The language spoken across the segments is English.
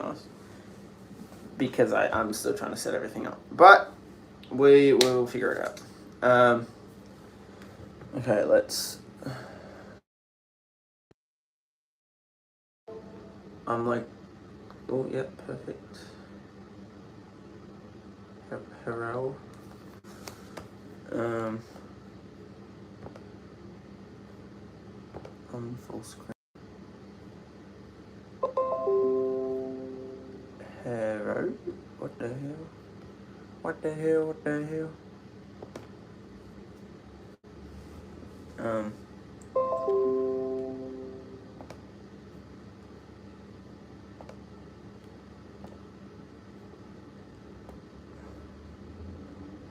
honest. Because I'm still trying to set everything up. But we will figure it out. Okay, let's... I'm like... Oh, yep, perfect. Hello. On full screen. Hello? What the hell? What the hell? What the hell?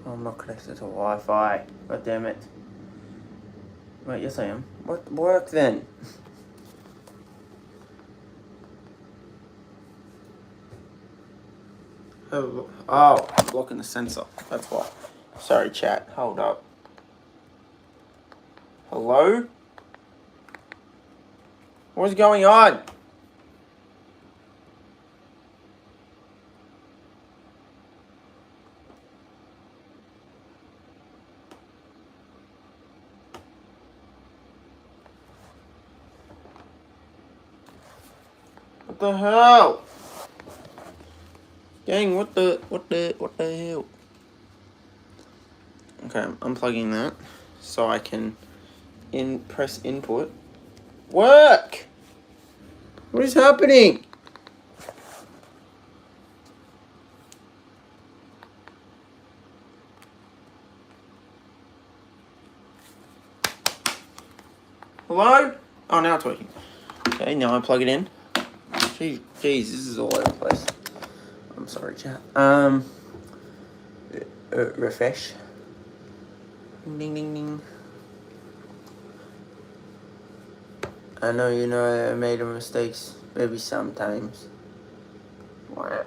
I'm not connected to Wi-Fi. God damn it. Wait, yes I am. What work then? Oh, I'm blocking the sensor. That's why. Sorry, chat. Hold up. Hello? What's going on? What the hell? Gang, what the hell? Okay, I'm unplugging that so I can press input. Work! What is happening? Hello? Oh, now it's working. Okay, now I plug it in. Jeez, this is all over the place. I'm sorry, chat. Refresh. Ding, ding, ding. I know you know I made mistakes, maybe sometimes. What?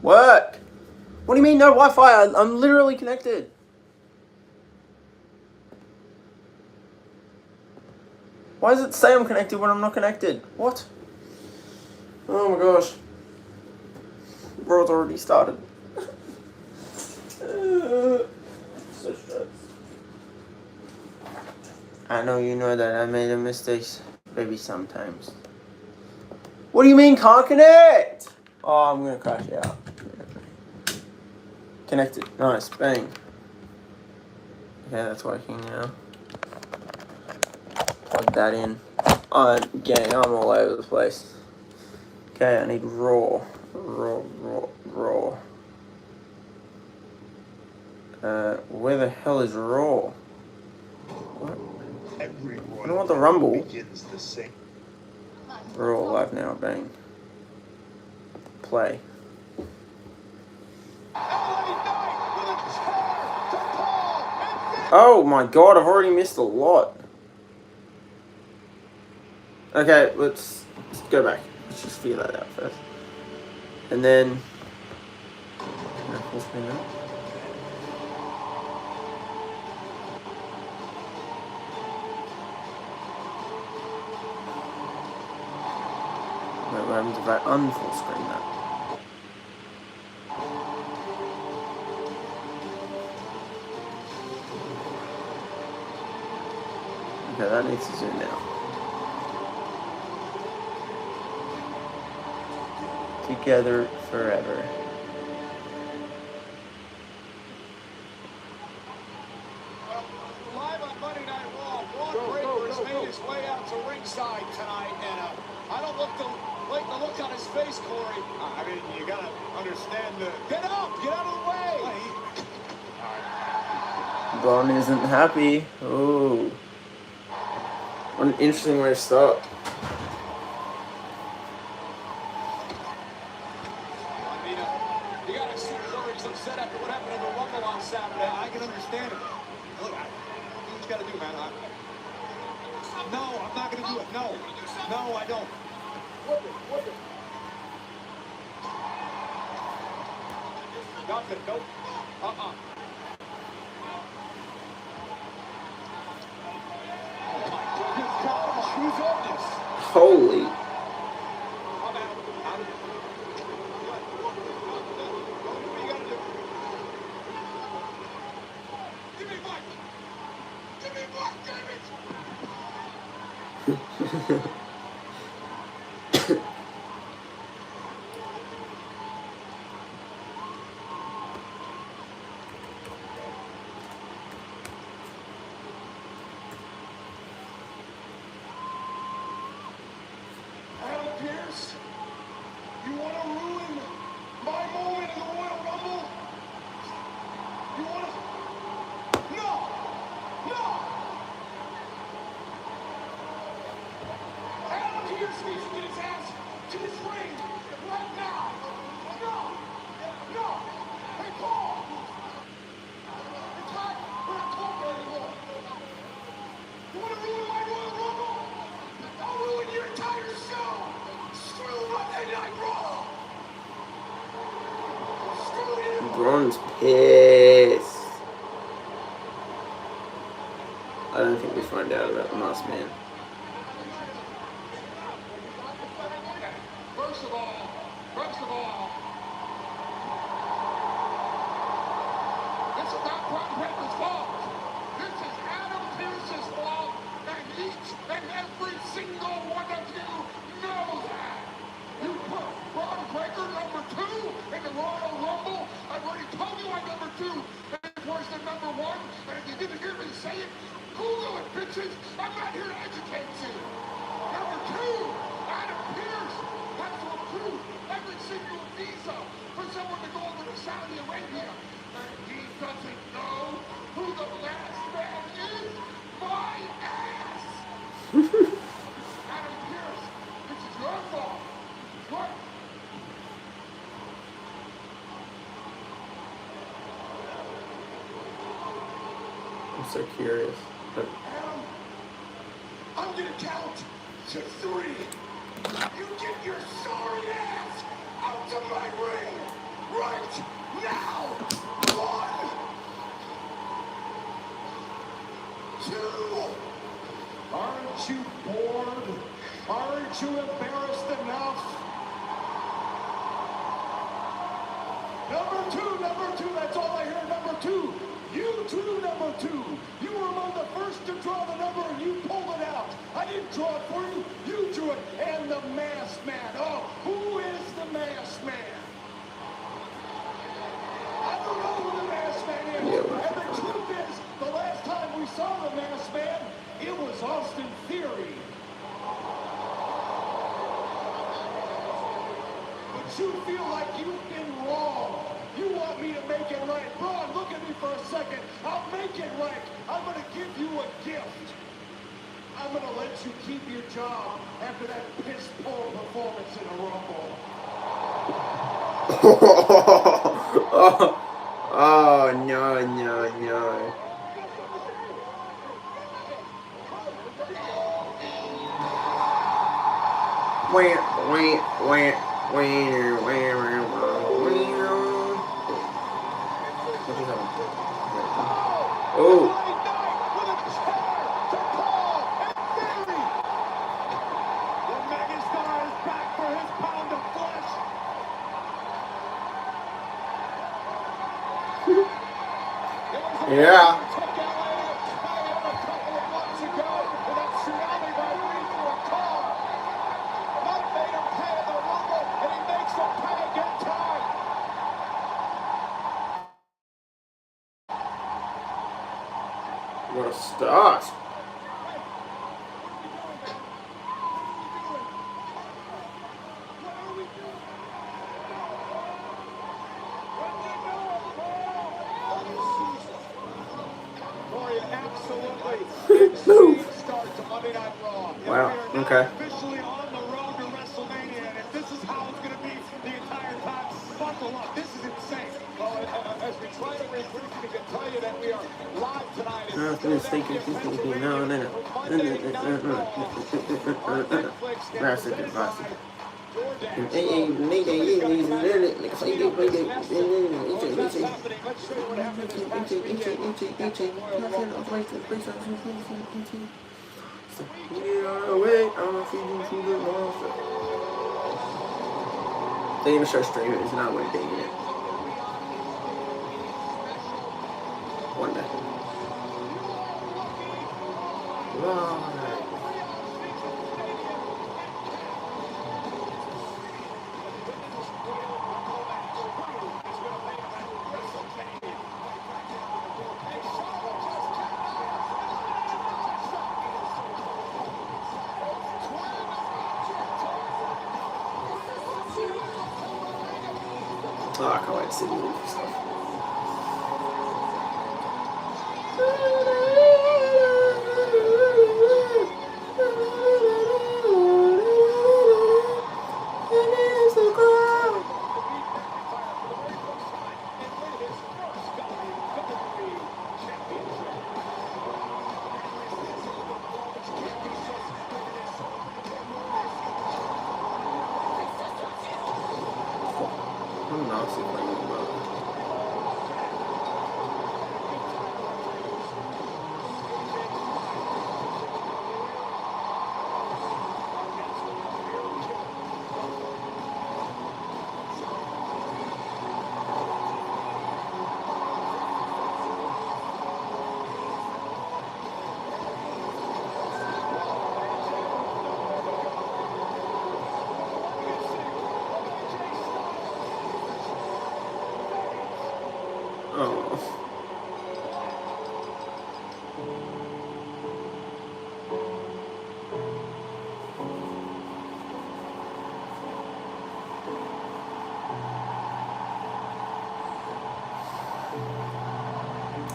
Work! What do you mean no Wi-Fi? I'm literally connected. Why does it say I'm connected when I'm not connected? What? Oh my gosh. The world's already started. So stressed. I know you know that I made mistakes, maybe sometimes. What do you mean can't connect? Oh, I'm gonna crash out. Connected. Nice. Bang. Okay, that's working now. Plug that in. Gang, I'm all over the place. Okay, I need raw. Where the hell is raw? What? I don't want the rumble. Raw live now, bang. Play. Oh my god, I've already missed a lot. Okay, let's go back. Let's just figure that out first. And then... full screen now. Wait, what happens if I unfull screen that? Okay, that needs to zoom out. Together forever. Live on Monday Night Raw, Braun Breaker has made his way out to ringside tonight, and I don't like the look on his face, Corey. I mean, you gotta understand the... Get up! Get out of the way! Braun isn't happy. Oh. What an interesting way to start. You gotta see Corey's upset after what happened in the Rumble on Saturday. I can understand it. Look, do what you gotta do, man. No, I'm not gonna do it. No. No, I don't. Nothing. Nope. Oh my goodness, God, who's on this? Holy. I'm out. Adam Pearce, you want to ruin my moment in the Royal Rumble? You want to? No! No! Adam Pearce needs to get his ass to this ring right now! No! No! Hey, Paul! It's hot! We're not talking anymore! You want to ruin my Royal Rumble? I'll ruin your entire show! Screw Monday Night Raw! Screw you! Braun's pissed. I don't think we find out about the Masked Man. First of all, this is not Brock Lesnar's fault. This is Adam Pearce's fault, and each and every single one of you know that. You put Braun Breaker number 2 in the Royal Rumble. I've already told you I'm number 2. It's worse than number 1. And if you didn't hear me say it, Google it, bitches. I'm not here to educate you. Number 2, Adam Pearce has to approve every single visa for someone to go over to Saudi Arabia. And he doesn't know who the last man is. My ass! Adam Pearce, this is your fault. What? I'm so curious. But Adam, I'm gonna count to 3. You get your sorry ass out of my ring right now. 1, 2. Aren't you bored? Aren't you embarrassed enough? Number two, that's all I hear, number 2. You too, number 2. You were among the first to draw the number and you pulled it out. I didn't draw it for you, you drew it. And the Masked Man. Oh, who is the Masked Man? I don't know who the Masked Man is. And the truth is, the last time we saw the Masked Man, it was Austin Theory. But you feel like you've been wrong. You want me to make it right. Braun, look at me for a second. I'll make it right. I'm going to give you a gift. I'm going to let you keep your job after that piss-poor performance in a Rumble. oh no. Oh. Yeah. What a start. Wow, okay. Officially on the road to WrestleMania, and if this is how it's going to be the entire time, buckle up. This is insane. Well, as we try to regroup, we can tell you that we are live tonight. They're gonna start streaming. It's not one thing yet. One day. Right. Oh, I can't wait to see the movie stuff. I'm not super about it. Oh.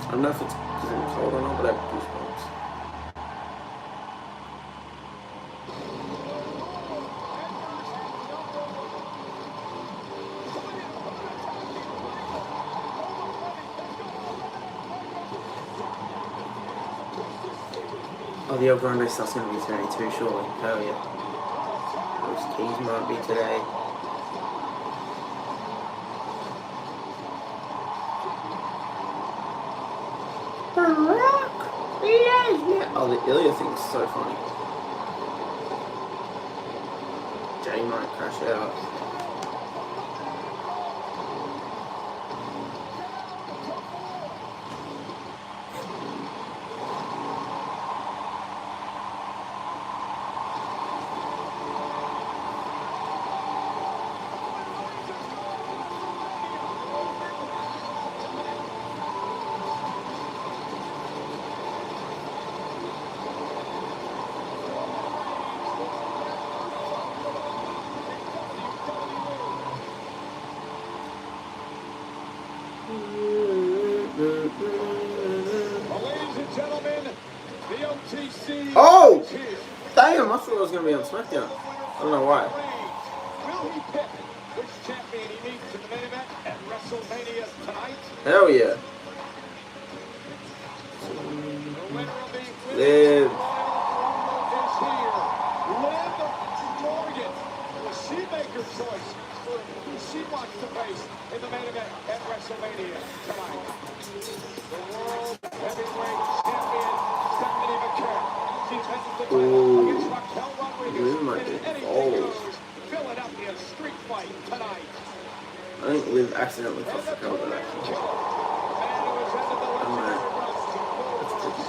I don't know if it's because I'm cold or not, but I have goosebumps. Oh, the El Grande stuff's going to be today too, surely. Hell yeah. Those keys might be today. Oh, the Ilya thing's so funny. Jay might crash out. Oh! Damn, I thought I was going to be on SmackDown. I don't know why. Will he pick which champion he needs in the main event at WrestleMania tonight? Hell yeah. Liv. Is here. Liv Morgan. Will she make her choice for who she wants to face in the main event at WrestleMania tonight? The World Heavyweight Champion, Stephanie McMahon. She defends the title against Raquel Rodriguez in anything goes Philadelphia street fight tonight. I think Liv accidentally crossed the cover actually.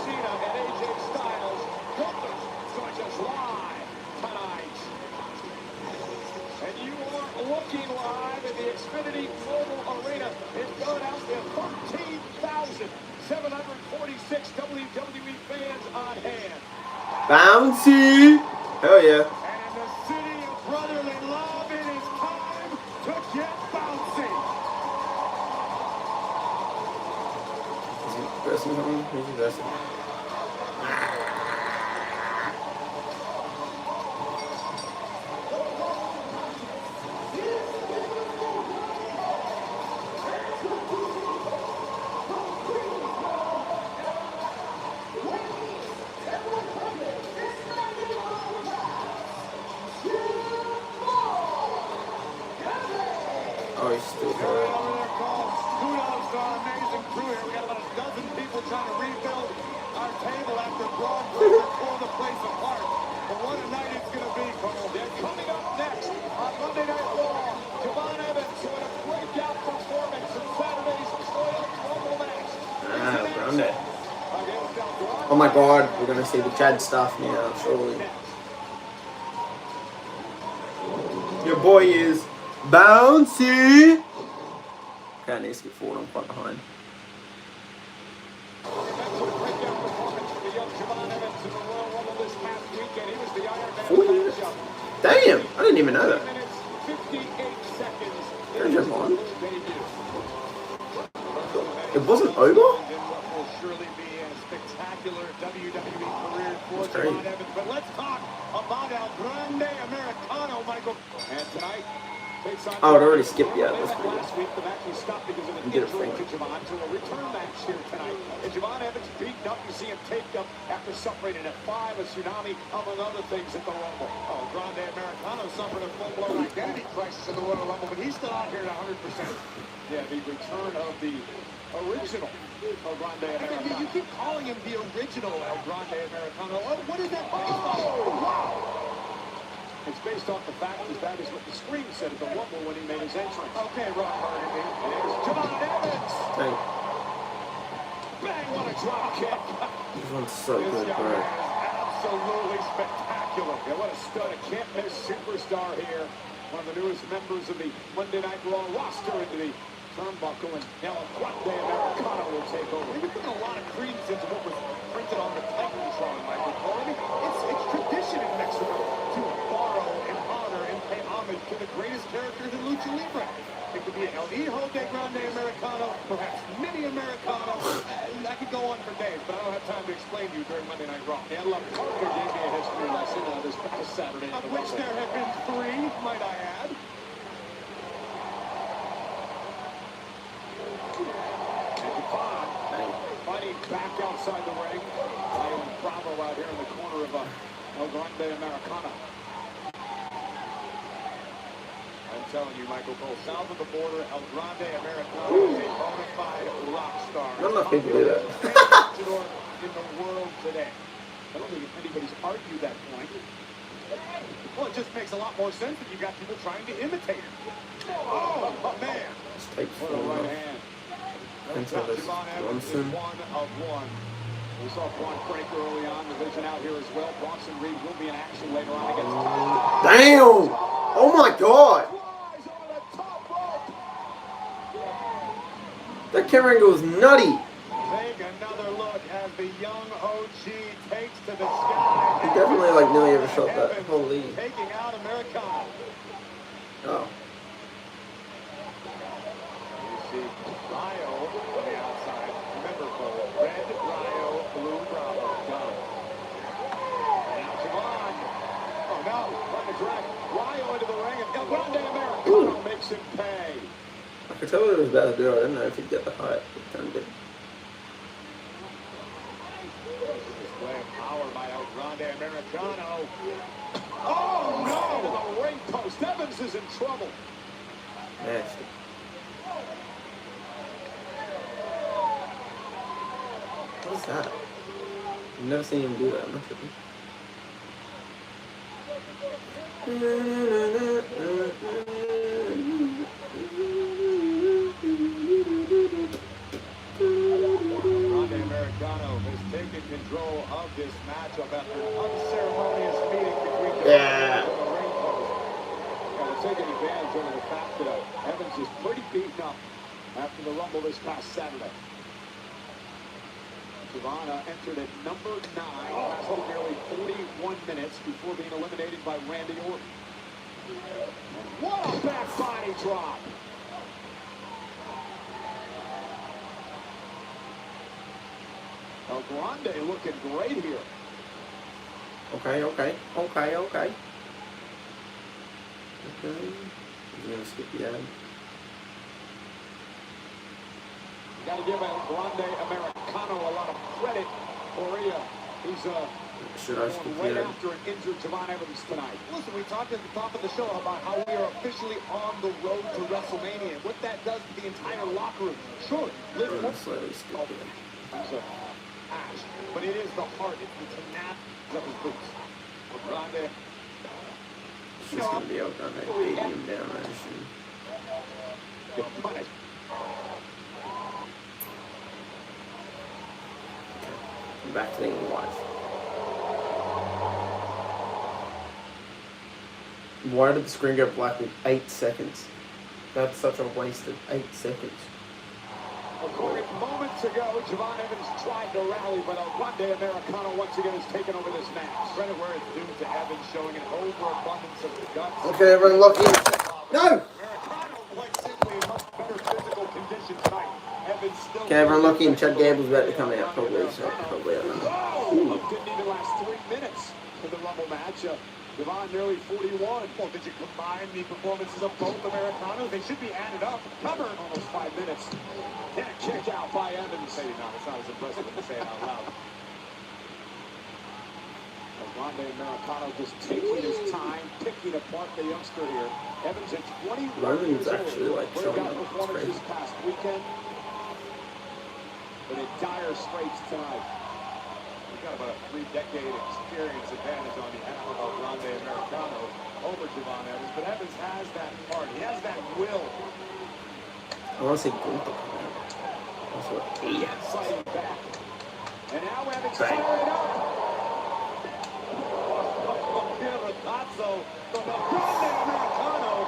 Cena and AJ Styles. Gunther joins us live tonight. And you are looking live in the Xfinity Global Arena in Philadelphia. 13,746 WWE fans on hand. Bouncy! Hell yeah. And the city of brotherly love, it is time to get bouncy. Is he dressing something? Who's he dressing? Oh, he's still Over there, Cole. Kudos to our amazing crew here. We got about a dozen people trying to rebuild our table after Braun Breaker tore the place apart. But what a night it's going to be, Cole. They're coming up next on Monday Night Raw. Javon Evans doing a breakout performance in Saturday's Royal Rumble match. Grande. Oh my god, we're going to see the Chad stuff now, surely. Your boy is bouncy. Okay, I need to get forward. I'm quite behind. Damn, I didn't even know that. There's your one. It wasn't over? What will surely be a spectacular WWE career for Javon Evans. But let's talk about El Grande Americano, Michael. And tonight, takes on... Oh, it already skipped. Yeah, that's pretty last week, the match was stopped because of an good. injury to Javon, to a return match here tonight. And Javon Evans beaten up. You see him taped up after suffering an F5, a tsunami, among other things at the Rumble. Oh, Grande Americano suffered a full-blown identity crisis in the Royal Rumble, but he's still out here at 100%. Yeah, the return of the original El Grande Americano. You keep calling him the original El Grande Americano. What is that based on? Oh, wow! It's based off the fact that is what the screen said at the Rumble when he made his entrance. Okay, Rock Hardy. And here's Javon Evans. Dang. Bang, what a drop kick. This one's so good, bro. Absolutely spectacular. Yeah, what a stud. A can't miss superstar here. One of the newest members of the Monday Night Raw roster into the turnbuckle, and now El Grande Americano will take over. We're putting a lot of credence into what was printed on the Titantron, Michael Cole. I mean, it's tradition in Mexico to borrow and honor and pay homage to the greatest characters in Lucha Libre. It could be El Hijo de Grande Americano, perhaps Mini Americano. I could go on for days, but I don't have time to explain to you during Monday Night Raw. And La Parker gave me a history lesson this past Saturday. Of which there have been 3, might I add. Fighting back outside the ring. Lion Bravo out here in the corner of El Grande Americano. I'm telling you, Michael Cole, south of the border, El Grande Americano is a bona fide rock star. Not enough people do that. In the world today. I don't think anybody's argued that point. Well, it just makes a lot more sense that you've got people trying to imitate him. Oh, man. What a right hand. Javon Evans is 1 of 1. We saw Braun Breaker early on, the vision out here as well. Bronson Reed will be in action later on against... Damn! Oh my god! That camera angle was nutty! Take another look as the young OG takes to the sky. He definitely like nearly ever shot that. Holy. Taking out Americano. Oh. You see Rio on the outside. Remember, red Rio, blue Bravo. Done. And now Javon. Oh, now trying to drag Rio into the ring, and El Grande Americano makes him pay. I could tell what it was about to do. I didn't know if he'd get the height. It kind of did. Display of power by El Grande Americano. Oh, no! To the ring post. Evans is in trouble. Nasty. What's that? I've never seen him do that much of it. Grande Americano has taken control of this matchup after an unceremonious meeting between the and the ring post. And they're taking advantage of the fact that Evans is pretty beaten up after the Rumble this past Saturday. Javon entered at number 9, lasted nearly 41 minutes before being eliminated by Randy Orton. What a back body drop! El Grande looking great here. Okay. He's gonna skip the ad. You got to give El Grande Americano a lot of credit for he's going right after an injured Javon Evans tonight. Listen, we talked at the top of the show about how we are officially on the road to WrestleMania and what that does to the entire locker room. Sure, Liv Slightly skipped it. Ash, but it is the heart, it's the tenacity of his boots. El Grande. It's just gonna be El Grande beating him down, I assume. Get punished. Back to the watch. Why did the screen go black in 8 seconds? That's such a wasted 8 seconds. According moments ago, Javon Evans tried to rally, but El Grande Americano once again has taken over this match. Credit where it's due to Evans showing an overabundance of guts. Okay, everyone lock in. No! Americano quite simply in much better physical condition tonight. Evans still. Okay, everyone looking. Chad Gable's about to come out. Probably. So probably. I don't know. Oh, didn't even last 3 minutes for the Rumble match. Devon nearly 41. Well, did you combine the performances of both Americanos? They should be added up. Covered almost 5 minutes. And a kick out by Evans. Maybe not. It's not as impressive as to say it out loud. Grande Americano just taking his time, picking apart the youngster here. Evans at 21 Roman's years old. actually like Got showing up. performance this past weekend. But in dire straits tonight. He's got about a 3-decade experience advantage on behalf of Grande Americano over Javon Evans. But Evans has that heart. He has that will. I want to say Gunther. That's what he has. Fighting back. And now Evans firing up. From the Grande Americano.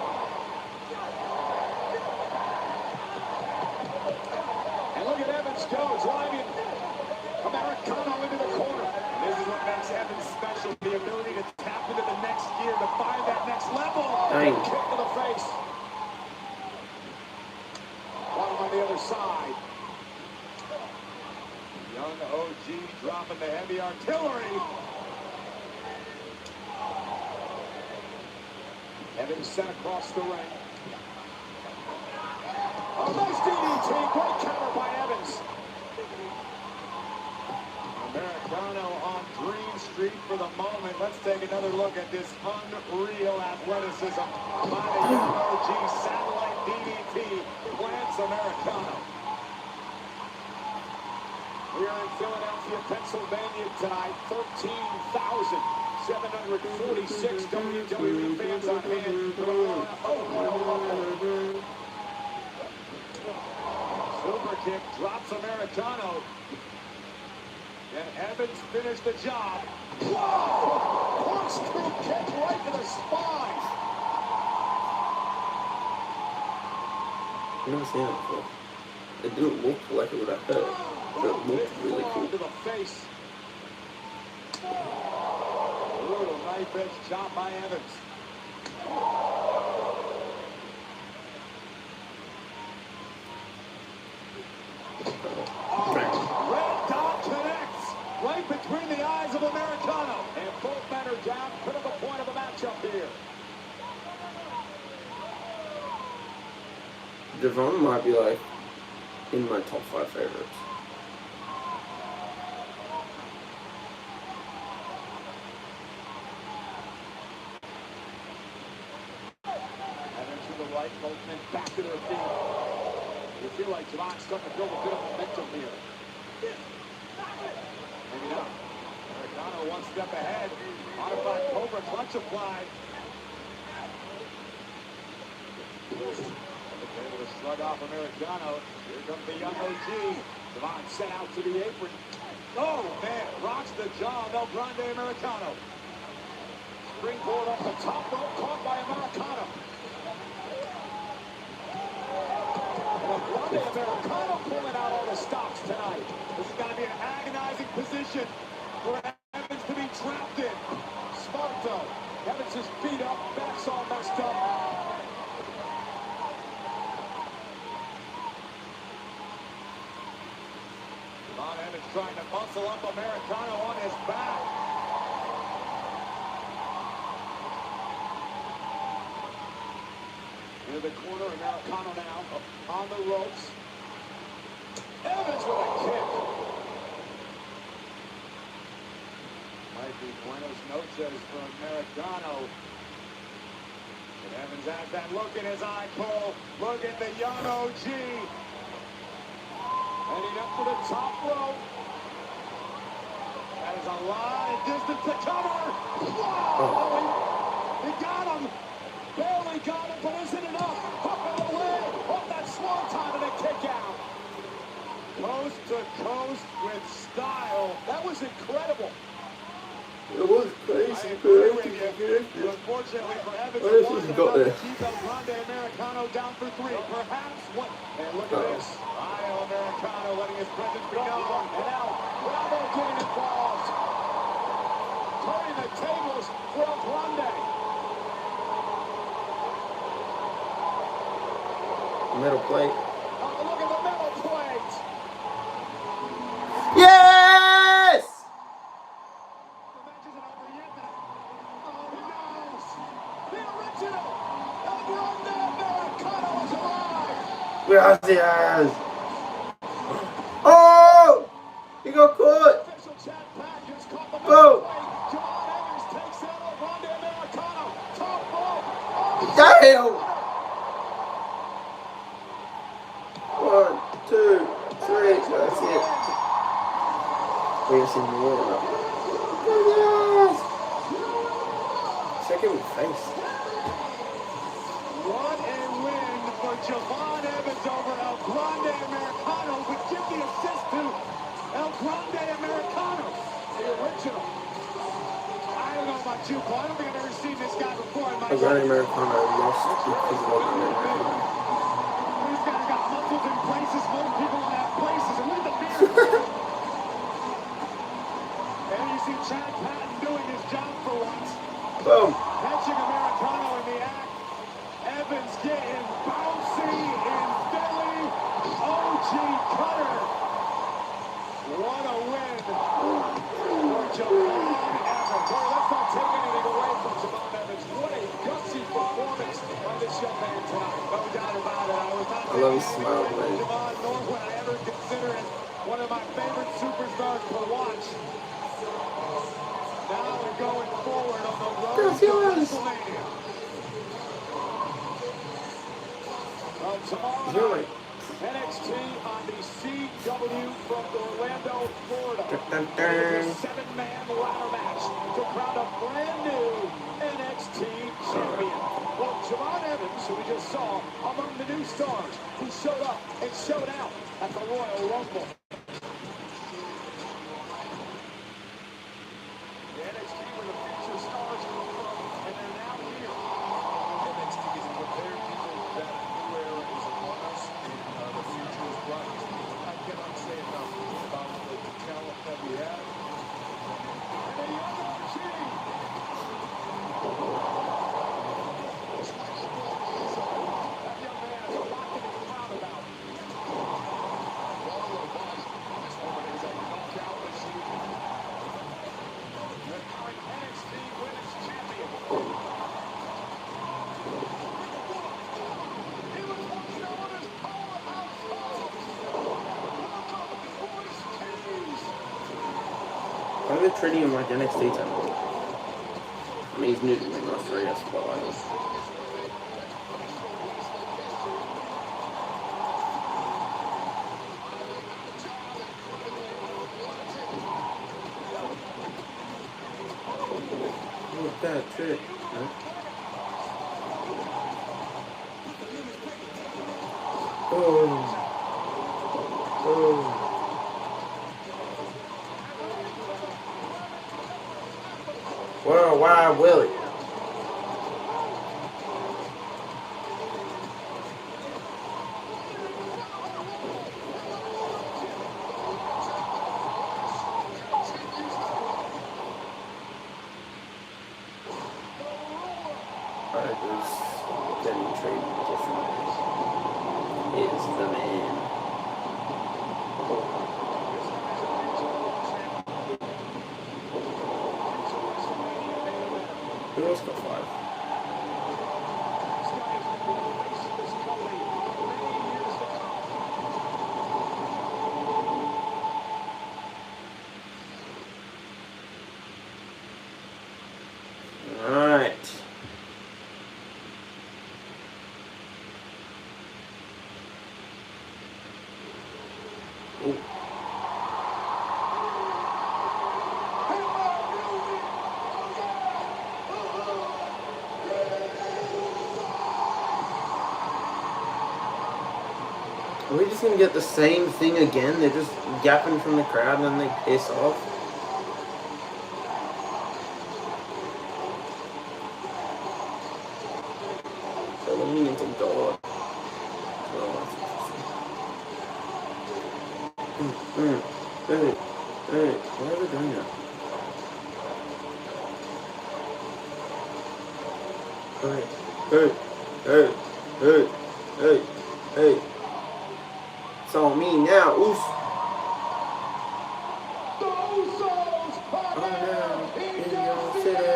And look at Evans go, driving Americano into the corner. And this is what makes Evans special, the ability to tap into the next gear, to find that next level. Dang. Kick to the face. One on the other side. Young OG dropping the heavy artillery. Evans sent across the ring. Oh, nice DDT. Great counter by Evans. Americano on Green Street for the moment. Let's take another look at this unreal athleticism by the young OG. Satellite DDT plants Americano. We are in Philadelphia, Pennsylvania tonight. 13,746 WWE fans on hand. Silver kick drops Americano. And Evans finished the job. Whoa! Corkscrew kick right to the spine. I've never seen it before. It didn't look like it would have hurt. But it looked really cool. To the face. Brutal knife edge chop by Evans. Red dot connects right between the eyes of Americano. And both men are down. Critical point of the matchup here. Devon might be like in my top 5 favorites. Evans to the right, both men back to their feet. You feel like Javon's starting to build a bit of momentum here. Maybe not. Americano one step ahead. Modified Cobra clutch applied. Able to shrug off Americano. Here comes the young OG. Javon sent out to the apron. Oh, man. Rocks the jaw of El Grande Americano. Springboard off the top rope. Caught by Americano. El Grande Americano pulling out all the stops tonight. This is going to be an agonizing position for Evans to be trapped in. Smart though. Evans is beat up. Back's all messed up. Evans trying to muscle up Americano on his back. Into the corner, Americano now on the ropes. Evans with a kick. Might be Buenos noches for Americano. And Evans has that look in his eye, Cole. Look at the young OG. Heading up to the top rope. That is a lot of distance to cover. Whoa! He got him. Barely got him, but isn't enough. Hook of the leg. Off that swanton and a kick out. Coast to coast with style. That was incredible. It was crazy. I agree with you. Unfortunately for Evans, it wasn't enough to keep El Grande Americano down for 3. Perhaps what? And look at this. Io Americano letting his presence be known. And now, Bravo getting involved. Turning the tables for El Grande. Metal plate. Oh, look at the metal plate. Yes! The match isn't over yet. Oh, no. The original El Grande Americano has arrived. Gracias! Oh! He got caught! Official chat package caught the Go! metal plate. Javon Evans takes it out El Grande Americano. Top rope. Oh, Damn! 1, 2, 3. That's it. We have seen more of that. Yes! Check it with face. What a win for Javon Evans over El Grande Americano. But give the assist to El Grande Americano, the original. I don't know about you, Paul. I don't think I've ever seen this guy before in my A life. Grand Americano lost because of what These guys got muscles in places most people don't have places. And look at the beard. And you see Chad Patton doing his job for once. Boom! Catching Americano in the act. Evans getting bouncy in Philly. OG Cutter. What a win for Javon Evans. Boy, let's not take anything away from Javon Evans. What a gutsy performance by this young man tonight. No doubt about it. I love his smile, man. Javon, nor would I ever consider it one of my favorite superstars to watch. Now we're going forward on the road to WrestleMania. Tomorrow night, NXT on the CW from Orlando, Florida. It's a 7-man ladder match to crown a brand new NXT champion. Well, Javon Evans, who we just saw, among the new stars who showed up and showed out at the Royal Rumble. The NXT where the future stars come from, and they're now here. NXT is to prepare people that new era is upon us, and the future is bright. I cannot say enough about the talent that we have. And the other king. That young man has a lot to be proud about. This woman is a knockout machine. The current NXT Women's Champion. He was once known as Powerhouse Hobbs. Welcome, Voice Kings. Why are they treating him like NXT talent? I mean, he's new to me, not sure, yes, but like. Look at that trick. Huh? Oh. Oh. Worldwide Willie. Alright, who's getting traded differently is the man. Who else got 5? Alright. Ooh. Are we just gonna get the same thing again? They're just yapping from the crowd and then they piss off. They're leaning into God. Hey, why are they doing that? Hey, hey, hey, hey, hey, hey. It's on me now, Oos. The Usos are now in your city.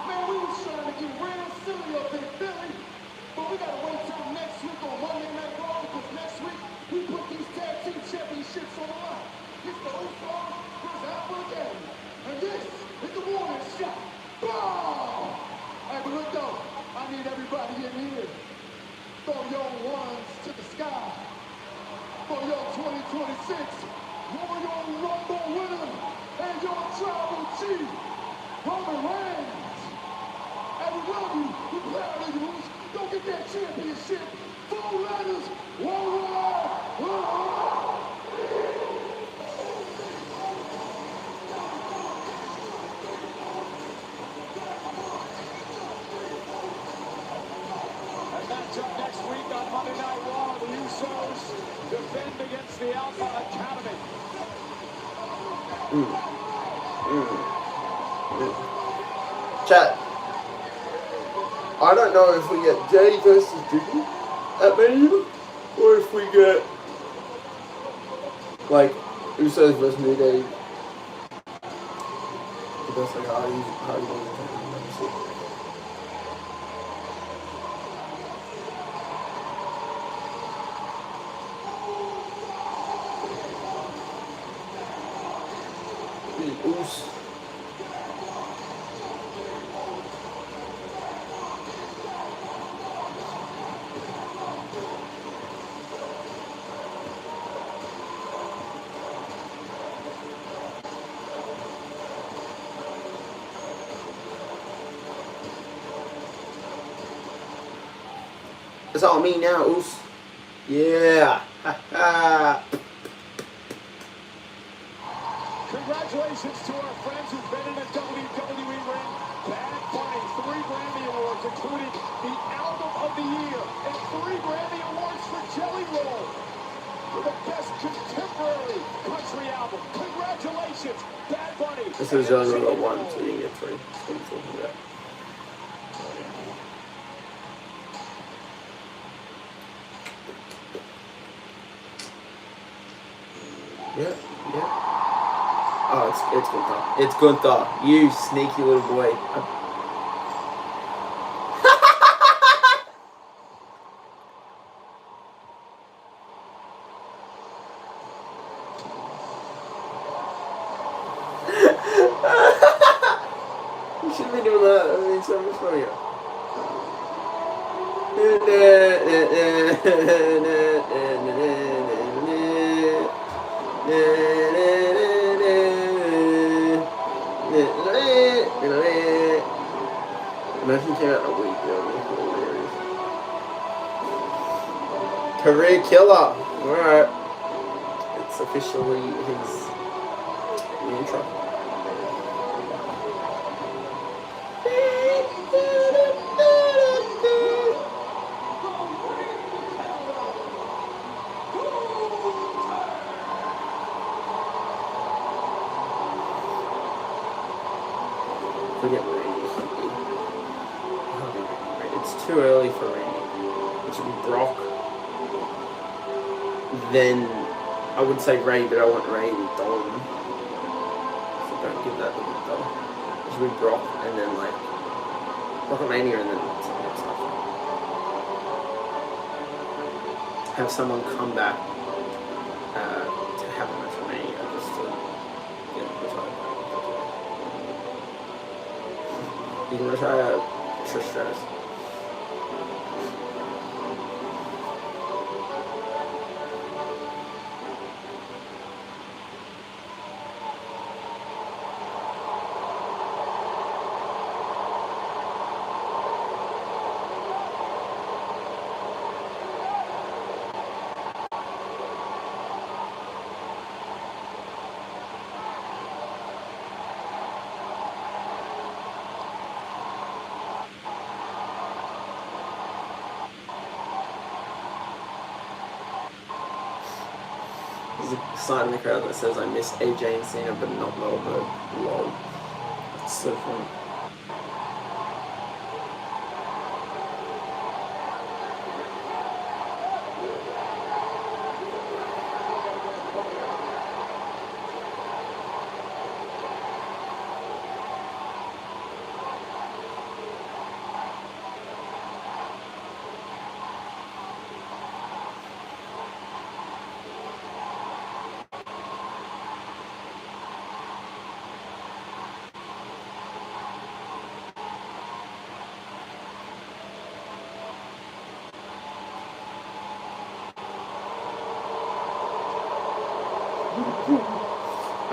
Man, we was trying to get real silly up in Philly, but we gotta wait till next week on Monday Night Raw, because next week we put these tag team championships on the line. It's the Usos versus Alpha Academy, and this is the warning shot. Boom! Hey, but look though, I need everybody in here. Throw your ones to the sky for your 2026 Royal Rumble winner and your tribal chief, Roman Reigns. And we love you, we're proud of you. Go get that championship. 4 letters, 1 word. Matchup next week on Monday Night Raw. The Usos defend against the Alpha Academy. Chat. I don't know if we get Jay versus Jiggy at Mania, or if we get like Usos versus New Day. That's like how you want to see. Oos. It's all me now, Oos. Yeah. Ha ha. Congratulations to our friends who've been in a WWE ring. Bad Bunny, 3 Grammy Awards, including the Album of the Year, and 3 Grammy Awards for Jelly Roll, for the best contemporary country album. Congratulations, Bad Bunny. This is Jelly Roll 1, so you get 3. Yeah. Yeah, yeah. Oh, it's Gunther. It's Gunther. You sneaky little boy. You shouldn't be doing that. I mean, it's so much funnier. Imagine he came out in a week, hilarious. Career killer. Alright. It's officially his intro. Forget Randy. It's too early for Randy. It should be Brock. Then I would say Ray, but I want Ray and Dom. So don't give that to Dom. It should be Brock and then like Brockmania and then something else after. Have someone come back to have a match for Mania just to get retired. You can retire Trish Stratus. There's a sign in the crowd that says I miss AJ and Cena but not Goldberg. Lol. That's so funny.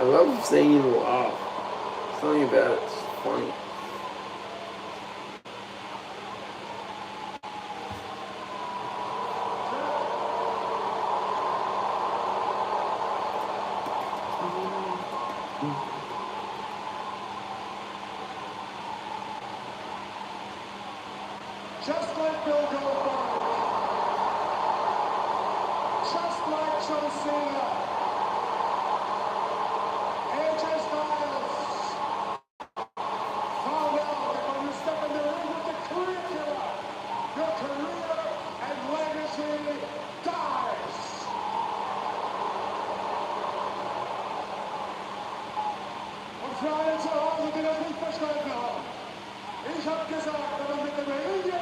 love seeing him laugh. Something about it. It's funny. Just like Bill Goldberg, just like John Cena, AJ Styles found out that when you step in the ring with the career killer, your career and legacy dies. Und für alle zu Hause, die das nicht verstanden haben, ich habe gesagt, wenn man mit dem Ring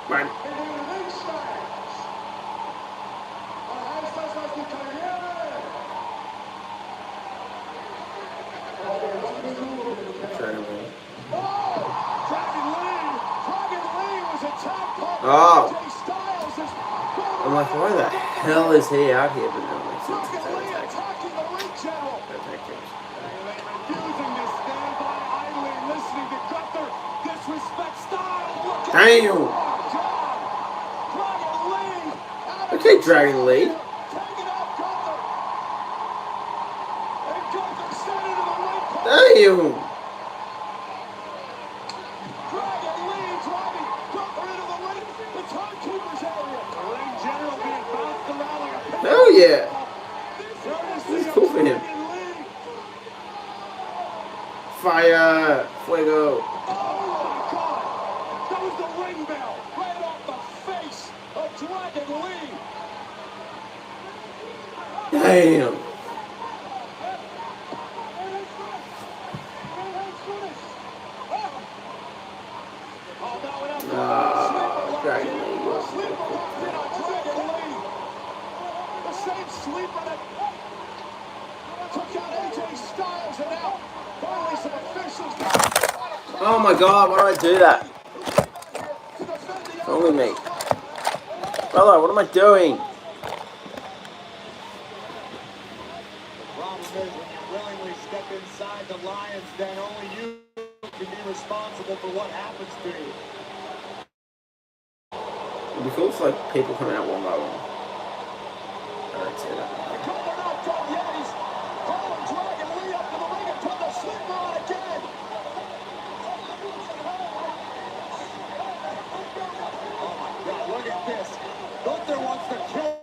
Right. in den Ring steigt, dann heißt das, dass die Karriere Dragon Lee. Oh! Dragon Lee was attacked by Oh. AJ Styles. I'm like, why the hell is he out here? But no, it makes sense. Dragon Lee attacking the ring general. Refusing to stand by idly and listening to Gunther disrespect Styles. Look at Damn! Oh, God. Dragon Lee out of Okay, Dragon Lee. taking out Gunther. And Gunther sent into the ring post. Damn! Dragon Lee driving Gunther into the ring. The timekeeper's area. The ring general being bounced around like a Hell yeah! Courtesy This is of cool for him. Dragon Lee. Fire! Fuego! Oh my God! That was the ring bell right off the face of Dragon Lee. Damn! Dragon Lee. Sleeper locked in on Dragon Lee. The same sleeper that took out AJ Styles and now finally some officials. Oh my god, why do I do that? What's wrong with me? Brother, what am I doing? The problem is when you willingly step inside the lion's den, only you can be responsible for what happens to you. It'd be cool if like people coming out one by one. I don't see that. Coming up from Yetis, calling Dragon Lee up to the ring and put the sleeper on again. Oh my God, look at this. Gunther wants to kill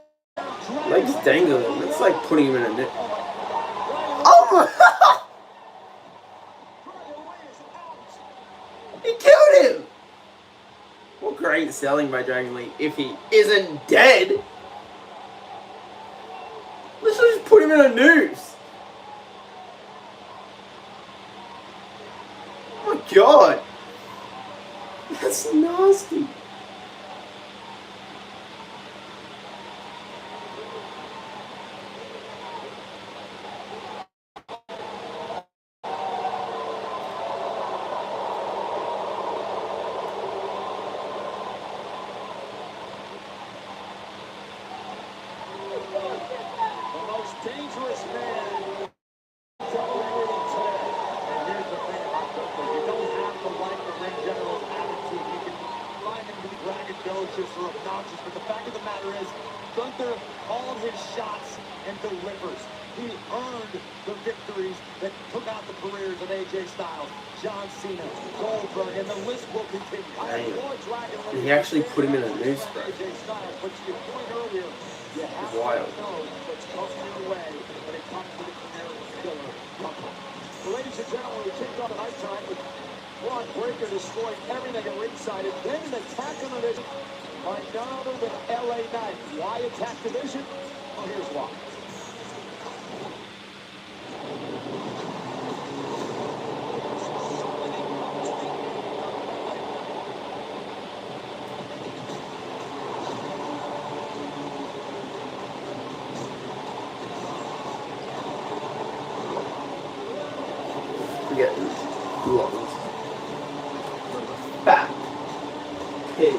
Dragon Legs Lee. dangling. It's like putting him in a net. Oh my God. Oh my! Dragon Lee is out. He killed him! What great selling by Dragon Lee if he isn't dead! Let's just put him in a noose! Oh my god! That's nasty! The most dangerous man to really today. And here's the thing about Gunther. You don't have to like the ring general's attitude. You can find him to be braggadocious or obnoxious. But the fact of the matter is, Gunther called his shots and delivers. He earned the victories that took out the careers of AJ Styles, John Cena, Goldberg, and the list will continue. I applaud Dragon Lee. He actually put him in a noose, bro. AJ Styles, but to your point earlier, you have Wild. to know what's coming your way when it comes to the career killer Gunther. Well, ladies and gentlemen, we kicked off nighttime with Braun Breaker destroying everything at ringside, and then an attack on the division by none other than LA Knight. Why attack division? Well, here's why. Forget lungs. Fat pig.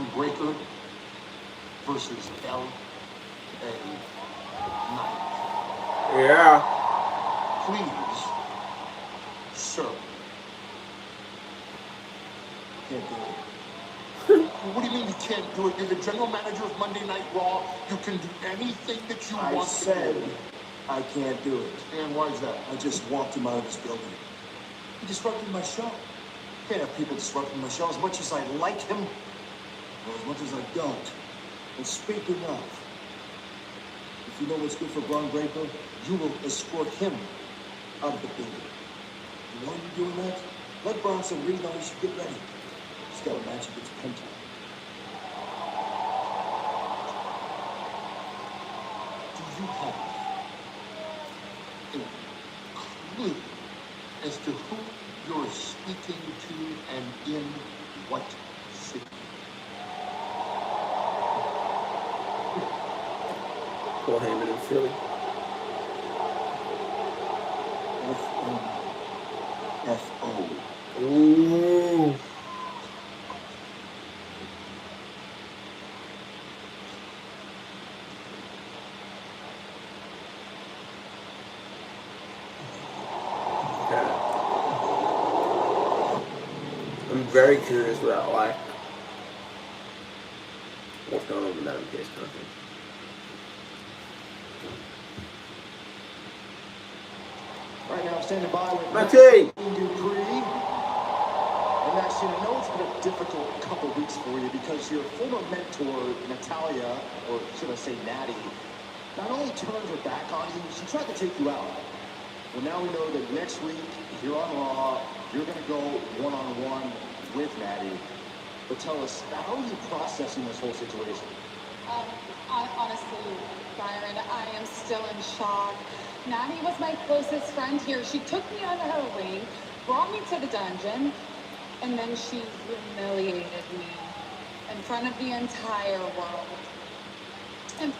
Braun Breaker versus LA Knight. Yeah. Please, sir. Can't do it. What do you mean you can't do it? You're the general manager of Monday Night Raw. You can do anything that you want to do. I can't do it. And why is that? I just walked him out of this building. He disrupted my show. Can't have people disrupting my show as much as I like him, or as much as I don't. And speaking of, if you know what's good for Braun Breaker, you will escort him out of the building. You want him doing that? Let Bronson Reed know he should get ready. He's got a match against Penta. Do you have a clue as to who you're speaking to and in what city? Paul Heyman in Philly. F-O. Ooh. Okay. I'm very curious about like what's going on with that MPS content. Right now, I'm standing by with Maxine Dupree. And Maxine, I know it's been a difficult couple weeks for you because your former mentor, Natalia, or should I say Natty, not only turned her back on you, she tried to take you out. Well, now we know that next week, here on Raw, you're going to go one-on-one with Natty. But tell us, how are you processing this whole situation? Honestly, Byron, I am still in shock. Natty was my closest friend here. She took me under her wing, brought me to the dungeon, and then she humiliated me in front of the entire world. And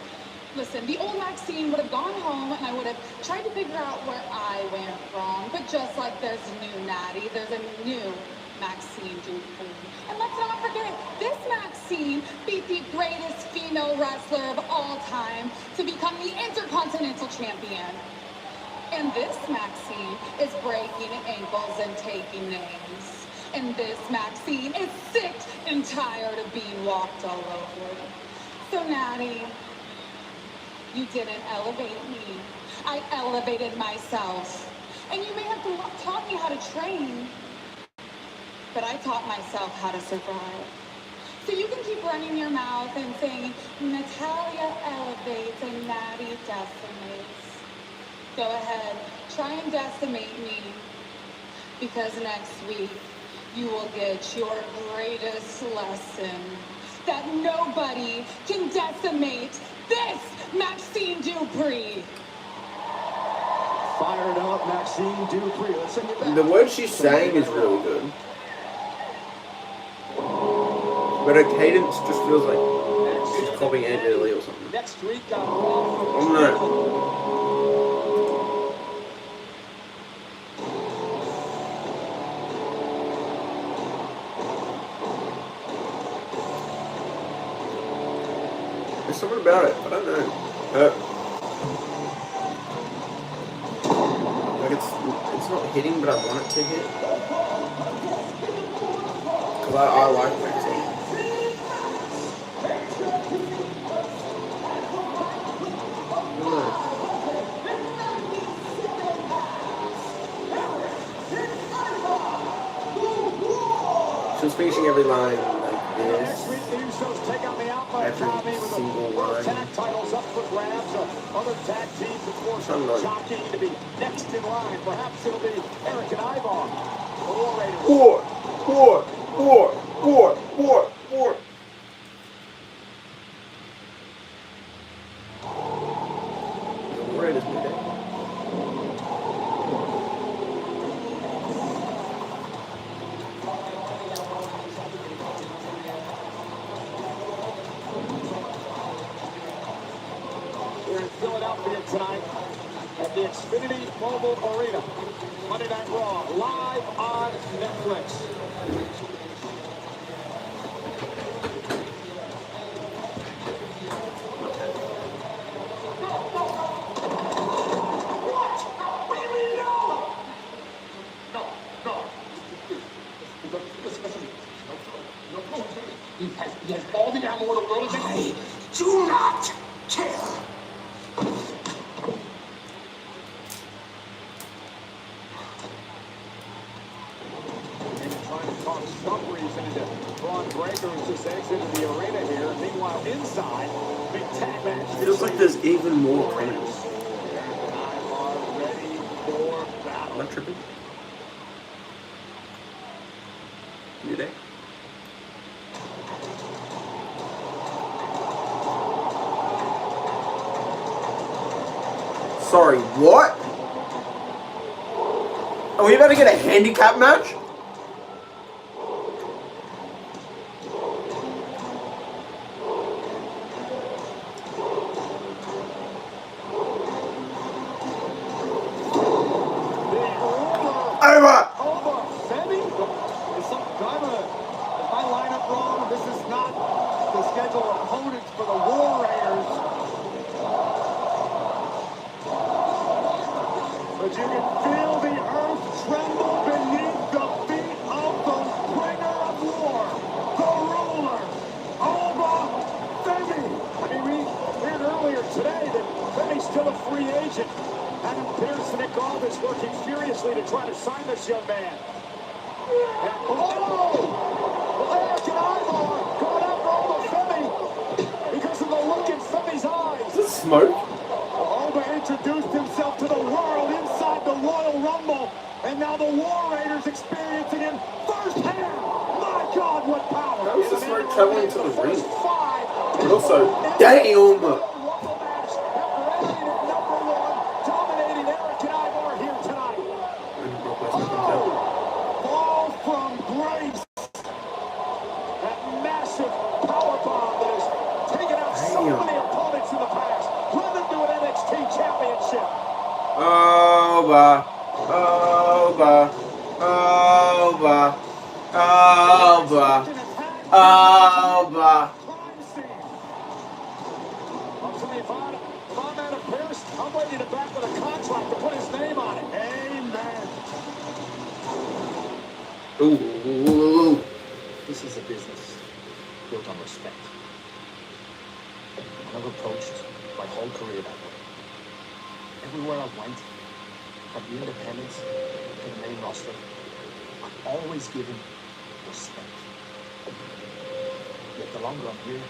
listen, the old Maxine would have gone home and I would have tried to figure out where I went wrong. But just like there's a new Natty, there's a new Maxine Dupree. And let's not forget, this Maxine beat the greatest female wrestler of all time to become the Intercontinental Champion. And this Maxine is breaking ankles and taking names. And this Maxine is sick and tired of being walked all over. So Natty, you didn't elevate me. I elevated myself. And you may have taught me how to train, but I taught myself how to survive. So you can keep running your mouth and saying, Natalia elevates and Natty decimates. Go ahead, try and decimate me, because next week you will get your greatest lesson, that nobody can decimate this Maxine Dupree. Fired up, Maxine Dupree. Let's send you back. The words she's saying is really good. But her cadence just feels like she's copying AJ Lee or something. Next week I don't know. There's something about it, I don't know. Like it's not hitting, but I want it to hit. Cause I like Maxine. She was finishing every line like this. Every single line. Tag titles up for grabs. Other tag teams, of course, jockeying to be next in line. Perhaps it'll be Eric and Ivar. The War Raiders. Four. The War Raiders moved out. We're in Philadelphia tonight at the Xfinity Mobile Arena. Monday Night Raw, live on Netflix. He has all the ammo in the world. I do not care. Trying to talk some reason into Braun Breaker just exited the arena here. Meanwhile, inside, big tag match. Feels like there's even more coming. Are ready for battle. Am I tripping? New Day? Sorry, what? Are we about to get a handicap match? Over! Femi? Is my lineup wrong? This is not the scheduled opponents for the War Raiders. But you can feel the earth tremble beneath the feet of the bringer of war, the ruler, Oba Femi. I mean, we heard earlier today that Femi's still a free agent. Adam Pearson and Gold is working furiously to try to sign this young man. American Ivar going after Oba Femi because of the look in Femi's eyes. Is this smoke? Oba introduced himself to the world inside the Royal Rumble, and now the War Raiders experiencing it firsthand. My God, what power! How is the smoke traveling to the ring? Five. And also, damn! Over, over, over, over, over. I'm waiting to back with a contract to put his name on it. Amen. Ooh. This is a business built on respect. I've approached my whole career that way. Everywhere I went, from the independents to the main roster, I've always given respect. Yet the longer I'm here,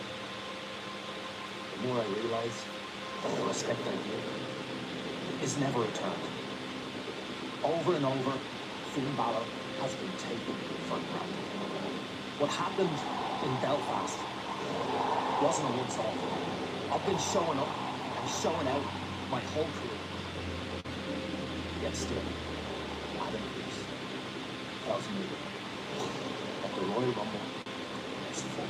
the more I realize that the respect I give is never returned. Over and over, Finn Balor has been taken for granted. What happened in Belfast wasn't a once-off. I've been showing up and showing out my whole career. Yet still, Adam Pearce tells me that the Royal Rumble is full.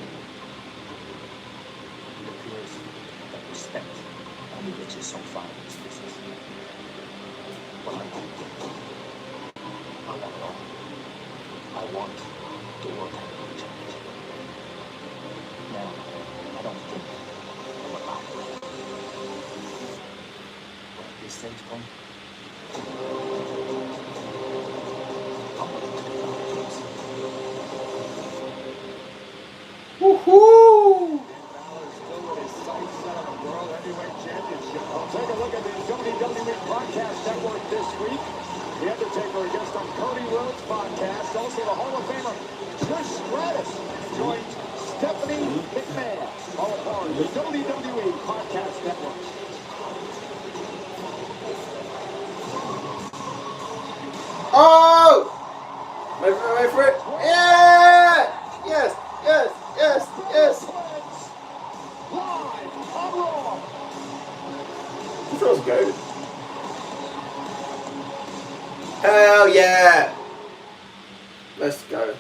It appears that respect only gets you so far in this business. But I want it all. I want the World Heavyweight Championship. Now, I don't think I'm about it. But at this stage, Punk, Woohoo! Take a look at the WWE Podcast Network this week. The Undertaker guest on Cody Rhodes podcast. Also, the Hall of Famer Trish Stratus joined Stephanie McMahon. All part of the WWE Podcast Network. Oh! My friend. Yeah! Yes, yes, yes, yes. Live on Raw. This feels good. Hell yeah! Let's go.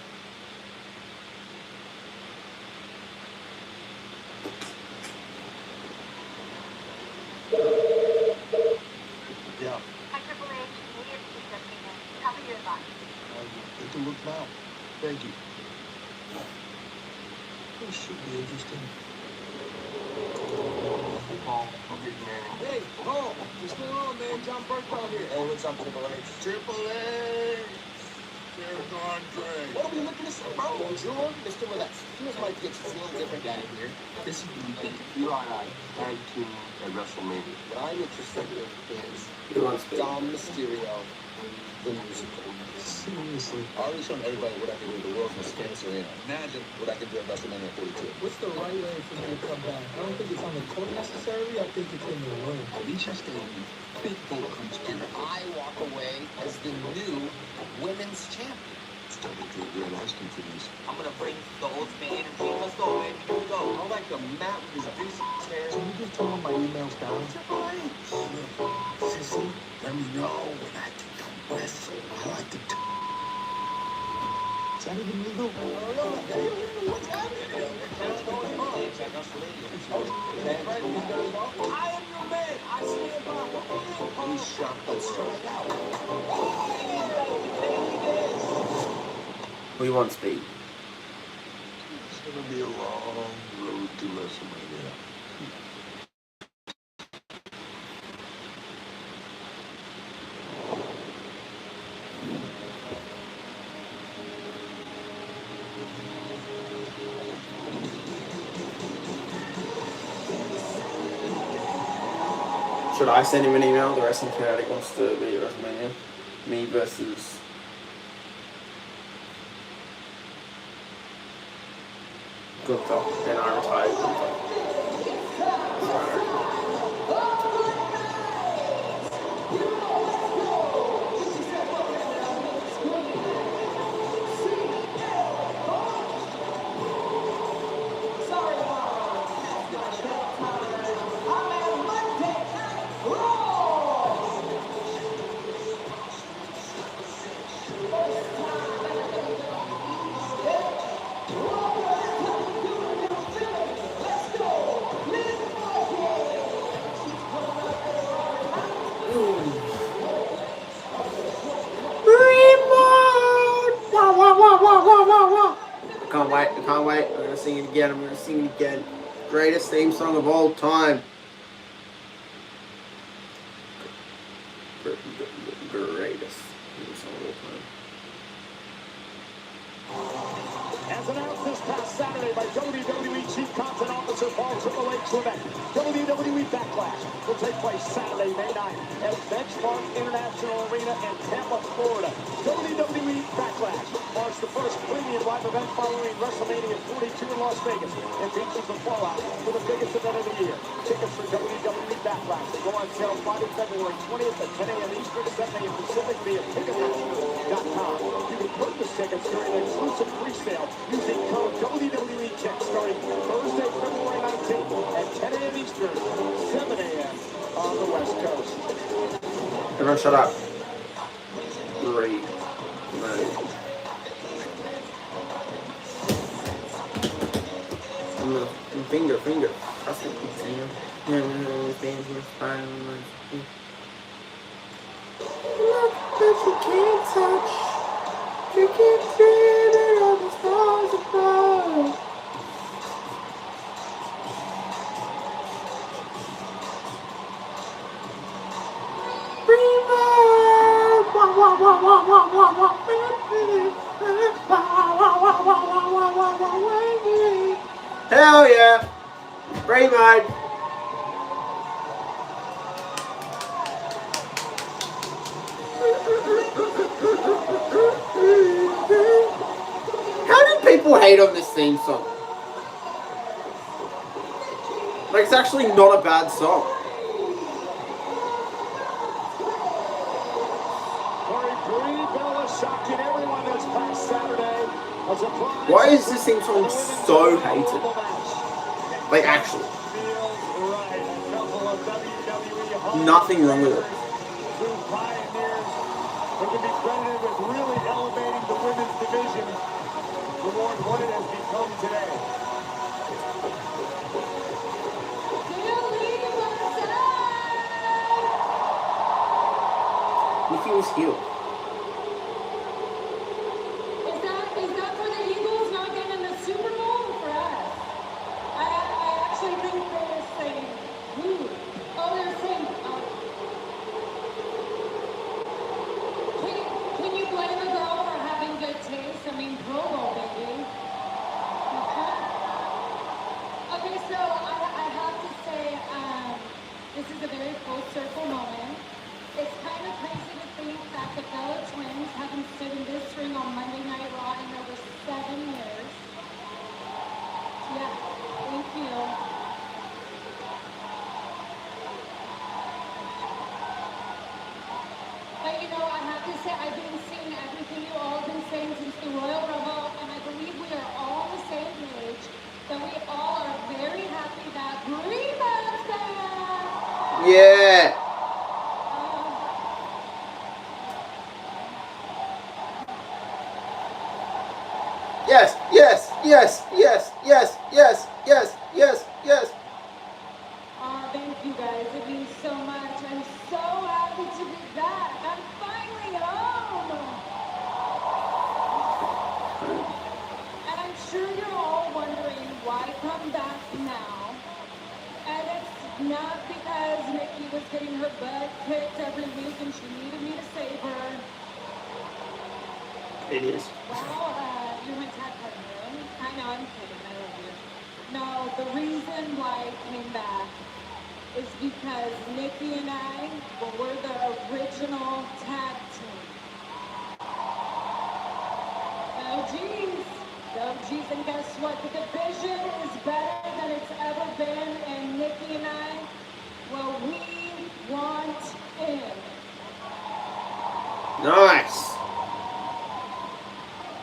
yeah, Hi, Triple H. Media Pizza Payment. Tell me your advice. take a look now. Thank you. This should be interesting. Paul, I'm getting married. Hey, what's going on, man? John Burkball here. Hey, what's up, Triple H? Triple H! What are we looking to say, bro? Bonjour, Mr. Relax. Here's my pitch. It's a little different down here. This is what you think Eli and I tag team at WrestleMania. What I'm interested in is Who wants to? Dom Mysterio, the musical. Seriously. I already shown everybody what I can do in the world's most famous arena. Imagine what I can do at WrestleMania 42. What's the right way for me to come back? I don't think it's on the court necessarily. I think it's in the ring. Alicia Stadium, big vote comes through. And I walk away as the new women's champion. Starting to realize things. I'm gonna bring the ultimate energy. Let's go, baby. Here we go. I like the mat with his basic hair. Can you just tell him my email's down? Sissy, let me know when I can come wrestle. I like to Is that even legal? I don't know. What's happening here? What's going on? I am your man. I stand by. He's shot. Let's try it out. We want speed. It's gonna be a long road to WrestleMania. Should I send him an email? The Wrestling Fanatic wants to be at WrestleMania. Me versus. Gunther. And I retired Gunther. I can't wait. I'm gonna sing it again. Greatest theme song of all time. Greatest theme song of all time. As announced this past Saturday by WWE Chief Content Officer Paul Triple H Levesque, WWE Backlash will take place Saturday, May 9th at Benchmark International Arena in Tampa, Florida. WWE Backlash marks the first premium live event following WrestleMania 42 in Las Vegas and features the fallout for the biggest event of the year. Tickets for WWE Backlash will go on sale Friday, February 20th at 10 a.m. Eastern, 7 a.m. Pacific via Ticketmaster.com. You can purchase tickets during an exclusive pre-sale using code WWEKICK starting Thursday, February 19th at 10 a.m. Eastern, 7 a.m. on the West Coast. Everyone shut up. Great. No. Finger. Trust me, finger. Look, but you can't touch. You can't feel it on the stars above. Hell yeah! Brain mode. How did people hate on this theme song? Like, it's actually not a bad song. Why is this theme song so hated? Like, actually. Nothing wrong with it. It can be credited with really elevating the women's division toward what it has become today. Nikki was healed. Is that for the Eagles not getting the Super Bowl or for us? I actually think they were saying, who? Oh, they're saying, can you blame a girl for having the fellow twins haven't stood in this ring on Monday Night Raw in over 7 years. Yeah, thank you. But you know, I have to say, I've been seeing everything you all have been saying since the Royal Rumble, and I believe we are all on the same page, that we all are very happy that Bree's back. Yeah. Yes, yes, yes, yes, yes, yes, yes, yes, yes. Thank you guys. It means so much. I'm so happy to be back. I'm finally home. And I'm sure you're all wondering why come back now. And it's not because Nikki was getting her butt kicked every week and she needed me to save her. It is. Well, you're my tag partner, really? I know, I'm kidding. I love you. No, the reason why I came back is because Nikki and I were the original tag team. Oh, geez. Oh, geez. And guess what? The division is better than it's ever been. And Nikki and I, well, we want in. Nice.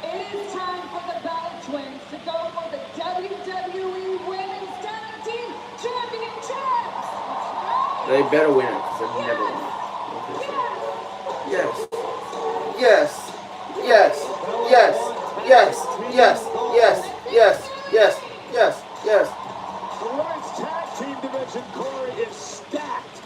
It is time for the Battle Twins to go for the WWE Women's Tag Team Championships. They better win it because they've never won it. Yes. Yes. Yes. Yes. Yes. Yes. Yes. Yes. Yes. Yes. Yes. The women's tag team division, Corey, is stacked.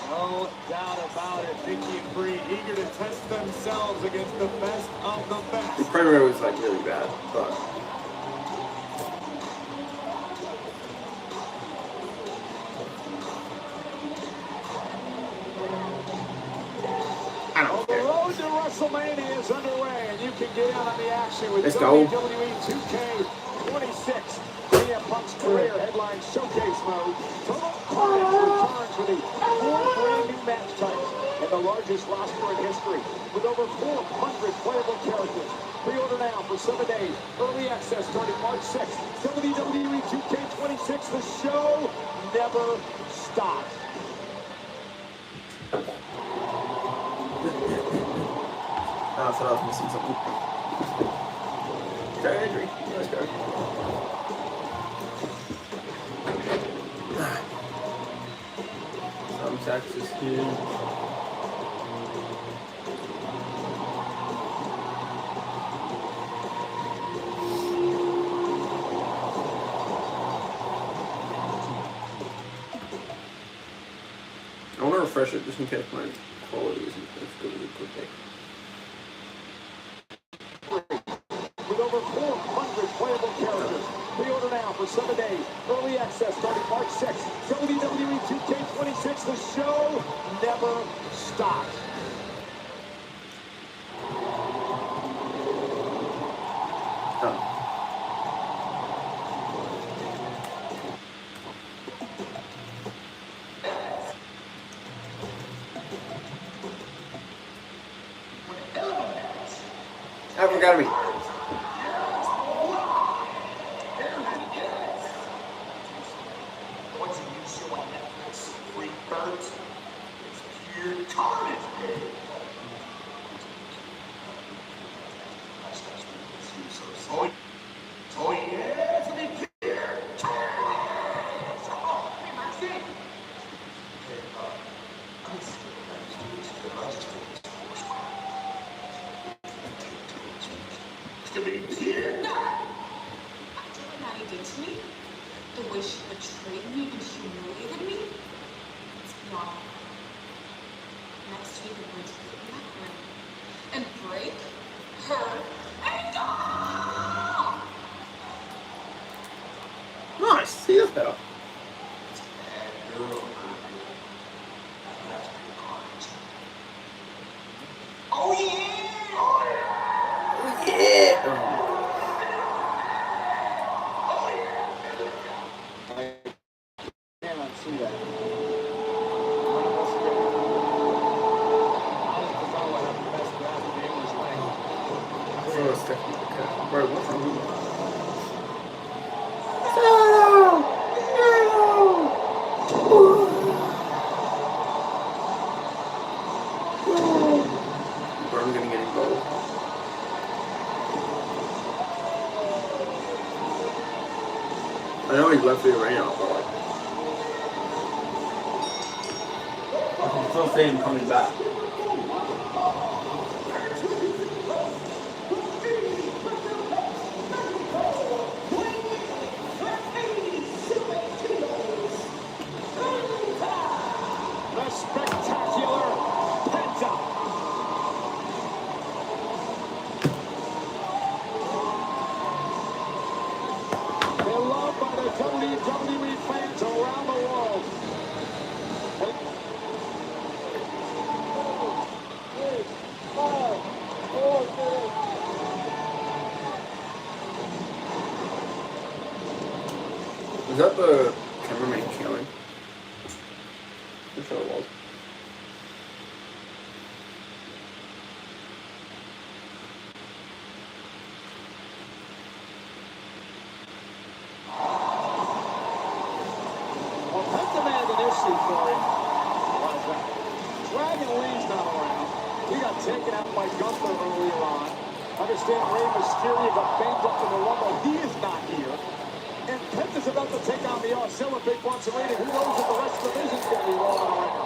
No doubt about it. Nikki and Brie eager to test themselves against the best of the best. The Predator was like really bad, but I don't The care. road to WrestleMania is underway, and you can get out on the action with Let's go. WWE 2K26. CM Punk's career headline showcase mode. Total Carnage returns with a 4 brand new match types and the largest roster in history with over 400 playable characters. Pre-order now for 7 days. Early access starting March 6th. WWE 2K26. The show never stops. I thought I was missing something. Okay, Adri. Let's go. Some Texas here. I want to refresh it just in case my quality isn't as good as it could be. With over 400 playable characters. Pre-order now for 7 days. Early access starting March 6th. WWE 2K26. The show never stops. Oh. I forgot me. What's a new show on Netflix? Freak Birds? It's pure carnage, baby. Oh yeah, it's a big pure carnage. Oh, hey, Maxie. Hey, I'm still I just think it's It's gonna be pure. No! After what Maddie did to me, the way she betrayed me and humiliated me, it's beyond. Next week, I'm going to get in that room and break her ankle! Nice. See, that's better. Oh yeah! Yeah. I cannot see that. Bro, what's wrong with you? Bro, I'm gonna get involved. I know he's left the arena, but like, I can still see him coming back. The spectacular Penta. They're loved by the WWE fans around the world. Was that the cameraman killing? I'm sure it was. Well, Penta man an issue for him. Why is that? Dragon Lee's not around. He got taken out by Gunther earlier on. Understand Rey Mysterio got banged up in the Rumble. He is not here. And Penta's about to take on the Oscilla Big Bronson Reed. Who knows if the rest of the division's going to be rolling around.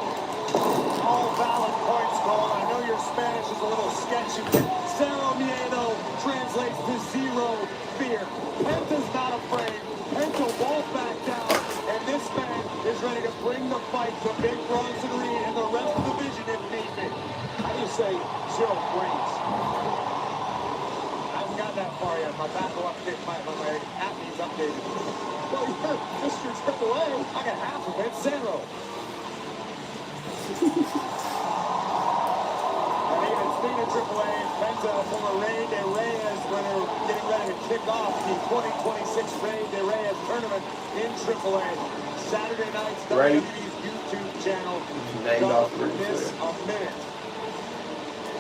All valid points, Cole. I know your Spanish is a little sketchy, but Cero Miedo translates to zero fear. Penta's not afraid. Penta won't back down. And this man is ready to bring the fight to Big Bronson Reed and the rest of the division if need be. How do you say zero brains? I haven't got that far yet. My back will update my app needs updated. Well, you're Mr. Triple A. I got half of it. Zero. And even speaking of Triple A, Penta former Rey de Reyes when they're getting ready to kick off the 2026 Rey de Reyes tournament in Triple A. Saturday night's WWE's YouTube channel. Don't miss a minute.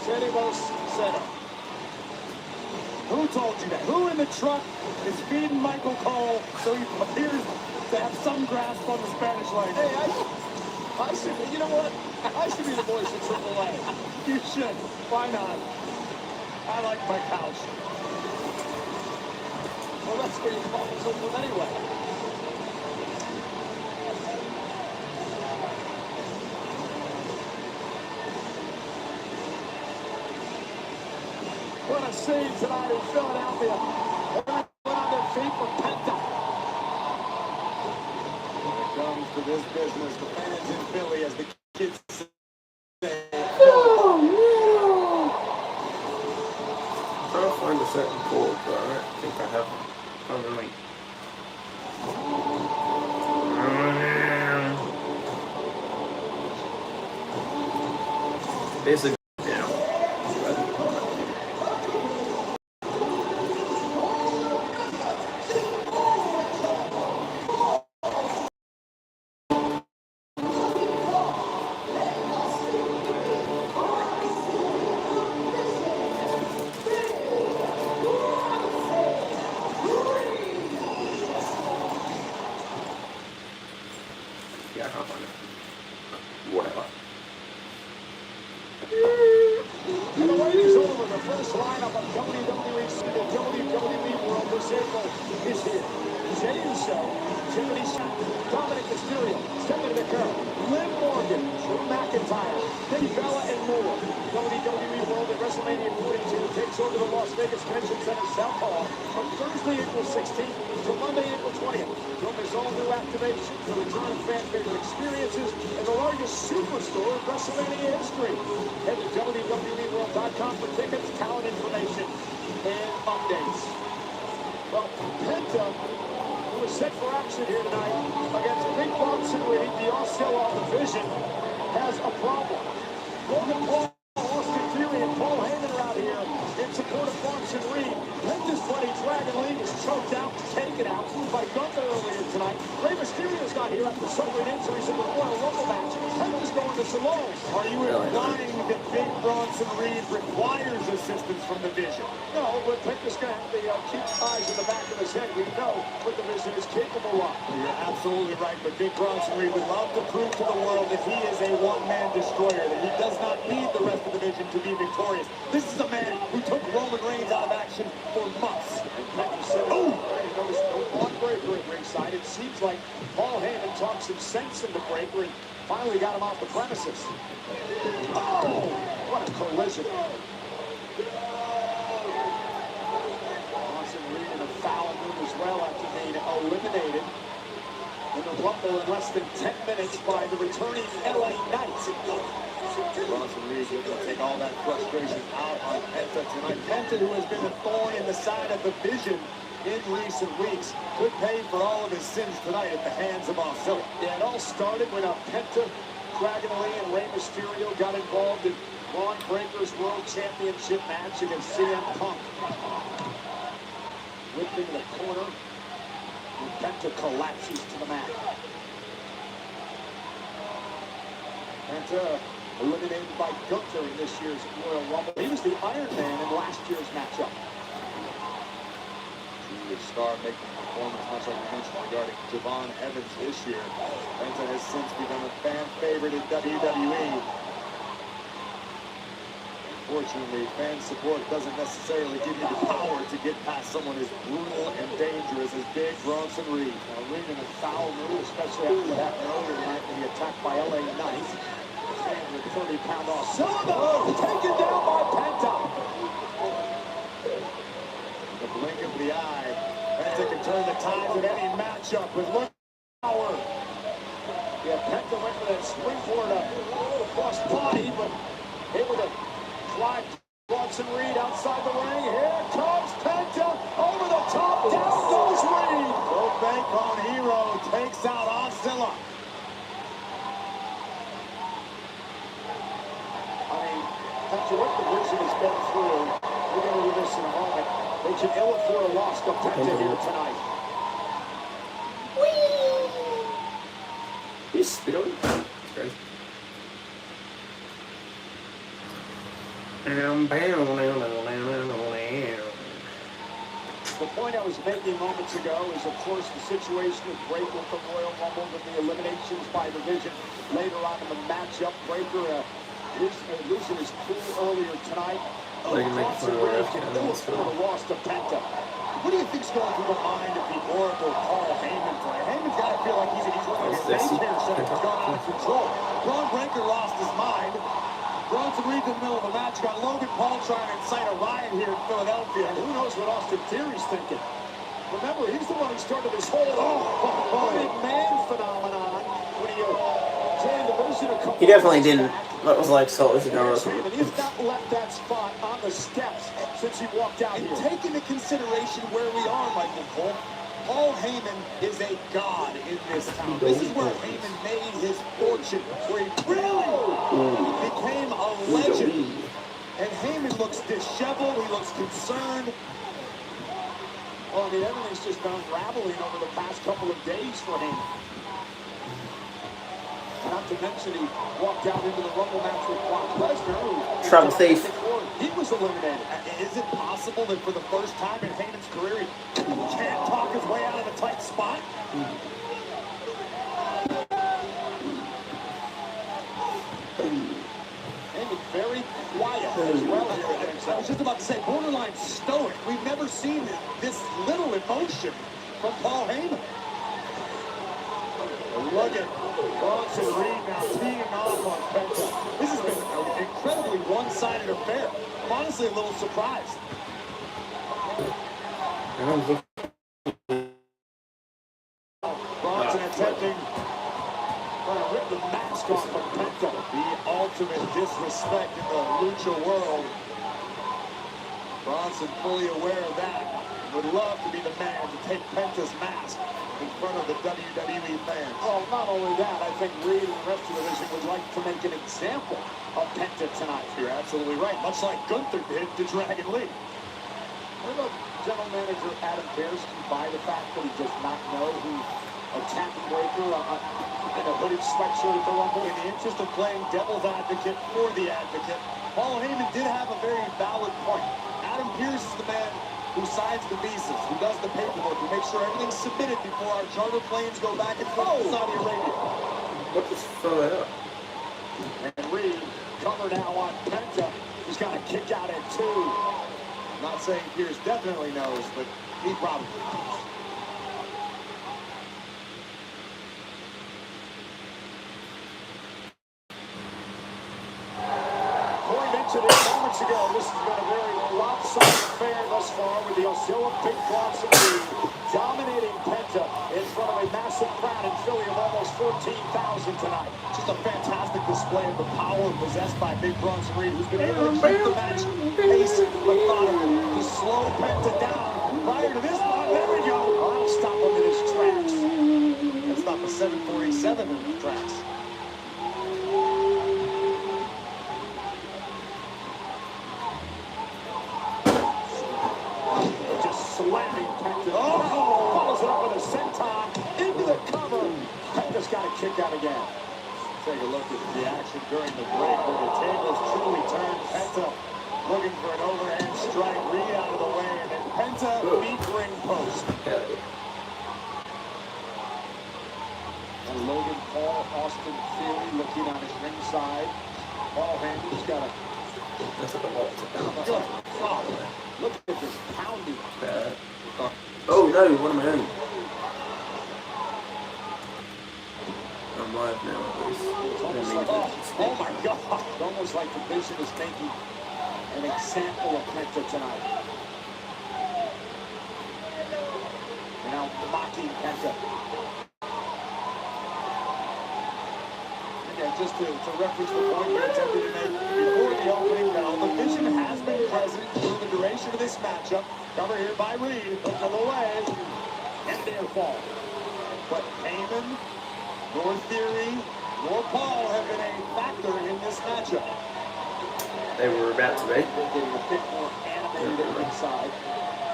Seguimos cero. Who told you that? Who in the truck is feeding Michael Cole so he appears to have some grasp on the Spanish language? Hey, I should, you know what? I should be the voice of Triple A. You should. Why not? I like my couch. Well, that's where you call it Triple anyway. What a scene tonight in Philadelphia. Everyone on their feet for Penta. When it comes to this business, the fans in Philly, as the kids say, Oh, no! I'm trying to find a certain chord, but I don't think I have one. Found the link. Basically, yeah. Yeah, I can't find it. Whatever. and the waiting's over. The first lineup of WWE World this April is here. Jey Uso, Tiffany Shaq, Dominic Mysterio, Stephanie McCurry, Liv Morgan, Drew McIntyre, Nikki Bella, and more. WWE World at WrestleMania 42 takes over the Las Vegas Convention Center South Hall from Thursday, April 16th to Monday, April 20th. Don't miss all new activations, the return of fan favorite experiences, and the largest superstore of WrestleMania history. Head to WWEWorld.com for tickets, talent information, and updates. Well, Penta, who was set for action here tonight against Big Bronson Reed, the Oscilla division, has a problem. Logan Paul, Austin Theory, and Paul Heyman are out here in support of Bronson Reed. Penta's buddy Dragon Lee was choked out, taken out by Gunther earlier tonight. Rey Mysterio's not here after suffering injuries in the Royal Rumble match. Penta's going to Samoa. Are you implying that Big Bronson Reed requires assistance from the Vision? No, but Penta's going to have the keep eyes in the back of his head. We know what the Vision is capable of. You're absolutely right, but Big Bronson Reed would love to prove to the world that he is a one-man destroyer, that he does not need the rest of the Vision to be victorious. This is a man who took Roman Reigns out of action for months. And Penta said, oh, you notice no Braun Breaker at ringside. It seems like Paul Heyman talked some sense into Breaker and finally got him off the premises. Oh, what a collision. Bronson Reed in a foul move as well after being eliminated in the Rumble in less than 10 minutes by the returning LA Knights. Bronson Reed going to take all that frustration out on Penta tonight. Penta, who has been a thorn in the side of the Vision in recent weeks, could pay for all of his sins tonight at the hands of Oscilla. Yeah, it all started when Penta, Dragon Lee, and Rey Mysterio got involved in Braun Breaker's World Championship match against CM Punk. Whipping the corner, and Penta collapses to the mat. Penta eliminated by Gunther in this year's Royal Rumble. He was the Iron Man in last year's matchup. The star making a performance, much like we mentioned regarding Javon Evans this year. Penta has since become a fan favorite in WWE. Unfortunately, fan support doesn't necessarily give you the power to get past someone as brutal and dangerous as Big Bronson Reed. Now, Reed in a foul move, especially after what happened earlier tonight when he attacked by LA Knights. With 30-pound Oscilla, taken down by Penta. The blink of the eye. Penta can turn the tides in any matchup with one power. Yeah, Penta went for that springboard cross body, but able to fly Bronson Reed outside the ring. Here comes Penta over the top. Down goes Reed. The Bacon Hero takes out Oscilla. After what the Vision has been through, we're going to do this in a moment. They can ill afford a loss to Penta here tonight. He's spitting. Great. The point I was making moments ago is, of course, the situation with Breaker with the Royal Rumble and the eliminations by the Vision later on in the matchup. Breaker losing his cool earlier tonight. Bronson Reed can ill afford a loss to Penta. What do you think's going through the mind of the Oracle Paul Heyman tonight? Heyman's got to feel like he's one of his nightmares that has gone out of control. Braun Breaker lost his mind. Bronson Reed in the middle of the match got Logan Paul trying to incite a riot here in Philadelphia. Who knows what Austin Theory's thinking? Remember, he's the one who started this whole big man phenomenon when he joined the Vision a couple. He definitely didn't. That was like so easy to And he's not left that spot on the steps since he walked out here. And take into consideration where we are, Michael Cole. Paul Heyman is a god in this town. This is where Heyman made his fortune, where he really became a legend. And Heyman looks disheveled. He looks concerned. Well, I mean, everything's just been unraveling over the past couple of days for Heyman. Not to mention he walked out into the Rumble match with Brock Lesnar. Trouble thief. He was eliminated. Is it possible that for the first time in Heyman's career, he can't talk his way out of a tight spot? Heyman very quiet as well here. I was just about to say, borderline stoic. We've never seen this little emotion from Paul Heyman. Look at Bronson Reed now teeing off on Penta. This has been an incredibly one-sided affair. I'm honestly a little surprised. Bronson attempting to rip the mask off of Penta. The ultimate disrespect in the lucha world. Bronson fully aware of that. Would love to be the man to take Penta's mask in front of the WWE fans. Well, not only that, I think Reed and the rest of the division would like to make an example of Penta tonight. You're absolutely right, much like Gunther did to Dragon Lee. What about general manager Adam Pearce buy the fact that he does not know who attacking breaker in a hooded sweatshirt at the Rumble? In the interest of playing devil's advocate for the advocate, Paul Heyman did have a very valid point. Adam Pearce is the man who signs the visas, who does the paperwork, who makes sure everything's submitted before our charter planes go back and forth to Saudi Arabia. What just throw it up? And Reed cover now on Penta. He's got a kick out at 2. I'm not saying Pearce definitely knows, but he probably knows. Corey mentioned it moments ago. This has been a very lopsided affair thus far with the Osceola Big Bronson Reed dominating Penta in front of a massive crowd in Philly of almost 14,000 tonight. Just a fantastic display of the power possessed by Big Bronson Reed, who's been able to keep the match pace methodical, to slow Penta down. Prior to this one, there we go. I'll stop him in his tracks. That's not the 747 in the tracks. Just slamming Penta. Oh! Follows it up with a senton into the cover. Penta's got a kick out again. Take a look at the action during the break where the tables truly turned. Penta looking for an overhand strike, Reed out of the way, and then Penta beat ring post. And Logan Paul, Austin Theory looking on his ringside. Paul Heyman's got a That's what I want to do. good follow. Look at this pounding. Bad. Oh no, what am I doing? I'm live now, at least. It's almost like, oh my God. It's almost like the vision is making an example of Penta tonight. Now mocking Penta. Again, just to reference the point we attempted to make before the opening bell, the vision has been present through the duration of this matchup. Cover here by Reed, hook of the leg, and near fall. But Heyman, nor Theory, nor Paul have been a factor in this matchup. They were about to be. They're getting a bit more animated at ringside.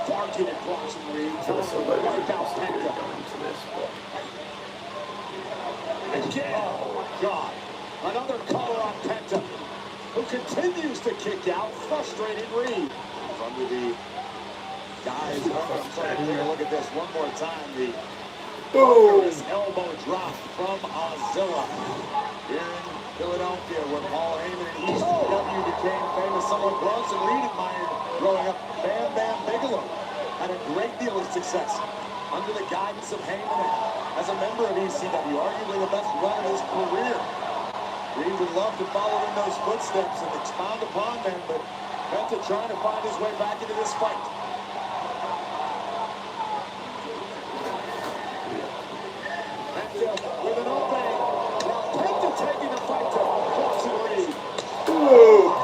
Targeted Bronson Reed. So this will load What it about up Penta? going to this, but Again, oh God. Another color on Penta, who continues to kick out, frustrated Reed. Under the guys, I'm sorry, take a look at this one more time. The thunderous elbow drop from Ozilla here in Philadelphia, where Paul Heyman and ECW became famous. Someone Bronson Reed admired growing up. Bam Bam Bigelow had a great deal of success under the guidance of Heyman as a member of ECW, arguably the best run of his career. Reed would love to follow in those footsteps and expound upon them, but Penta trying to find his way back into this fight. Penta with an opening. Now Penta taking the fight to Bronson Reed.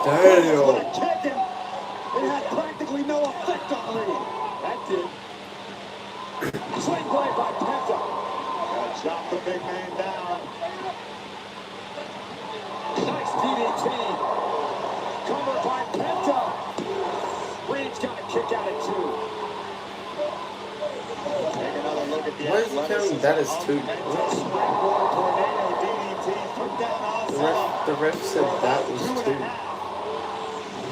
damn. With a kick, and it had practically no effect on Reed. That did. Swing play by Penta. Gotta chop the big man down. Nice DDT. Covered by Penta. Reed's got a kick out at 2. Take another look at the Why is he counting that as 2? Springboard tornado DDT. Took down Ozilla. The ref said that was 2. 2.5.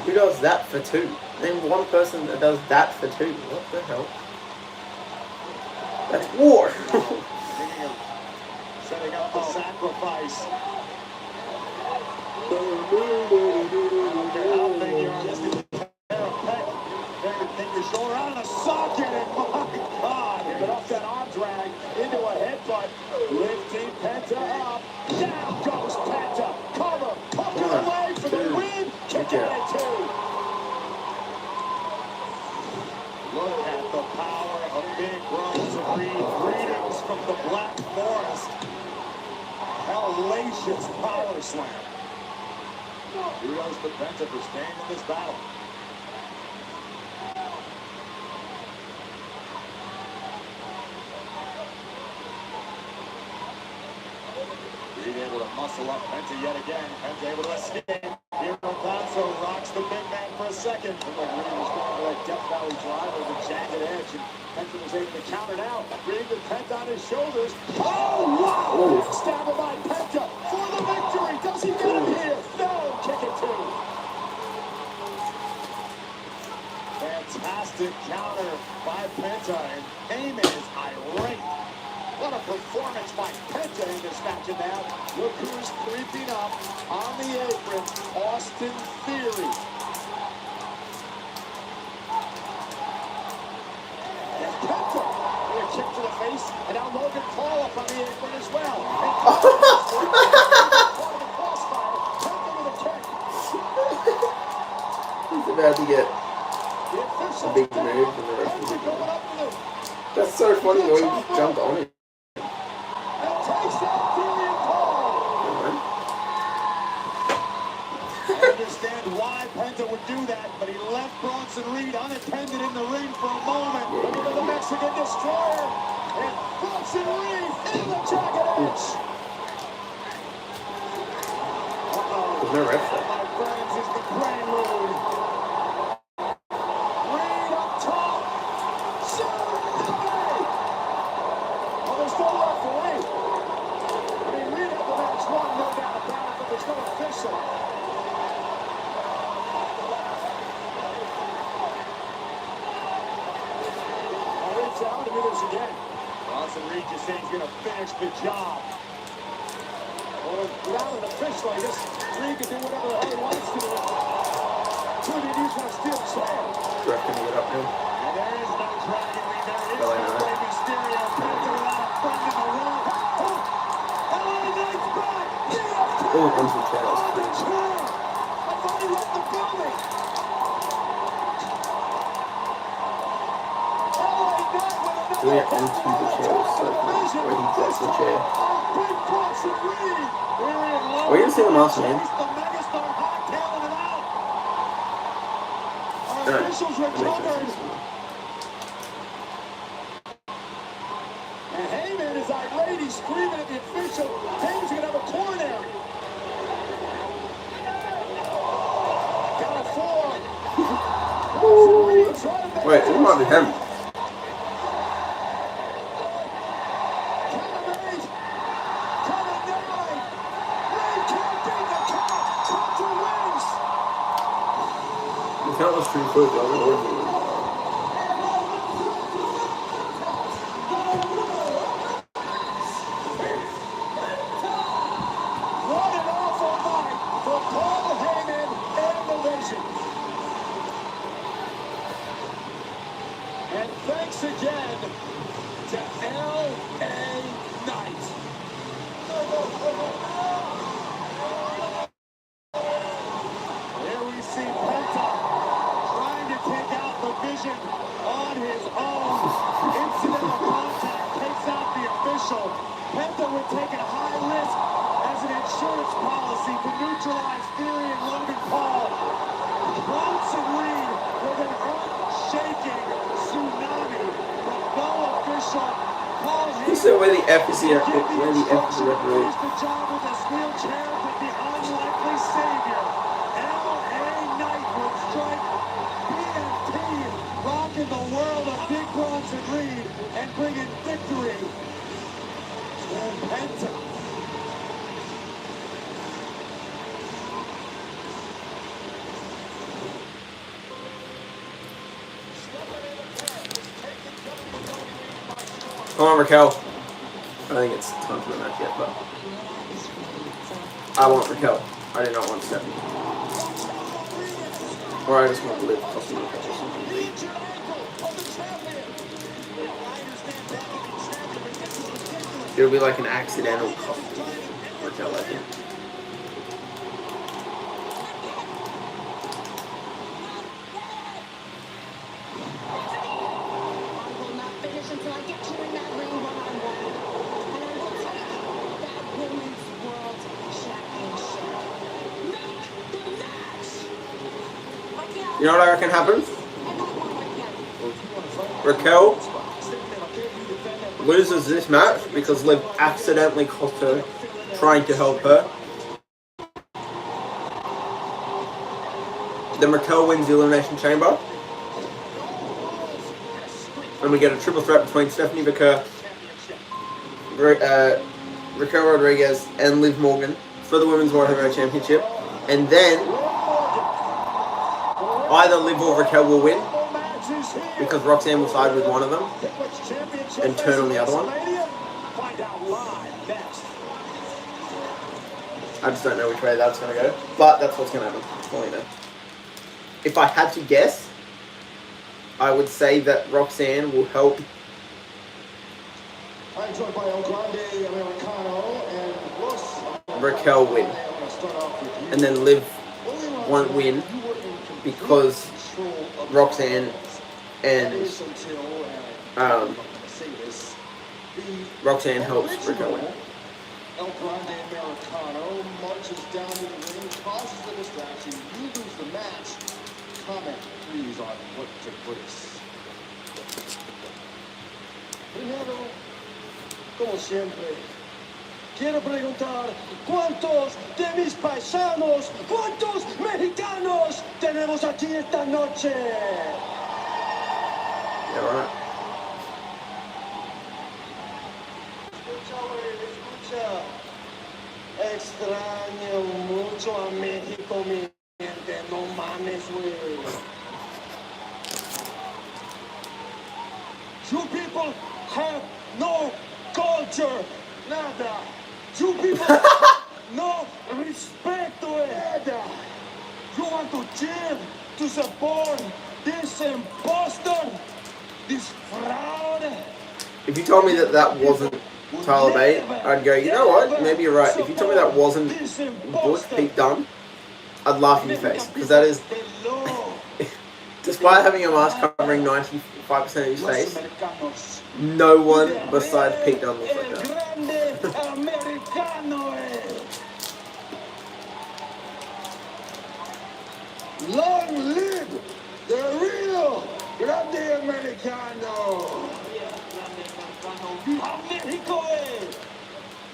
Who does that for 2? Name one person that does that for 2. What the hell? That's war. Thinking of setting up the sacrifice. I don't care how big you are, just a pair of pec. There to take your shoulder out of the socket, and my God. But off that arm drag into a headbutt. Lifting Penta up. Down goes Penta. Cover. Pumping away for the win. Kick out at 2. Look at the power of Big Bronson Reed. Greetings from the Black Forest. Hellacious power slam. Kudos to Penta for staying in this battle. Reed able to muscle up Penta yet again. Penta able to escape. Here comes also rocks the big man for a second. Reed was going for that Death Valley drive over the jagged edge, and Penta was able to counter now. Reed with Penta on his shoulders. Oh, wow! Oh. Stabber by Penta for the victory. Does he get him here? No! Kick it two. Fantastic counter by Penta, and Heyman is irate. What a performance by Penta in this match. And now, look who's creeping up on the apron, Austin Theory. And Penta with a kick to the face, and now Logan Paul up on the apron as well. And the crossfire, Penta with a kick. He's about to get a big move from the rest of the people. That's so funny the way he just jumped on it. I understand why Penta would do that, but he left Bronson Reed unattended in the ring for a moment. Look at the Mexican Destroyer, and Bronson Reed in the jagged edge. There's no ref there. My friends, is the prelude. Reed up top. Well, there's no referee. I mean, Reed had the match won, no doubt about it, but there's no official. Out to do this again. Bronson Reed just saying he's going to finish the job. Well, without an official, I guess Reed can do whatever the hell he wants to do. Two of these want to steal chair. Ref can get up now. And there is no dragon ring. There is Well, I no know. Rey Mysterio. Penta without a friend in the world. Oh, LA Knight's back. Oh, onto the chair. That's On the crazy. chair. I thought he left the building. Doing it onto the chair was so funny. Where he drops the chair. Where you see the mask, man? Alright, that makes sense. And Heyman is irate. He's screaming at the official. Heyman's going to have a coronary. Got a 4. Wait, it might be him. That was pretty quick. I was What an awful night for Paul Heyman and the Legend. And thanks again to L.A. Knight. There we see Penta trying to take out the Vision on his own. Incidental contact takes out the official. Penta would take a high risk as an insurance policy to neutralize Theory and Logan Paul. Bronson Reed with an earth-shaking tsunami from no official. Paul He said where the F is the referee. He's the job with his wheelchair, but the unlikely savior. L.A. Knight would strike BMP, rocking the world of Big Bronson Reed and bringing victory to Penta. Come on, Raquel. I think it's time for the match yet, but I want Raquel. I do not want Stephanie. Or I just want to live costing Raquel or something. It'll be like an accidental costume Raquel, I think. You know what I reckon happens? Raquel loses this match because Liv accidentally cost her trying to help her. Then Raquel wins the Elimination Chamber. And we get a triple threat between Stephanie Baker, Raquel Rodriguez, and Liv Morgan for the Women's World Heavyweight Championship. And then either Liv or Raquel will win because Roxanne will side with one of them and turn on the other one. I just don't know which way that's going to go, but that's what's going to happen. Well, you know. If I had to guess, I would say that Roxanne will help. Raquel win. And then Liv won't win because Roxanne and Roxanne helps Raquel win. El Grande Americano marches down to the ring, causes the distraction. You lose the match. Comment, please, on what took place. Primero, como siempre, quiero preguntar, ¿cuántos de mis paisanos, cuántos mexicanos tenemos aquí esta noche? Yeah, right. Extraño mucho a México, mi gente. No mames, güey. You people have no culture. Nada. You people no respect, güey. Nada. You want to cheer to support this imposter, this fraud. If you told me that that wasn't Tyler Bate, I'd go, you know what, maybe you're right. If you told me that wasn't Butch Pete Dunne, I'd laugh in your face. Because that is, despite having a mask covering 95% of his face, no one besides Pete Dunne looks like that. Long live the real Grande Americano! ¡Viva México!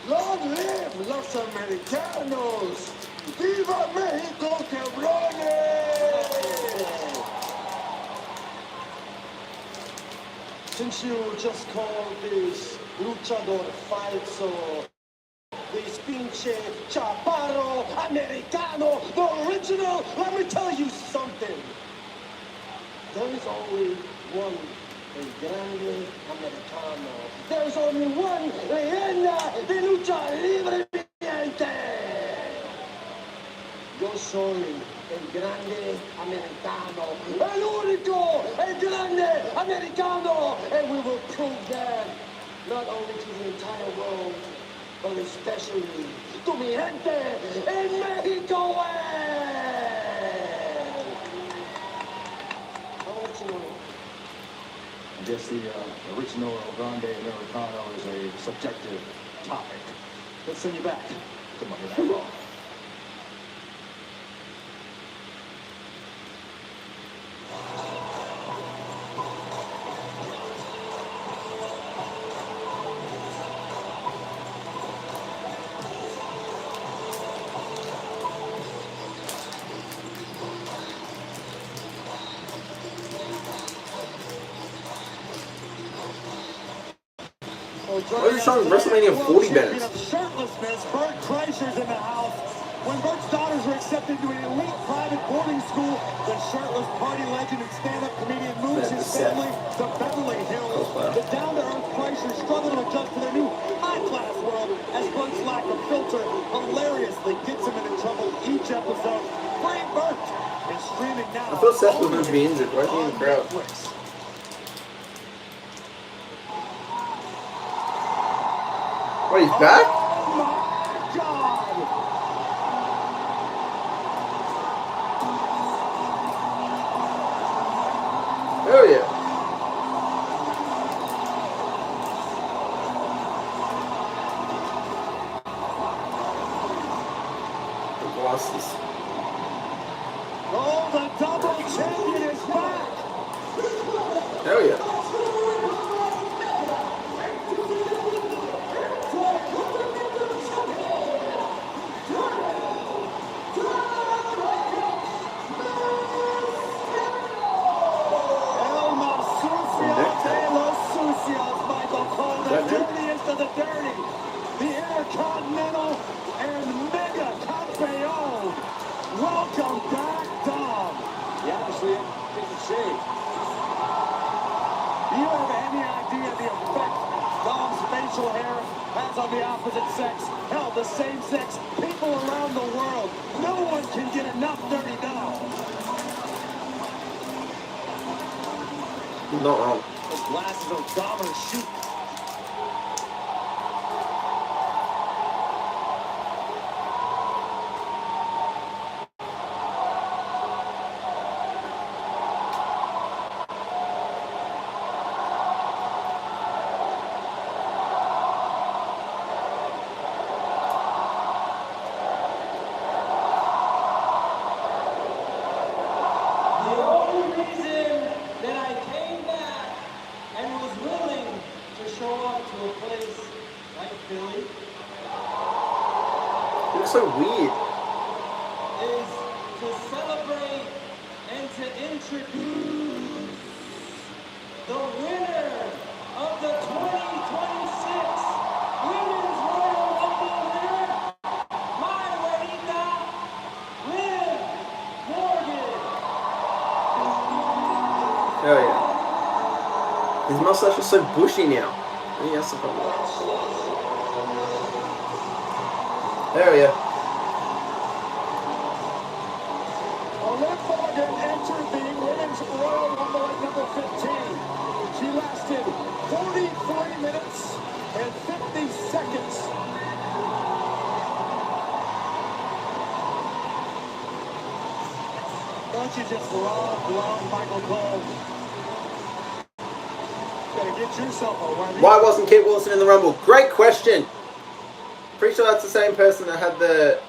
¡Long live los americanos! ¡Viva México, cabrones! Since you just called these luchador fights or this pinche chaparro americano, the original, let me tell you something. There is only one El Grande Americano. There's only one leyenda de lucha libre, mi gente. Yo soy el Grande Americano. El único, el Grande Americano. And we will prove that not only to the entire world, but especially to mi gente en México. I guess the original El Grande Americano is a subjective topic. Let's send you back to Monday Night Raw. What is this song? WrestleMania 40 minutes. Shirtlessness, Bert Kreischer's in the house. When Bert's daughters were accepted to an elite private boarding school, the shirtless party legend and stand-up comedian moves his family to Beverly Hills. The down-to-earth Kreischer struggle to adjust to their new high-class world as Bert's lack of filter hilariously gets him into trouble each episode. Free Bert is streaming now. I thought Seth was going to be injured. Why is he in the crowd? What, he's back? Oh my God! Oh yeah. The glasses. Oh, the double champion is back! Hell yeah. that new? dirtiest of the dirty. The Intercontinental and Mega Campeon. Welcome back, Dom. Yeah, see it. Getting shaved. Do you have any idea the effect Dom's facial hair has on the opposite sex? Hell, the same sex. People around the world. No one can get enough dirty Dom. Not wrong. Those glasses are Dahmer chic. The only reason that I came back and was willing to show up to a place like Philly It looks so weird. is to celebrate and to introduce the winner of the 2026 Women's Royal Rumble winner, my Juanita, Liv Morgan. Oh yeah. His mustache is so bushy now. I think that's the problem. There we go. Liv Morgan entered the Women's Royal Rumble at number 15. She lasted 43 minutes and 50 seconds. Don't you just love Michael Cole? Gotta get yourself a Wendy. Why wasn't Kit Wilson in the Rumble? Great question. Pretty sure that's the same person that had the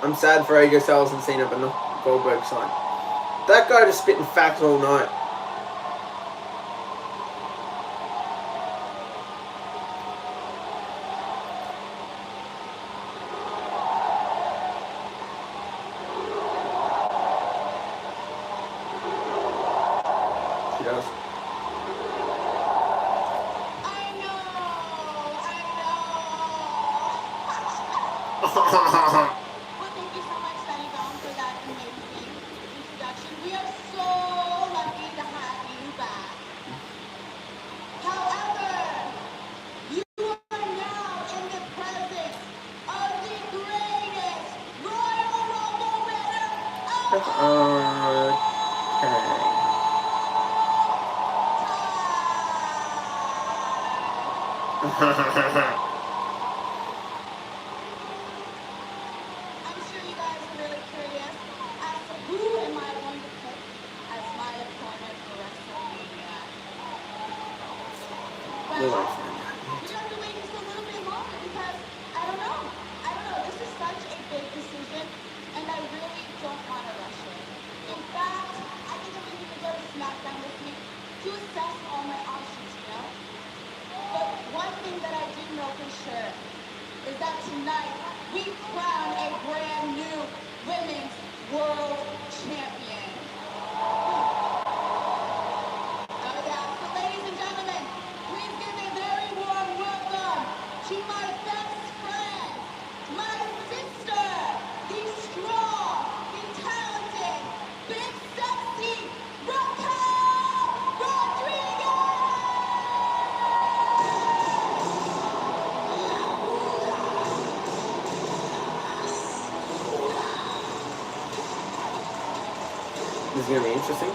I'm sad for AJ Styles and Cena, but not Goldberg sign. That guy just spitting facts all night. She does. I know. Well, thank you so much, Danny Brown, for that amazing introduction. We are so lucky to have you back. However, you are now in the presence of the greatest Royal Rumble winner of all time. I'm sure you guys are really curious as to who am I going to pick as my opponent for WrestleMania. Well, we have to wait just a little bit longer because I don't know. This is such a big decision, and I really don't want to rush it. In fact, I think I'm going to go to SmackDown this week to assess all my options, you know? But one thing that I do know for sure is that tonight we crown a brand new women's world champion. Oh yeah, so ladies and gentlemen, please give a very warm welcome to my best friend, my sister, the strong, the talented, big sexy Raquel Rodriguez! This is gonna be interesting.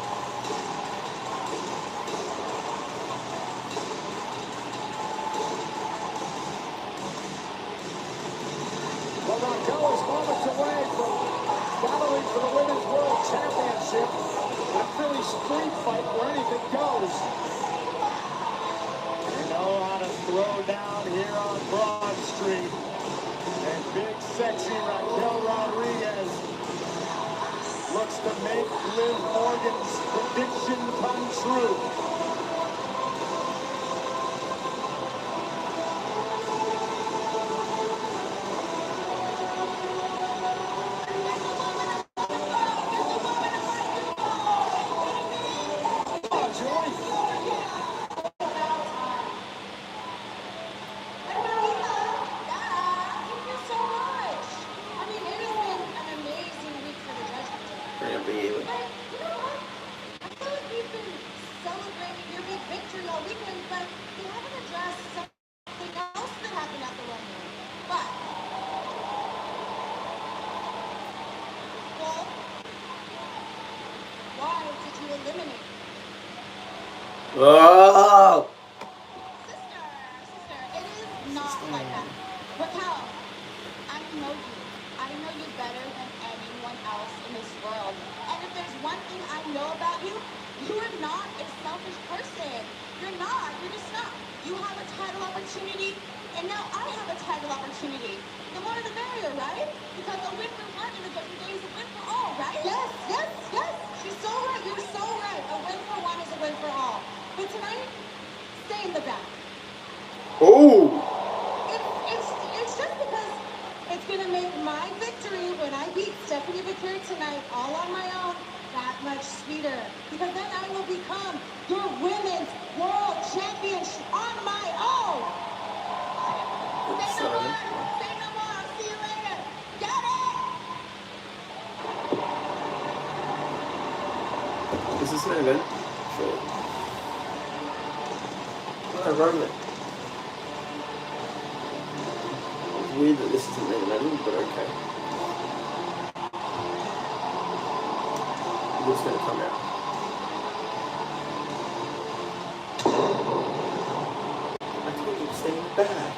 Well, Raquel is moments away from battling for the Women's World Championship in a Philly street fight where anything goes. They know how to throw down here on Broad Street. And big, sexy Raquel Rodriguez looks to make Liv Morgan's prediction come true. eliminate. Oh! Sister, it is not like that. Raquel, I know you. I know you better than anyone else in this world. And if there's one thing I know about you, you are not a selfish person. You're not. You're just not. You have a title opportunity, and now I have a title opportunity. The more the merrier, right? Because a win for one in a different day is a win for all, right? Yes. She's so right. You're so right. A win for one is a win for all. But tonight, stay in the back. Oh! It's just because it's going to make my victory when I beat Stephanie Victory tonight all on my own that much sweeter. Because then I will become your women's world champion on my own. Say no more. I'll see you later. Get it? Is this an event? Sure. Oh, Roman. It's weird that this isn't main event, but okay. What's going to come out? I told you to stay in the back.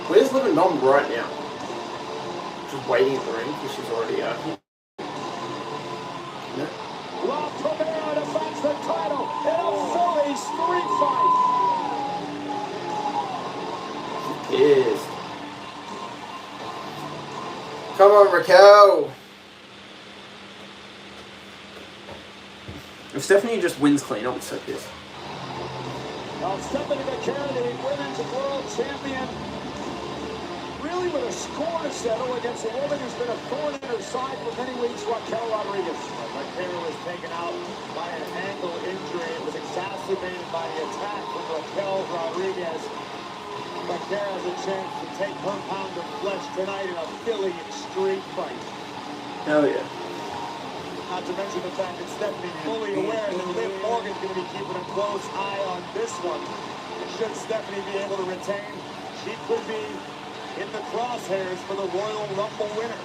Where's Living Dom right now? Just waiting at the ring because she's already out here. No? La Primera defends the title in a Philly street fight. Pissed. Come on, Raquel. If Stephanie just wins clean, I'll be so pissed. Now Stephanie McCarron, the women's world champion, really with a score to settle against a woman who's been a thorn in her side for many weeks, Raquel Rodriguez. McCarron was taken out by an ankle injury. It was exacerbated by the attack from Raquel Rodriguez. McCarron has a chance to take her pound of flesh tonight in a Philly street fight. Hell yeah. Not to mention the fact that Stephanie is fully aware that Liv Morgan's going to be keeping a close eye on this one. Should Stephanie be able to retain, she could be in the crosshairs for the Royal Rumble winner.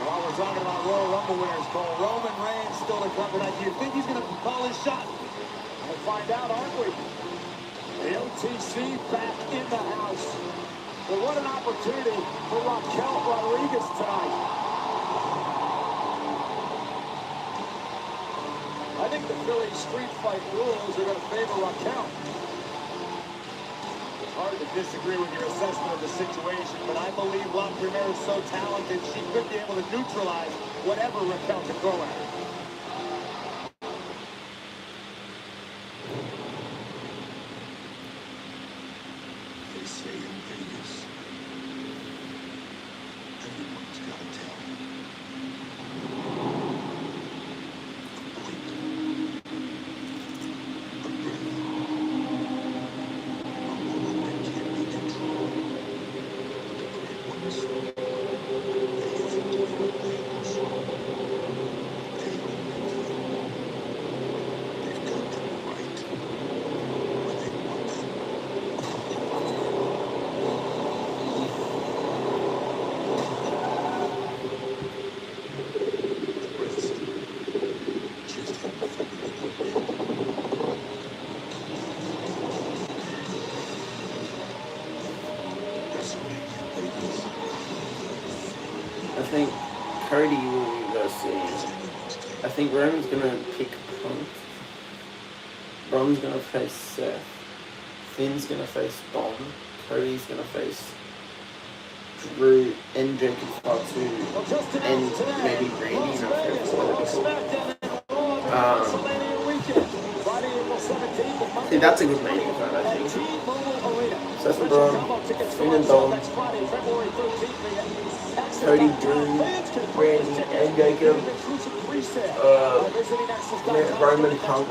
While we're talking about Royal Rumble winners, Cole, Roman Reigns still to come tonight. Do you think he's going to call his shot? We'll find out, aren't we? The OTC back in the house. But what an opportunity for Raquel Rodriguez tonight. I think the Philly street fight rules are going to favor Raquel. It's hard to disagree with your assessment of the situation, but I believe La Primera is so talented, she could be able to neutralize whatever Raquel can throw at her. They say in Vegas, everyone's got a talent. A breath. A moment that can't be controlled. The great ones, they hesitate on things. They only feel. They've got them right where they want them. I think Cody will be versus. I think Roman's gonna pick Punk. Bron's gonna face Seth. Finn's gonna face Dom. Cody's gonna face Drew and Jacob Fatu and maybe Randy. Not sure if it's gonna be cool. See, that's a good main event, I think. Seth and Braun, Finn and Dom, Cody, Drew, Randy, and Jacob. Roman, Punk,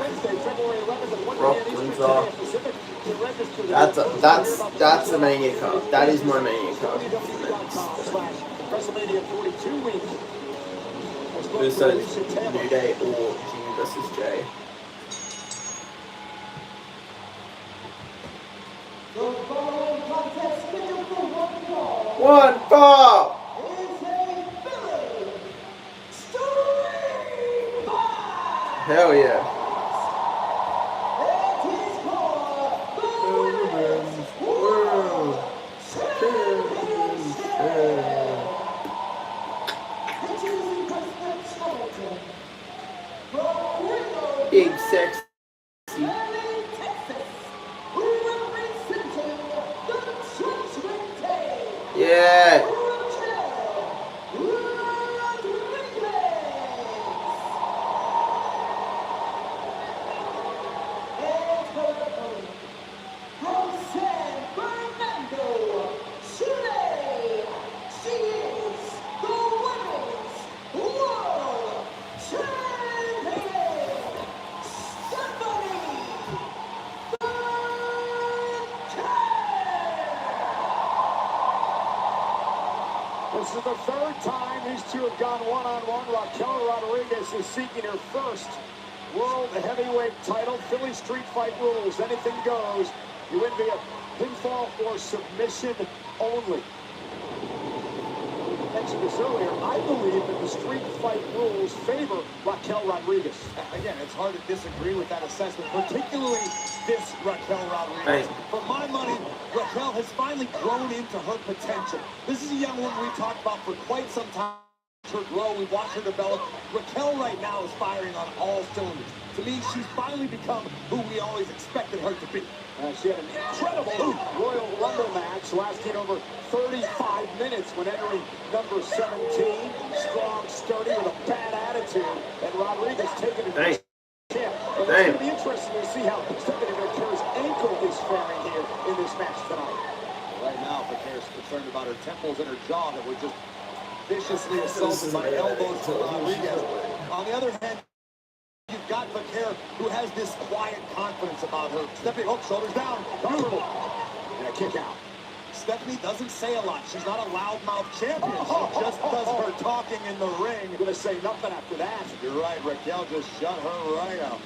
Brock Lesnar. That's the Mania card. That is my Mania card. Versus New Day or Jimmy versus Jay. The following contest scheduled for one fall One fall. is a Philly Street Fight! Hell yeah. And his score, the Women's World Championship! Championship. Introducing President Hamilton from Rio Big sexy. Valley, Texas, representing the Judgment Day. Yeah. From San Fernando, Chile, she is the Women's World Champion, Stephanie This is the third time these two have gone one-on-one. Raquel Rodriguez is seeking her first World Heavyweight title. Philly Street Fight rules. Anything goes. You win via pinfall or submission only. I mentioned this earlier. I believe that the Street Fight rules favor Raquel Rodriguez. Again, it's hard to disagree with that assessment, particularly this Raquel Rodriguez. Right. For my money, Raquel has finally grown into her potential. This is a young woman we talked about for quite some time. Her grow, we watched her develop. Raquel right now is firing on all cylinders. To me, she's finally become who we always expected her to be. She had an incredible Royal Rumble match lasting over 35 minutes when entering number 17. Strong, sturdy, with a bad attitude. And Rodriguez taking it to the champ. And it's going to be interesting to see how Stephanie McCare's ankle is faring here in this match tonight. Right now, Vaquer's concerned about her temples and her jaw that were just viciously assaulted by elbows to Rodriguez. On the other hand, you've got Vaquer, who has this quiet confidence about her. Stephanie, shoulders down. Beautiful. And a kick out. Stephanie doesn't say a lot. She's not a loudmouth champion. She just does her talking in the ring. Going to say nothing after that. You're right. Raquel just shut her right out.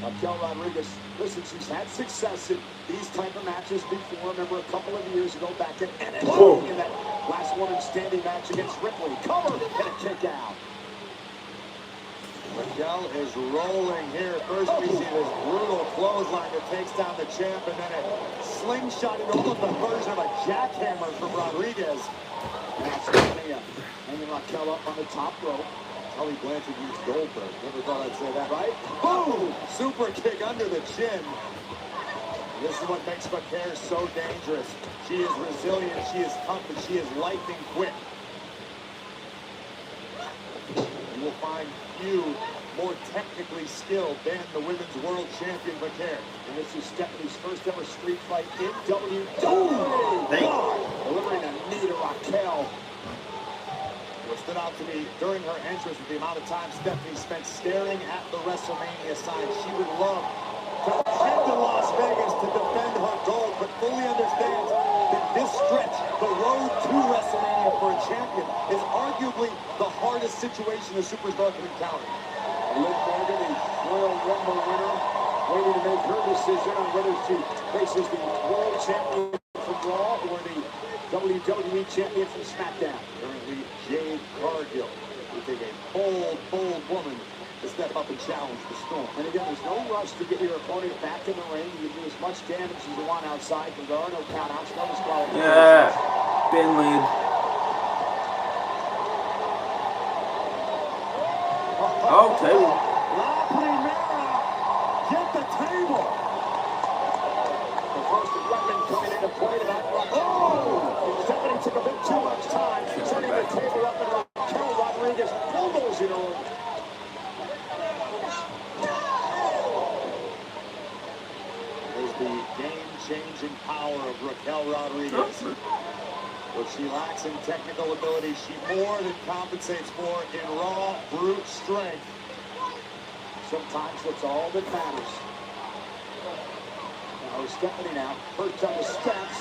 Raquel Rodriguez, listen, she's had success in these type of matches before. Remember a couple of years ago back in NXT in that last woman standing match against Ripley. Cover and a kick out. Raquel is rolling here. First we see this brutal clothesline that takes down the champ, and then a slingshot into almost a version of a jackhammer from Rodriguez. Now Stephanie hanging Raquel up on the top rope. Tully Blanchard used Goldberg. Never thought I'd say that, right? Boom! Super kick under the chin. This is what makes Vaquer so dangerous. She is resilient, she is tough, and she is lightning quick. You will find few more technically skilled than the Women's World Champion Vaquer. And this is Stephanie's first ever street fight in WWE. Delivering a knee to Raquel. What stood out to me during her entrance with the amount of time Stephanie spent staring at the WrestleMania sign. She would love to head to Las Vegas to defend her gold, but fully understands that this stretch, the road to WrestleMania for a champion, is arguably the hardest situation the superstar can encounter. Liv Morgan, the Royal Rumble winner, waiting to make her decision on whether she faces the World Champion from Raw or the WWE Champion from SmackDown. Currently, Jade Cargill. We think a bold, bold woman to step up and challenge the Storm. And again, there's no rush to get your opponent back in the ring. You can do as much damage as you want outside, but there are no countouts, no disqualifications. Yeah. Bin lead. Oh, table. La Primera, get the table. The first weapon coming into play tonight. Oh! Stephanie took a bit too much time setting the table up, and Raquel Rodriguez bulldozing her over. There's the game-changing power of Raquel Rodriguez. What she lacks in technical ability, she more than compensates for in raw, brute strength. Sometimes that's all that matters. Now Stephanie now, perched on the steps.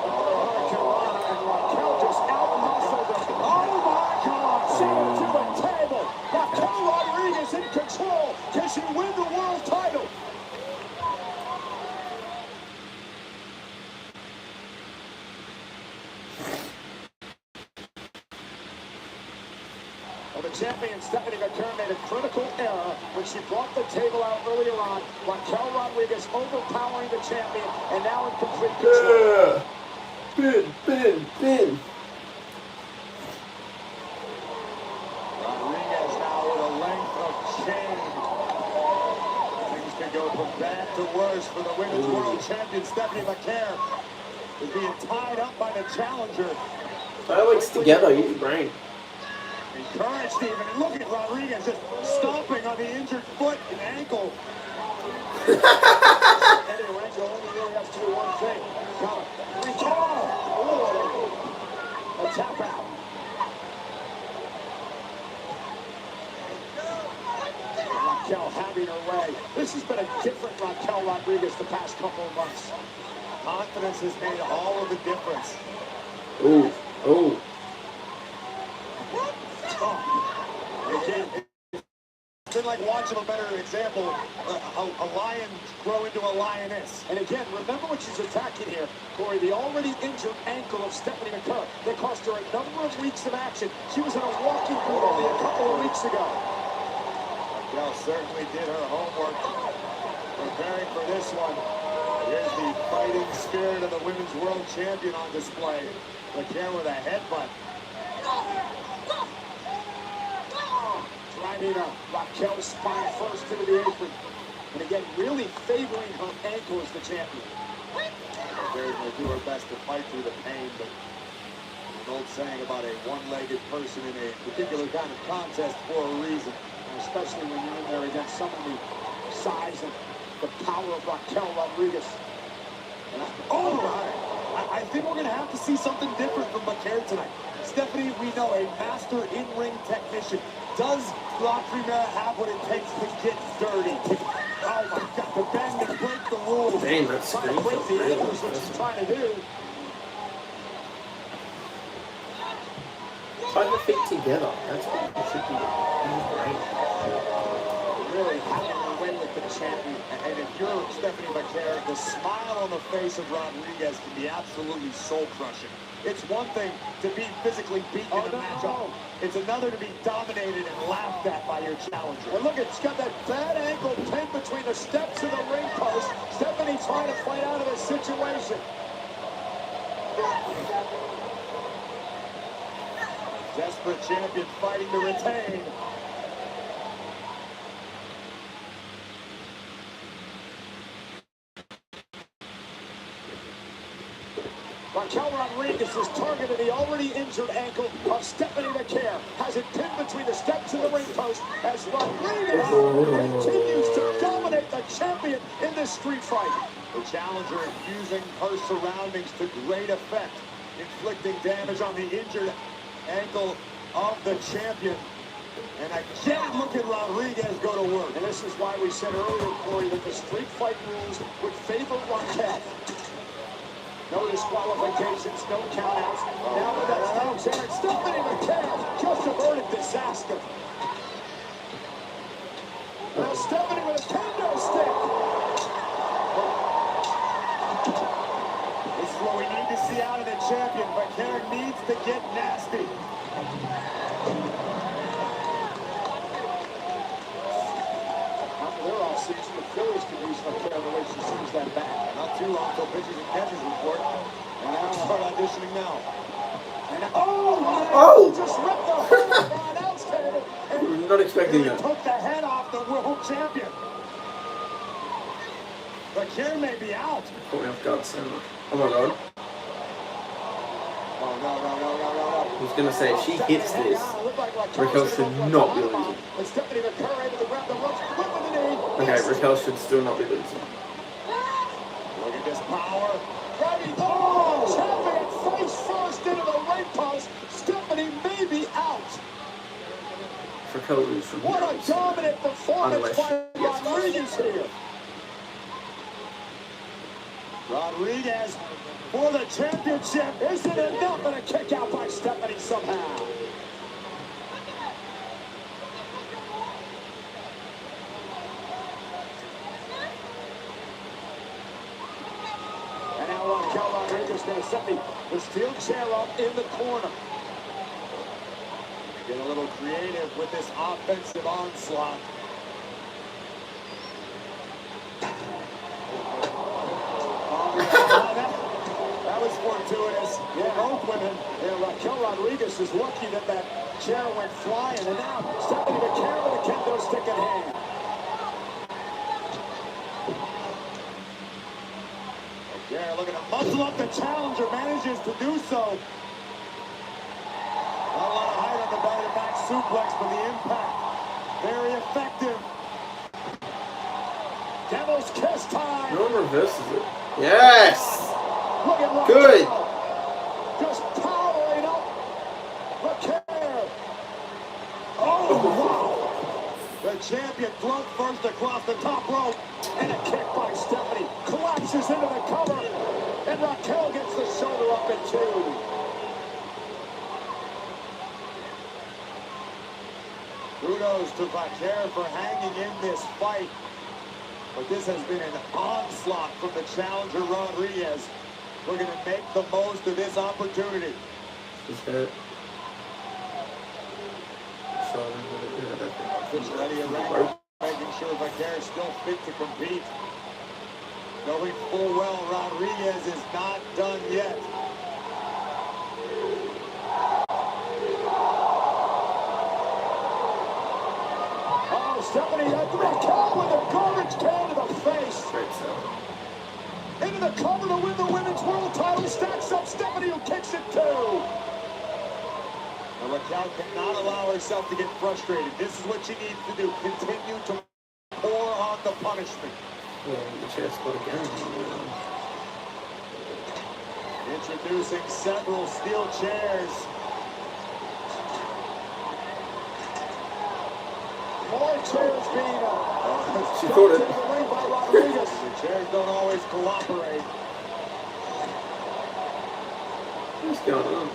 And Raquel just out-muscled her. Oh my God! Send to the table. Raquel Rodriguez in control. Can she win the world title? champion Stephanie McCurry made a critical error when she brought the table out earlier on. Raquel Rodriguez overpowering the champion and now in complete control. Bin. Rodriguez now with a length of chain. Things can go from bad to worse for the women's world champion Stephanie McCurry. Is being tied up by the challenger. Tie the legs together, use your brain. Encouraged even, and look at Rodriguez just stomping on the injured foot and ankle. Eddie Lorenzo only really has to do one thing. A tap out. Raquel having her way. This has been a different Raquel Rodriguez the past couple of months. Confidence has made all of the difference. Oh. Again, it's been like watching a better example, a lion grow into a lioness. And again, remember what she's attacking here, Corey, the already injured ankle of Stephanie McCurry. That cost her a number of weeks of action. She was in a walking boot only a couple of weeks ago. Raquel certainly did her homework, preparing for this one. Here's the fighting spirit of the women's world champion on display. McCurry with a headbutt. Driving Raquel's spine first into the apron. And again, really favoring her ankle as the champion. McCurry's going to do her best to fight through the pain, but there's an old saying about a one-legged person in a particular kind of contest for a reason. And especially when you're in there against someone the size and the power of Raquel Rodriguez. And I think we're going to have to see something different from McCurry tonight. Stephanie, we know, a master in-ring technician. Does La Primera have what it takes to get dirty? Oh my God, to bend and break the rules. Dang, that's trying to break the rules, what she's trying to do. Tie the feet together. That's what you should do. Really having her way with the champion. And if you're Stephanie McCurry, the smile on the face of Rodriguez can be absolutely soul-crushing. It's one thing to be physically beaten in a matchup. It's another to be dominated and laughed at by your challenger. And look, it's got that bad ankle pinned between the steps of the ring post. Stephanie trying to fight out of this situation. Desperate champion fighting to retain. Raquel Rodriguez has targeted the already injured ankle of Stephanie McCurry. Has it pinned between the steps of the ring post as Rodriguez continues to dominate the champion in this street fight. The challenger using her surroundings to great effect, inflicting damage on the injured ankle of the champion. And again, look at Rodriguez go to work. And this is why we said earlier, Corey, that the street fight rules would favor Raquel. No disqualifications, no countouts. Now with that chance, Stephanie McCurry just averted disaster. Now Stephanie with a kendo stick. This is what we need to see out of the champion. McCurry needs to get nasty. They're all season. The Phillies can use McCurry the way she sees that back. Not too long till pitchers and catchers report. And now start auditioning now. And just ripped the whole of the announce table. I'm not expecting that. Took the head off the world champion. McCurry may be out. Caught me off guard so much. Oh my God. Oh, no. I was going to say, if she hits this, Raquel should not be losing. And Stephanie McCurry able to grab the ropes, whip with the knee. Okay, Raquel should still not be losing. Look at this power. Champion face first into the ring post. Stephanie may be out. Raquel loses from What a dominant performance by Rodriguez here. Rodriguez for the championship. Isn't enough, and a kick out by Stephanie somehow. And now Raquel Rodriguez going to set the steel chair up in the corner. Get a little creative with this offensive onslaught. That was fortuitous. Yeah, both women. Yeah, Raquel Rodriguez is lucky that that chair went flying. And now Stephanie McCarroll with a kendo stick in hand. Yeah, looking to muzzle up the challenger, manages to do so. Not a lot of height on the back suplex, but the impact very effective. Devil's kiss time. No one reverses it. Yes! Look at Raquel. Good! Just powering up Raquel. Oh, wow. The champion thrown first across the top rope. And a kick by Stephanie. Collapses into the cover. And Raquel gets the shoulder up in two. Kudos to Raquel for hanging in this fight. But this has been an onslaught from the challenger Rodriguez. We're going to make the most of this opportunity. He's hurt. Gets ready around, making sure Raquel is still fit to compete. Knowing full well Rodriguez is not done yet. Oh, Stephanie, Raquel with a garbage can to the face. Great sell. Into the cover to win the women's world title. Stacks up Stephanie, who kicks it too. And Raquel cannot allow herself to get frustrated. This is what she needs to do. Continue to pour on the punishment. Yeah, the chair split again. Introducing several steel chairs. More chairs being She caught it. by Rodriguez. The chairs don't always cooperate. What's going on?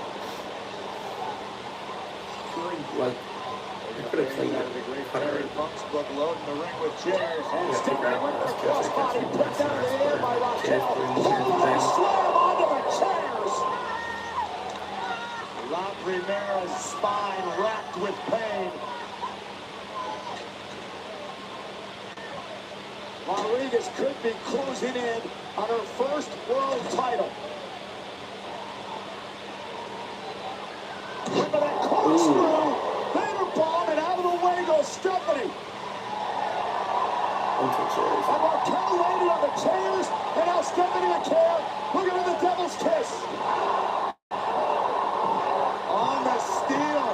Like, I could have cleaned it. Cut Terry it. Funk's book loading the ring with chairs. And Yeah, Stephanie with the crossbody put down in the air by Raquel. Chairs. Slam onto the chairs. La Primera's spine racked with pain. Rodriguez could be closing in on her first world title. Remember that corkscrew? Vader bomb, and out of the way goes Stephanie. Onto the chairs. And Raquel landing on the chairs, and now Stephanie McCarroll looking at the devil's kiss. On the steel.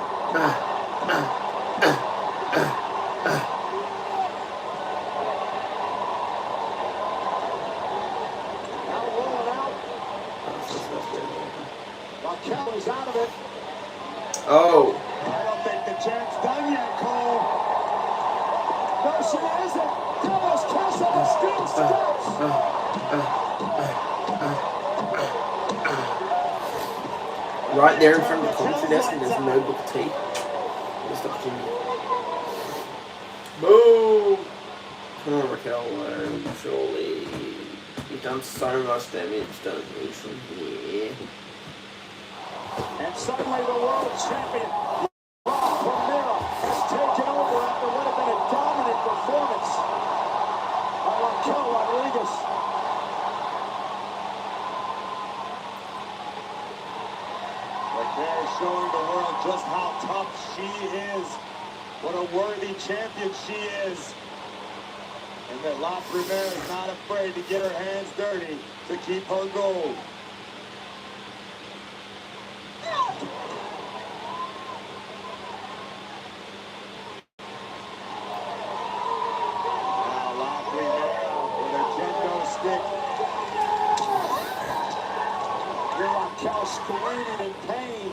Raquel is out of it. Oh. I don't think the champ's done yet, Cole. No, she isn't. Devil's kiss on the steel steps. Right there in front of the commentary desk, and there's no book of tea. Missed opportunity. Boom! Come on, Raquel. Surely. You've done so much damage, don't you, from here? And suddenly the world champion, La Primera, has taken over after what had been a dominant performance by Raquel Rodriguez. Raquel showing the world just how tough she is, what a worthy champion she is, and that La Primera is not afraid to get her hands dirty to keep her gold. Raquel screaming in pain.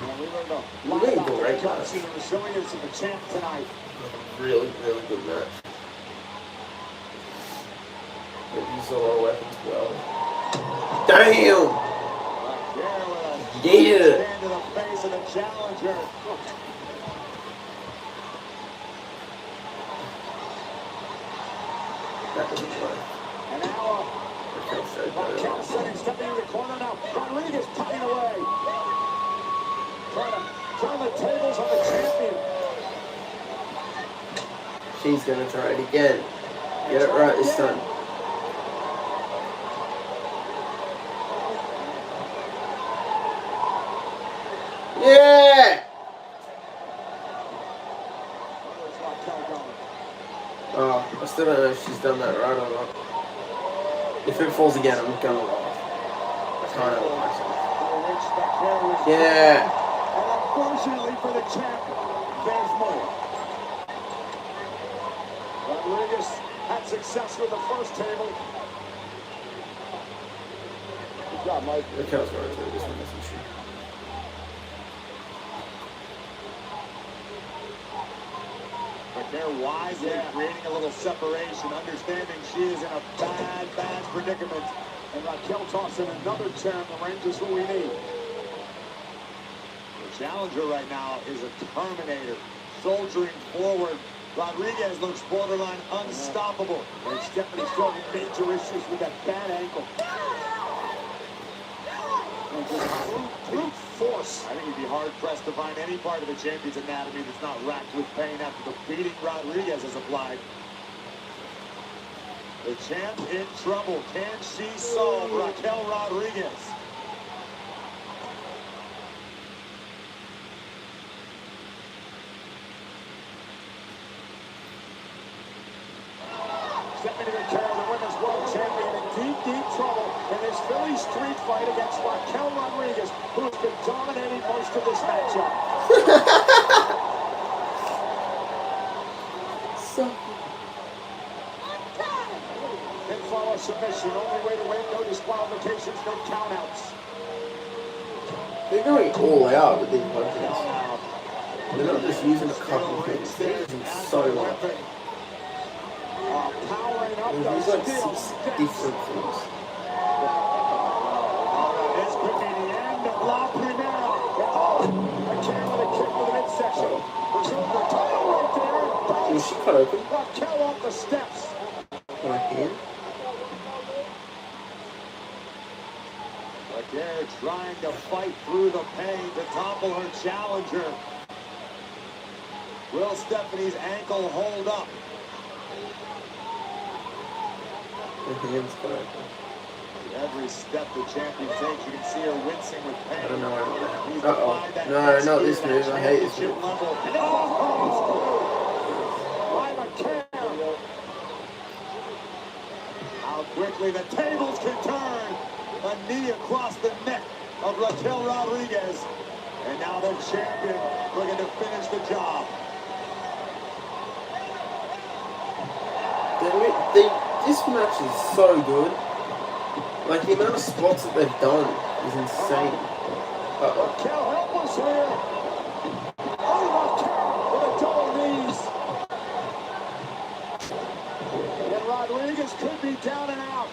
And we learned a lot about the guts and the resilience of the champ tonight. Really, really good match. They used a lot of weapons well. Damn! Yeah! Stand to the face of the challenger. That doesn't work. And now, Raquel setting Stephanie in the corner now. Rodriguez cutting away. She's gonna try it again. Get it right this time. Yeah! Oh, I still don't know if she's done that right or not. If it falls again, I'm gonna laugh. I can't help myself. Yeah! And unfortunately for the champ, there's more. Rodriguez had success with the first table. Good job, Mike. Look how it's going through this one, isn't she? But they're wisely creating a little separation, understanding she is in a bad predicament. And Raquel tossing another chair in the ring, just what we need. The challenger right now is a Terminator, soldiering forward. Rodriguez looks borderline unstoppable. And Stephanie's having major issues with that bad ankle. And just brute force. I think you'd be hard-pressed to find any part of the champion's anatomy that's not racked with pain after the beating Rodriguez has applied. The champ in trouble. Can she solve Raquel Rodriguez? Stepping into the chair, the women's world champion in deep trouble in this Philly street fight against Raquel Rodriguez, who has been dominating most of this matchup. Follow submission. Only way to win, no disqualifications, no countouts. They're going all out with these weapons. They're not just using a couple of things, they're using so much. Powering up They use like 6 different things. This could be the end of La Primera. Oh, a camera that kicked to the midsection. Resume the title right there. Was she cut open? Raquel off the steps. My hand? They're trying to fight through the pain to topple her challenger. Will Stephanie's ankle hold up? My hand's cut open. Every step the champion takes, you can see her wincing with pain. I don't know why that happened. Uh-oh. No, not this move. I hate this move. How quickly the tables can turn. A knee across the neck of Raquel Rodriguez. And now the champion looking to finish the job. This match is so good. Like, the amount of spots that they've done is insane. Raquel, help us here. Oh, Raquel with a double knees. And Rodriguez could be down and out.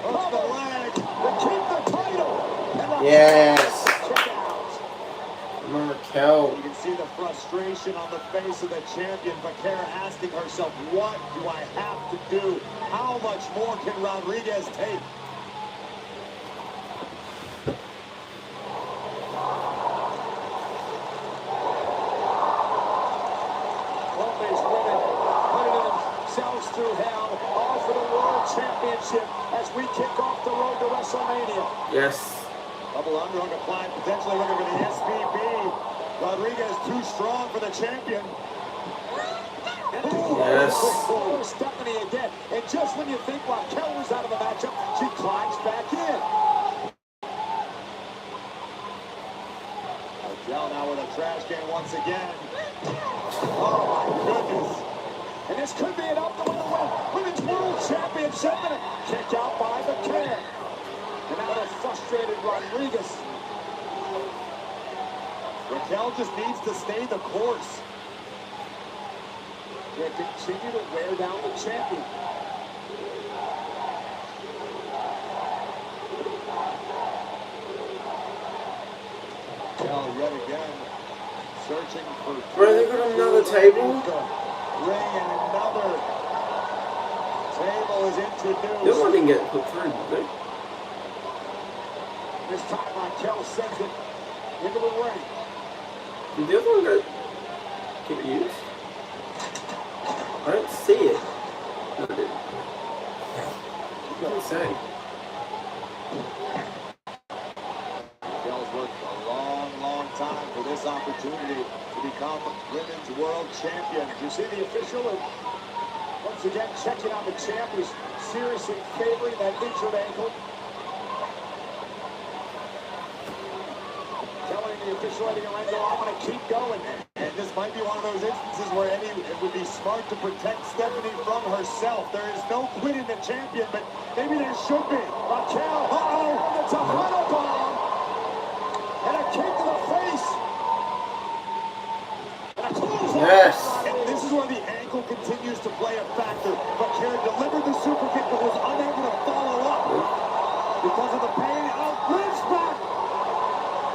Off the leg to keep the title. Yes. Raquel. You can see the frustration on the face of the champion. Vaquera asking herself, what do I have to do? How much more can Rodriguez take? All these women putting themselves through hell, all for the World Championship as we kick off the road to WrestleMania. Yes. Double underhook applied, potentially looking for the SVB. Rodriguez too strong for the champion. Yes. Stephanie again. And just when you think Raquel was out of the matchup, she climbs back in. Raquel now with a trash can once again. Oh my goodness. And this could be enough to win the Women's World Championship. And a kick out by Vaquera. And now the frustrated Rodriguez. Raquel just needs to stay the course. They continue to wear down the champion. Raquel yet again searching for. Bro, they got another table? Ring and another table is introduced. This one didn't get put through, did they? This time Raquel sends it into the ring. Did the other one go? Get used? I don't see it. No, I didn't. What did it say? Raquel's worked a long time for this opportunity to become Women's World Champion. You see the official, and once again checking on the champ, who's seriously favoring that injured ankle. Telling the official Eddie Lorenzo, I'm going to keep going. And this might be one of those instances where Eddie, it would be smart to protect Stephanie from herself. There is no quitting the champion, but maybe there should be. Raquel, it's a huddle bomb. And a kick to the face. And a clothesline. Yes. And this is where the ankle continues to play a factor. Vaquer delivered the super kick, but was unable to follow up because of the pain. Liv's back.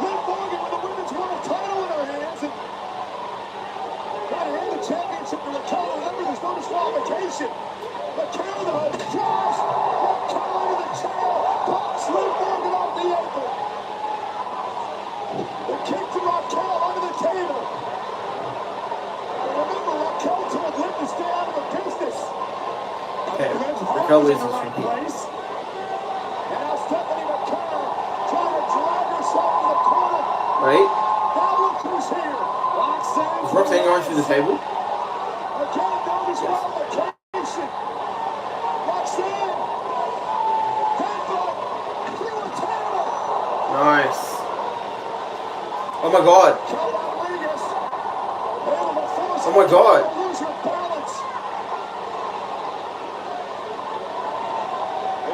Liv Morgan with the women's world title in her hands. And got to hand the championship to Raquel. Remember, there's no disqualification. Raquel, though, drives Raquel into the chair. Pops Liv Morgan off the ankle. The kick to Raquel under the table. And remember, Raquel told Liv to stay out of the business. Okay, Liv's Raquel heart is loses in the from right here. place. And now Stephanie McKenna trying to drag herself to the corner. Right? Now look who's here. Roxanne. Is Roxanne going through the table? Again, no disqualification. Roxanne. Headbutt through a table. Nice. Oh my god. Kel Rodriguez able to force Oh my god. her to lose her balance.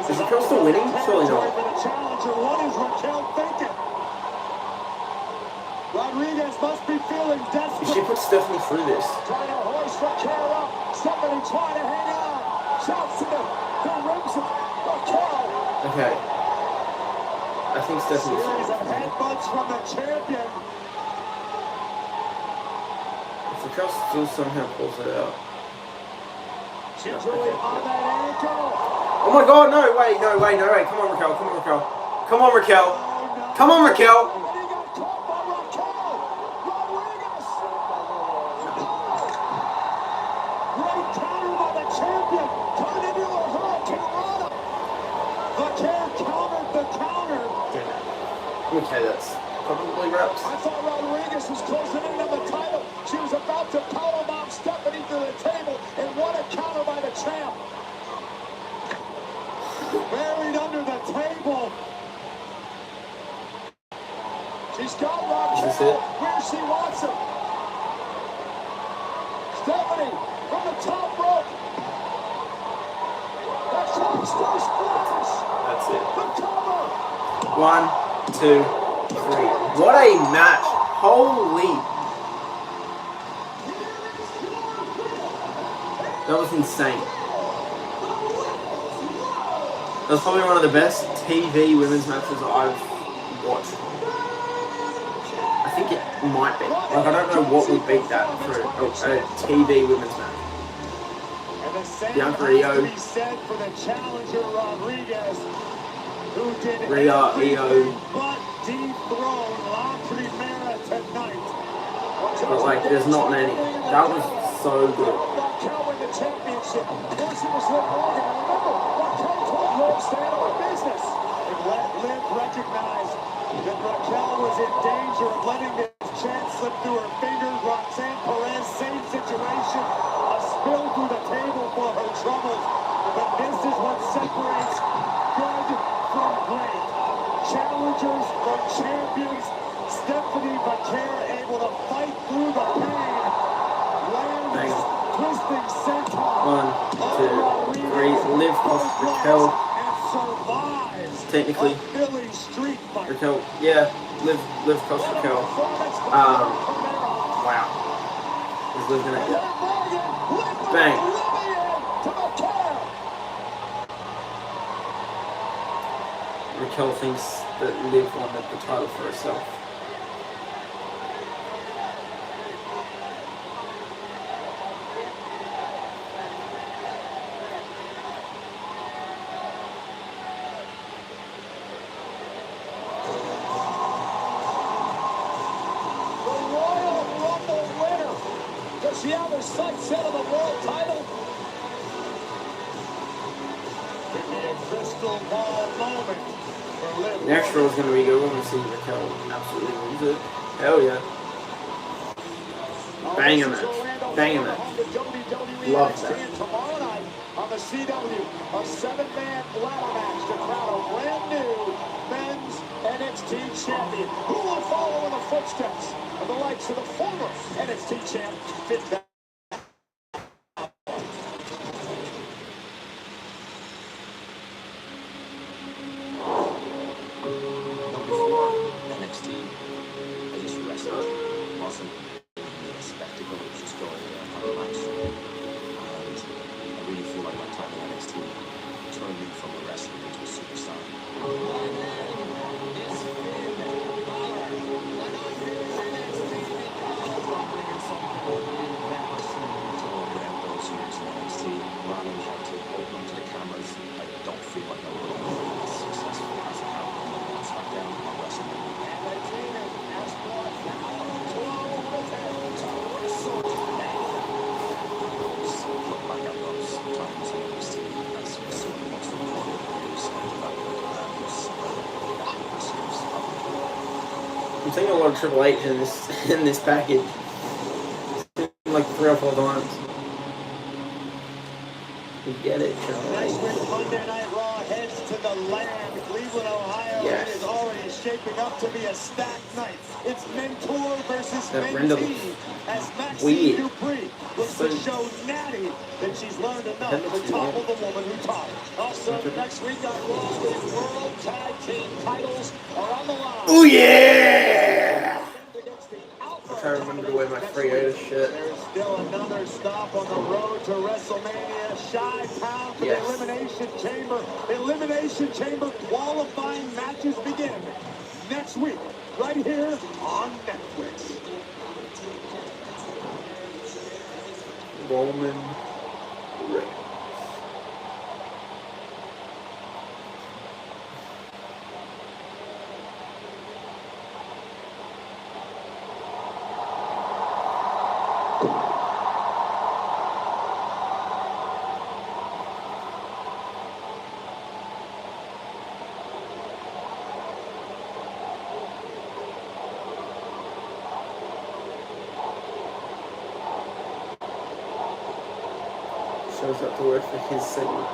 Is Raquel still winning? Surely not. For the challenger, what is Raquel thinking? Rodriguez must be feeling If desperate. she puts Stephanie through this. Trying to hoist Raquel up. Stephanie trying to hang on. Shouts to the ribs of Raquel. Okay. I think Stephanie's Series of headbutts from the champion. If Raquel still somehow pulls it out. She's really on that ankle. Oh my god, no way, no way, no way. Come on, Raquel, come on, Raquel. Come on, Raquel. Come on, Raquel. And he got caught by Raquel. Rodriguez. Great counter by the champion. Turned into a hurricane rana. Vaquer countered the counter. Okay, that's probably wraps. I thought Rodriguez was closing in on the title. She was about to powerbomb Stephanie through the table. And what a counter by the champ. Buried under the table. She's got Raquel Is this it? where she wants her. Stephanie from the top rope. That Sharpster splash. That's it. The cover. 1, 2, 3. What a match. Holy. That was insane. That was probably one of the best TV women's matches I've watched. I think it might be. Like, I don't know what would beat that for a TV women's match. And the same Bianca has Rio. to be said for the challenger Rodriguez, who did Rhea, everything but dethrone La Primera tonight. But, like, there's not many. That was so good. Raquel win the championship. First it was Liv Morgan. And remember, Raquel told Liv stay out of her business. If Liv recognized that Raquel was in danger of letting this chance slip through her fingers, Roxanne Perez, same situation, a spill through the table for her troubles. But this is what separates good from great. Challengers from champions. Stephanie Vaquer able to fight through the pain. Lands twisting senton. 1, 2, 3. Liv cost Raquel. And survives Technically. a Philly street fight. Raquel, yeah, Liv cost Raquel. Wow. Is Liv gonna get bang? Raquel thinks that Liv wanted the title for herself. she have her sights set on the world title? Could be a crystal ball moment for Liv. Next row is going to be good. We're going to see Raquel absolutely lose it. Hell yeah. Banging match. Banging match. Love that. Tomorrow night on the CW, a 7-man ladder match to crown a brand new men's NXT champion. Who will follow in the footsteps of the likes of the former NXT champ, Finn Balor? Before NXT, I just wrestled. It wasn't a spectacle, it was just going there for a match. And I really feel like my time in NXT turned me from a wrestler into a superstar. My name is Finn Balor. And I'm here in NXT because I'm bringing something you've never seen. Throughout those years in NXT, learning how to open up to the cameras, I don't feel like I would have been as successful as I have been on SmackDown on WrestleMania. And the team has brought now 12 with them to WrestleMania. Look back at those times in NXT as some of the most important years of development and I'm seeing a lot of Triple H in this package. Like 3 or 4 times. You get it, Triple Next H. week, Monday Night Raw heads to the land, Cleveland, Ohio. Yes. It is already shaping up to be a stacked night. It's mentor versus That render mentee as Maxine weird. Dupree looks to show Natty that she's learned enough That to looks topple weird. the woman who taught her. Also, next week on Raw, the World Tag Team titles are on the line. Oh yeah! I'm trying to remember to wear my Freya's shit. There's still another stop on the road to WrestleMania. Chi-Town for Yes. the Elimination Chamber. Elimination Chamber qualifying matches begin next week, right here on Netflix. Roman Reigns. Shows up to work for his segment.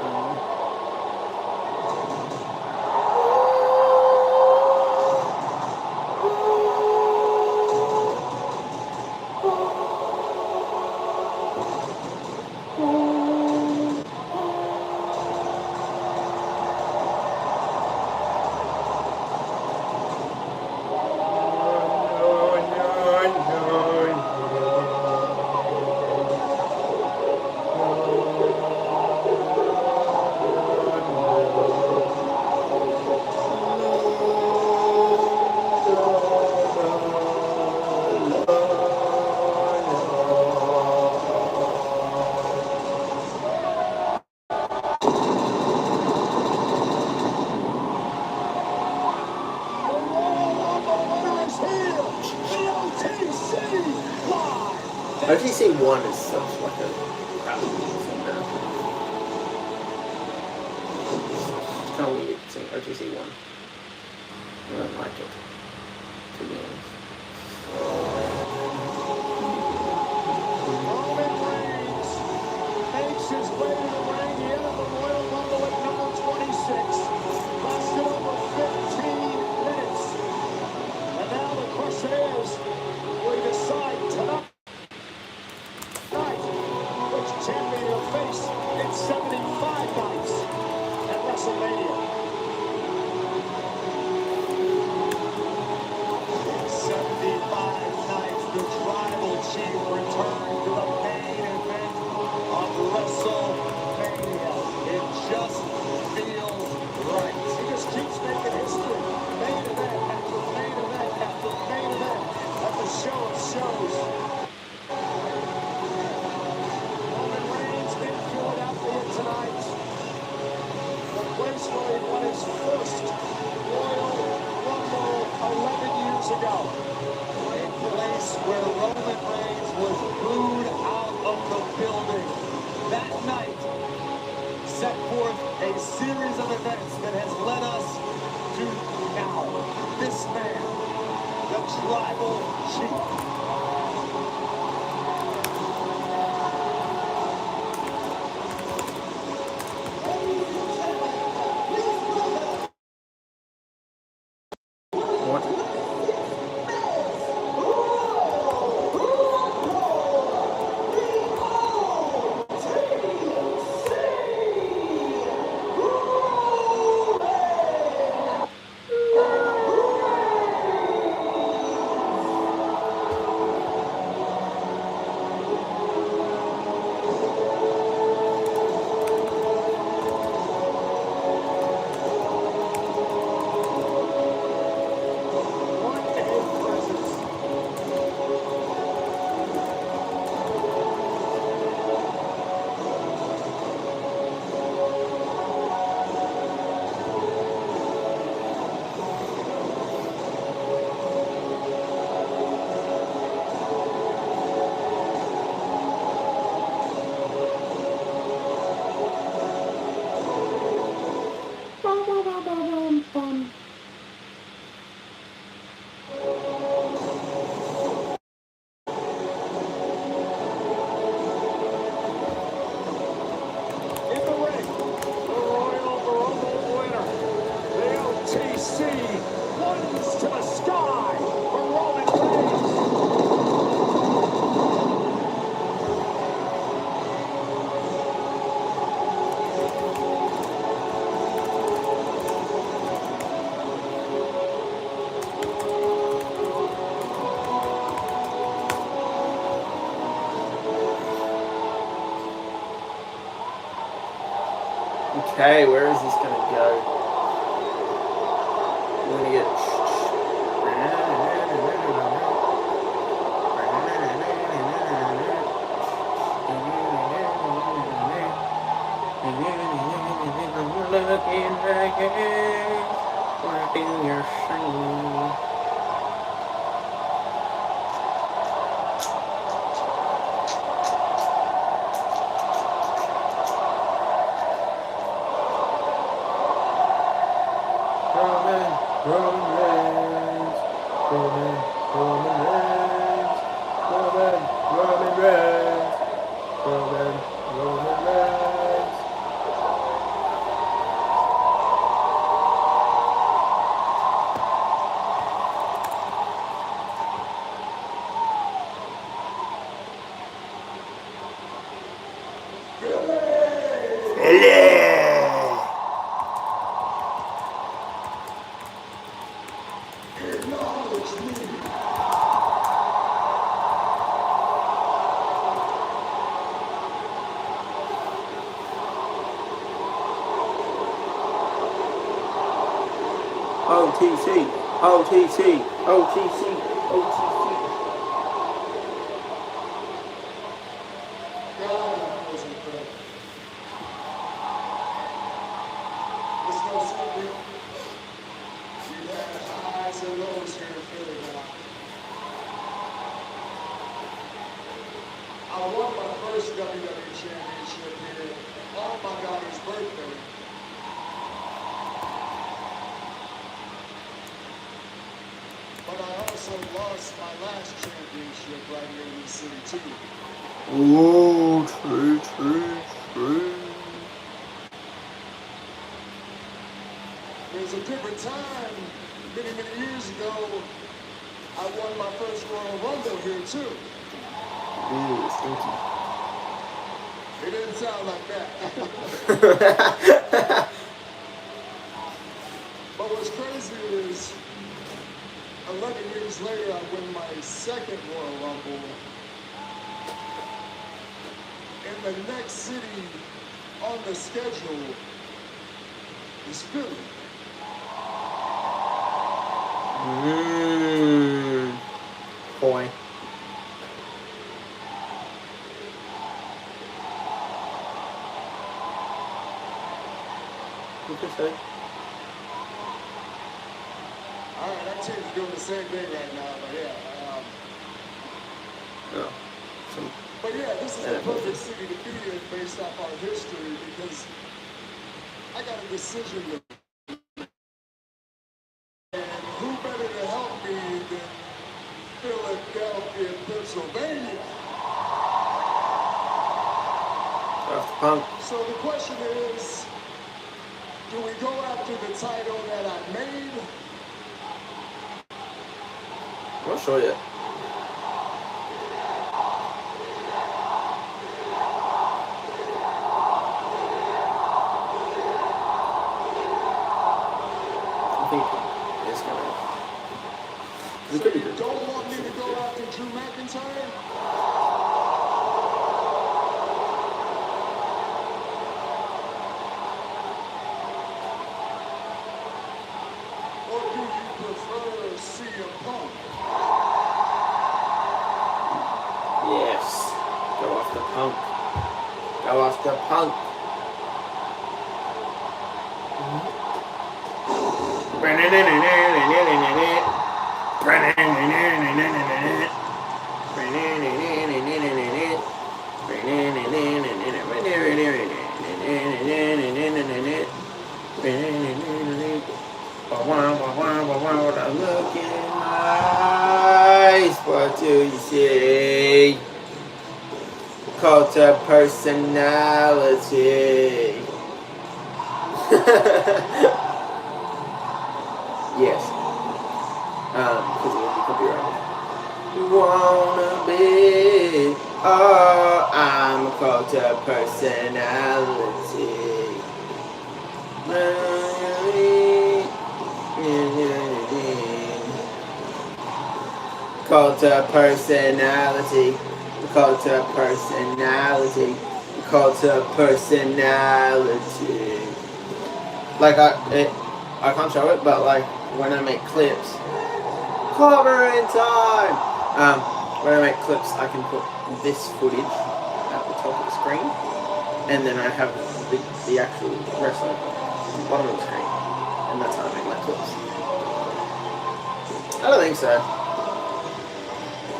OTC 1 is such like a crap. It's kind of weird seeing OTC 1. I don't like it, to be honest. Roman Reigns makes his way to the ring. He entered the Royal Rumble at number 26. Lasted over 15 minutes. And now the Corsairs will decide tonight which champion will face in 75 nights at WrestleMania. 75 nights, the Tribal Chief returned to the main event of WrestleMania. It just feels right. He just keeps making history. Main event after main event after main event at the show of shows. Roman Reigns in Philadelphia tonight. The place where he won his first Royal Rumble 11 years ago. A place where Roman Reigns was booed out tribal chief. Okay, where is this going to go? We're going to get... Looking back at what do you see? OTC, OTC, OTC, OTC. God, that was incredible. It's no secret. We've had highs and lows here in Philly now. I won my first WWE championship here on my daughter's birthday. But I also lost my last championship right here in the city too. Ooh, true, true, true. There's a different time, many, many years ago, I won my first Royal Rumble here too. Ooh, stinky. It didn't sound like that. But what's crazy is 11 years later, I win my second Royal Rumble. And the next city on the schedule is Philly. Boy. What you say? All right, our team's doing the same thing right now, but yeah. No. But yeah, this is the perfect city to be in based off our history because I got a decision to make. And who better to help me than Off the Punk. So the question is, do we go after the title that I made? I'm not sure yet. I think it's gonna. It could be good. Don't want me to go after Drew McIntyre? Or do you prefer CM Punk? Yes. Go off the Punk. Go off the Punk. Looking nice, what do you see? Cult of personality. Yes. Because it would be copyrighted. Wanna be? Oh, I'm a cult of personality. Cult of personality. Cult of personality. Cult of personality. Like I can't show it, but like when I make clips, cover in time. When I make clips, I can put this footage at the top of the screen, and then I have the actual wrestler at the bottom of the screen, and that's how I make my clips. I don't think so.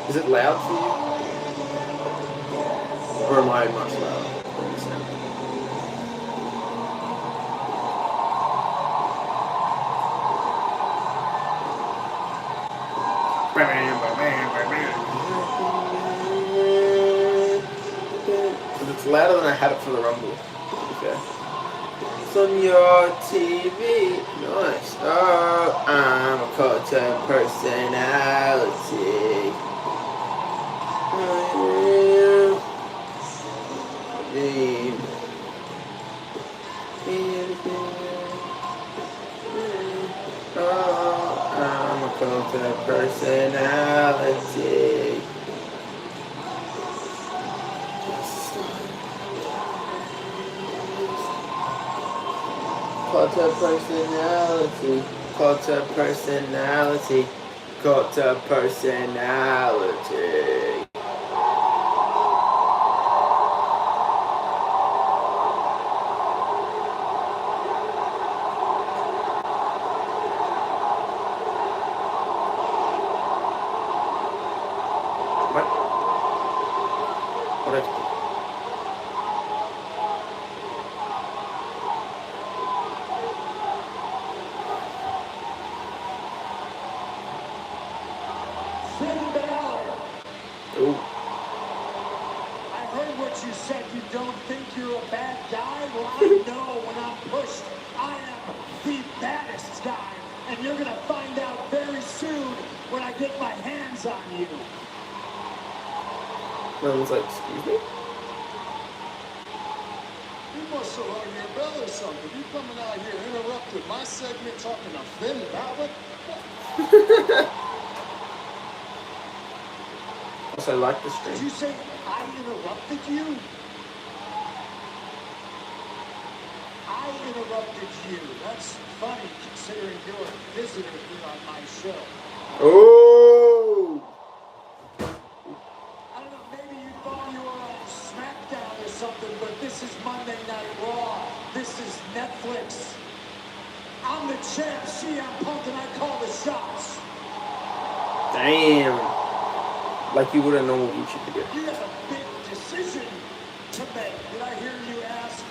Is it loud for you? Or am I much louder than this now? Because it's louder than I had it for the Rumble. Okay. It's on your TV. Nice. Oh, I'm a cult of personality. I'm a cult of personality. Cult of personality. Cult of personality. Cult of personality. You said you don't think you're a bad guy? Well, I know when I'm pushed, I am the baddest guy. And you're going to find out very soon when I get my hands on you. Everyone's like, excuse me? You must have rung your bell or something. You coming out here interrupting my segment talking to Finn Balor? Also, I like the stream. Did you say I interrupted you? I interrupted you. That's funny considering you're a visitor here on my show. Oh! I don't know, maybe you thought you were on SmackDown or something, but this is Monday Night Raw. This is Netflix. I'm the champ, CM Punk, and I call the shots. Damn. Like you would a normal YouTube video. You have a big decision to make. Did I hear you ask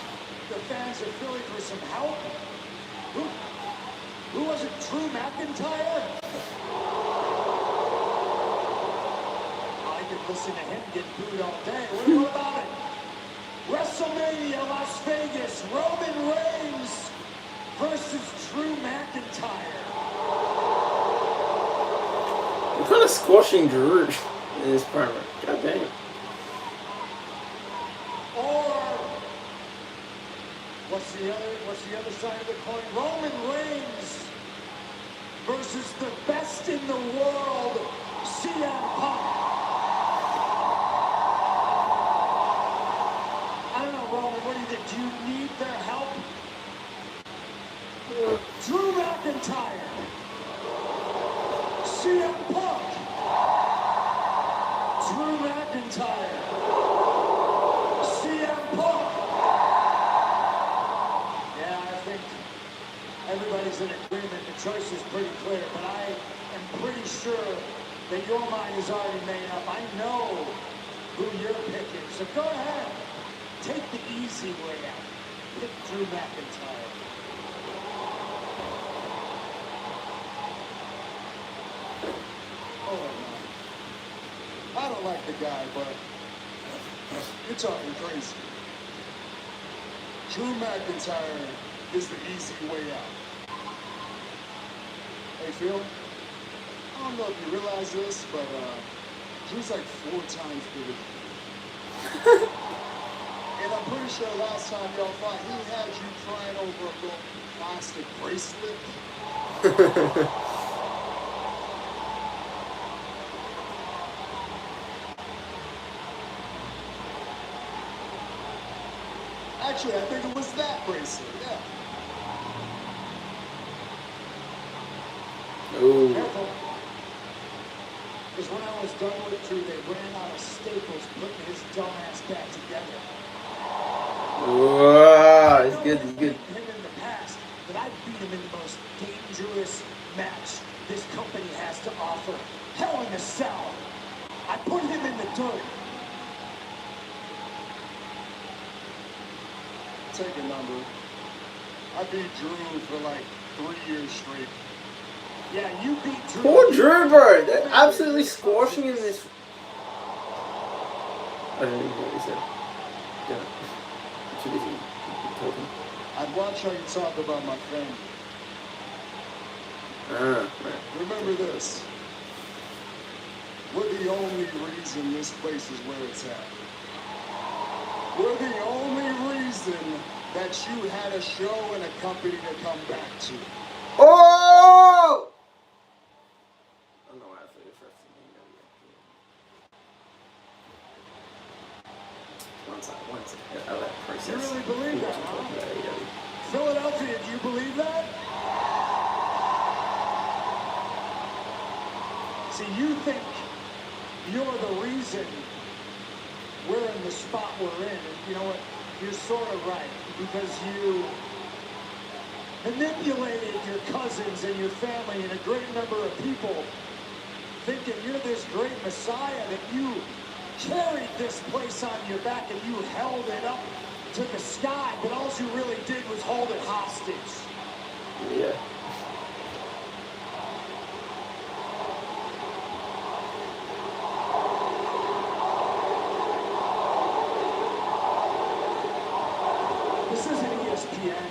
the fans of Philly for some help? Who was it, Drew McIntyre? I could listen to him get booed all day. What about it? WrestleMania It's Roman Reigns versus Drew McIntyre. You're kind of squashing Drew in this promo. God damn. Or what's the other side of the coin? Roman Reigns versus the best in the world, CM Punk. I don't know, Roman, what do you think? Do you need their help? Drew McIntyre, CM Punk, Drew McIntyre, CM Punk. Yeah, I think everybody's in agreement. The choice is pretty clear, but I am pretty sure that your mind is already made up. I know who you're picking, so go ahead. Take the easy way out. Pick Drew McIntyre. Hold on, man. I don't like the guy, but you're talking crazy. Drew McIntyre is the easy way out. Hey, Phil, I don't know if you realize this, but Drew's like 4 times bigger than you. And I'm pretty sure last time y'all fought, he had you crying over a little plastic bracelet. Actually, I think it was that bracelet, yeah. Ooh. Careful. Because when I was done with Drew, they ran out of staples putting his dumb ass back together. Wow, it's good, it's good. Him in the past, but I beat him in the most dangerous match this company has to offer. Hell in a Cell. I put him in the dirt. Take a number. I beat Drew for like 3 years straight. Yeah, you beat Drew. Poor Drew, bro. They're absolutely squashing him this. I don't even know what he said. Yeah. Too busy talking. I'd watch how you talk about my family. Right. Remember this. We're the only reason this place is where it's at. We're the only reason that you had a show and a company to come back to. Oh! I don't know why I thought it was first. One second. I'll let process. You really believe that, huh? Philadelphia, do you believe that? See, you think you're the reason we're in the spot we're in. And you know what? You're sort of right. Because you manipulated your cousins and your family and a great number of people thinking you're this great messiah, that you carried this place on your back and you held it up to the sky, but all you really did was hold it hostage. Yeah. This isn't ESPN.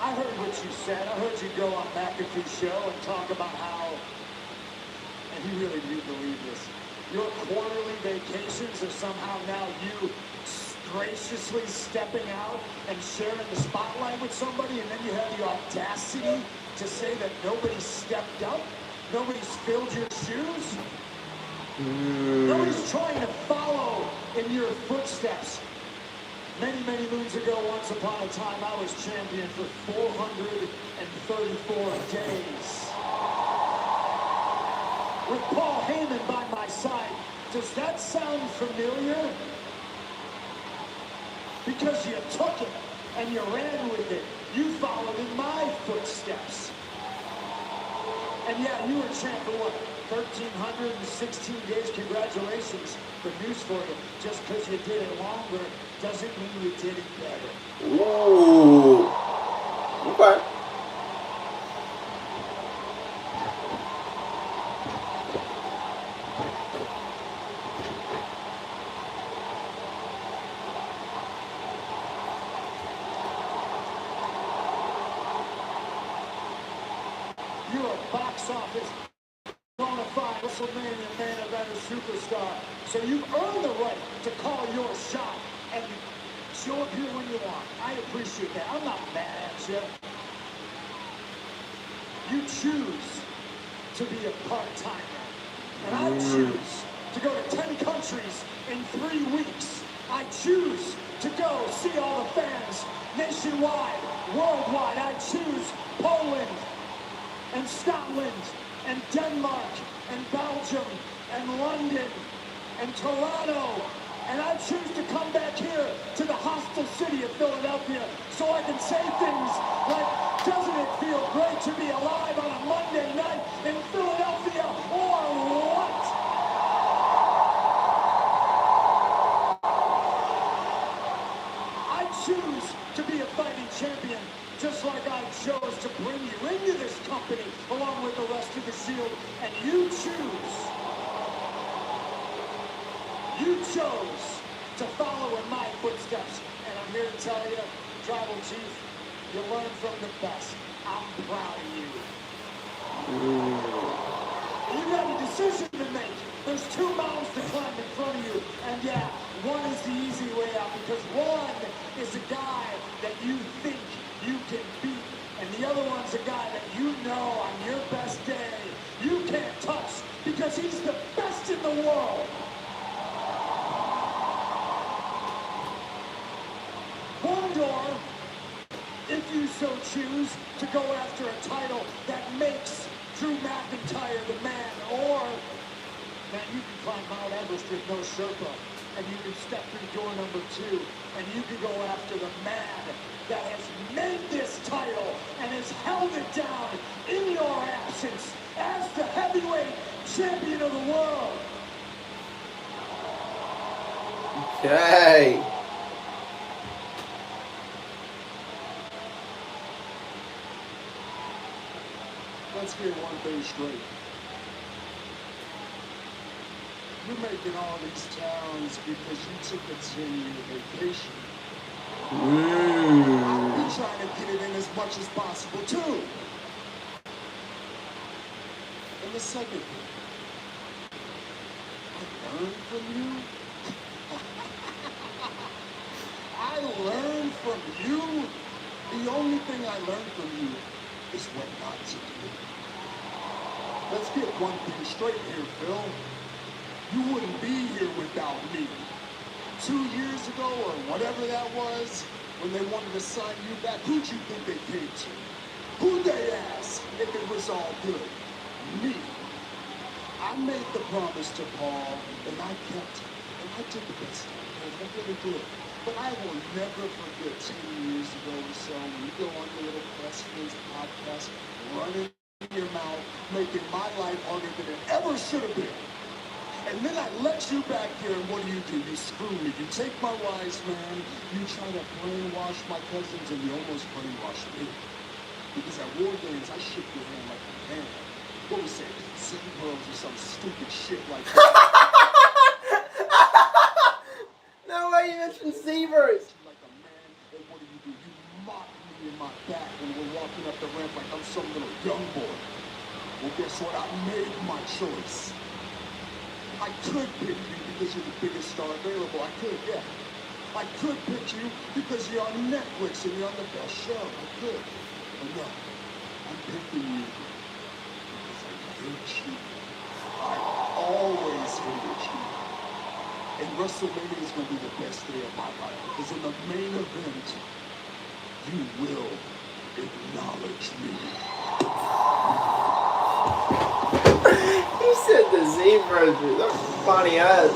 I heard what you said. I heard you go on McAfee's show and talk about how, and you really do believe this, your quarterly vacations are somehow now you graciously stepping out and sharing the spotlight with somebody, and then you have the audacity to say that nobody stepped up, nobody's filled your shoes, nobody's trying to follow in your footsteps. Many, many moons ago, once upon a time, I was champion for 434 days. With Paul Heyman by my side, does that sound familiar? Because you took it and you ran with it. You followed in my footsteps. And yeah, you were champ for what? 1,316 days. Congratulations. But news for you, just because you did it longer doesn't mean you did it better. Ooh. Okay. box office bona fide WrestleMania main event superstar. So you've earned the right to call your shot and show up here when you want. I appreciate that. I'm not mad at you. You choose to be a part-timer. And I choose to go to 10 countries in 3 weeks. I choose to go see all the fans nationwide, worldwide. I choose Poland and Scotland and Denmark and Belgium and London and Toronto. And I choose to come back here to the hostile city of Philadelphia so I can say things like, doesn't it feel great to be alive on a Monday night in Philadelphia, or what? I choose to be a fighting champion, just like I chose to bring you into this company along with the rest of the Shield, and you choose. You chose to follow in my footsteps, and I'm here to tell you, Tribal Chief, you learn from the best. I'm proud of you. You got a decision to make. There's 2 mountains to climb in front of you, and yeah, one is the easy way out, because one is a guy that you think you can beat, and the other one's a guy that you know on your best day you can't touch because he's the best in the world. One door, if you so choose, to go after a title that makes Drew McIntyre the man, or man, you can climb Mount Everest with no Sherpa, and you can step through door number 2, and you can go after the man that has made this title and has held it down in your absence as the heavyweight champion of the world. Okay. Let's get one thing straight. You're making all these towns because you took a 10-year vacation. You're trying to get it in as much as possible, too. And the second thing, I learned from you. I learned from you. The only thing I learned from you is what not to do. Let's get one thing straight here, Phil. You wouldn't be here without me. 2 years ago, or whatever that was, when they wanted to sign you back, who'd you think they came to? Who'd they ask if it was all good? Me. I made the promise to Paul, and I kept it. And I did the best I could. I really did. But I will never forget 10 years ago or so when you go on your little Best Friends podcast, running your mouth, making my life harder than it ever should have been. And then I let you back here, and what do? You screw me. You take my wise man, you try to brainwash my cousins, and you almost brainwashed me. Because at War Games, I shook your hand like a hand. What was it? Zeros or some stupid shit like that. No way you mentioned zebras. Like a man, and what do? You mock me in my back when we're walking up the ramp like I'm some little young boy. Well, guess what? I made my choice. I could pick you because you're the biggest star available. I could, yeah. I could pick you because you're on Netflix and you're on the best show. I could. But no, I'm picking you because I hate you. I always hated you. And WrestleMania is going to be the best day of my life because in the main event, you will acknowledge me. He said the zebras, that's funny as.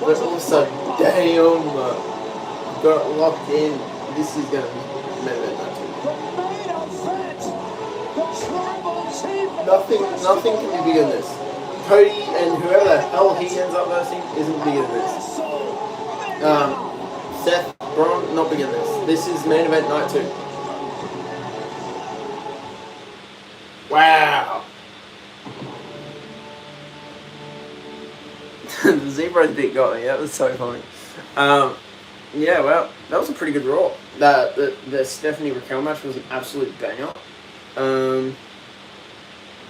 But also, damn, got locked in. This is gonna be nothing can be bigger than this. Cody and whoever the hell he ends up versing isn't bigger than this. Seth, Braun, not bigger than this. This is main event night 2. Wow. The zebra bit got me. That was so funny. Yeah, well, that was a pretty good Raw. The Stephanie Raquel match was an absolute banger.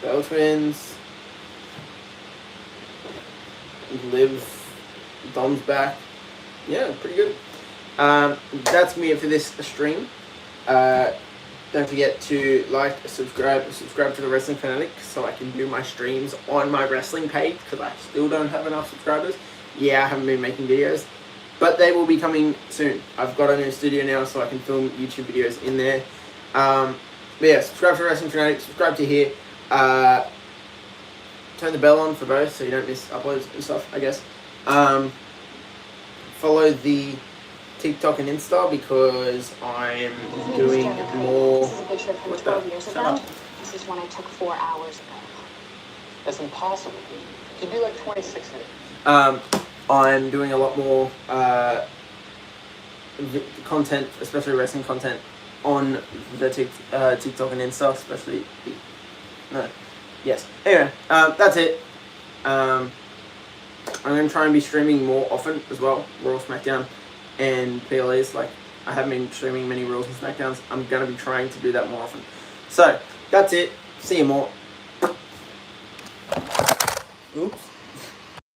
Bell Twins. Liv. Dom's back. Yeah, pretty good. That's me for this stream. Don't forget to like, subscribe to the Wrestling Fanatic so I can do my streams on my wrestling page because I still don't have enough subscribers. Yeah, I haven't been making videos, but they will be coming soon. I've got a new studio now so I can film YouTube videos in there. But yeah, subscribe to Wrestling Fanatic, subscribe to here. Turn the bell on for both so you don't miss uploads and stuff, I guess. Follow the TikTok and Insta because I'm doing more. This is a picture from What 12 the? years Shut ago. up. This is one I took 4 hours ago. That's impossible. You'd be like 26 in it. I'm doing a lot more content, especially wrestling content, on the TikTok and Insta, especially. No. Yes. Anyway, that's it. I'm going to try and be streaming more often as well, Raw, SmackDown, and PLEs. Like, I haven't been streaming many Raws and SmackDowns. I'm going to be trying to do that more often. So, that's it. See you more. Oops.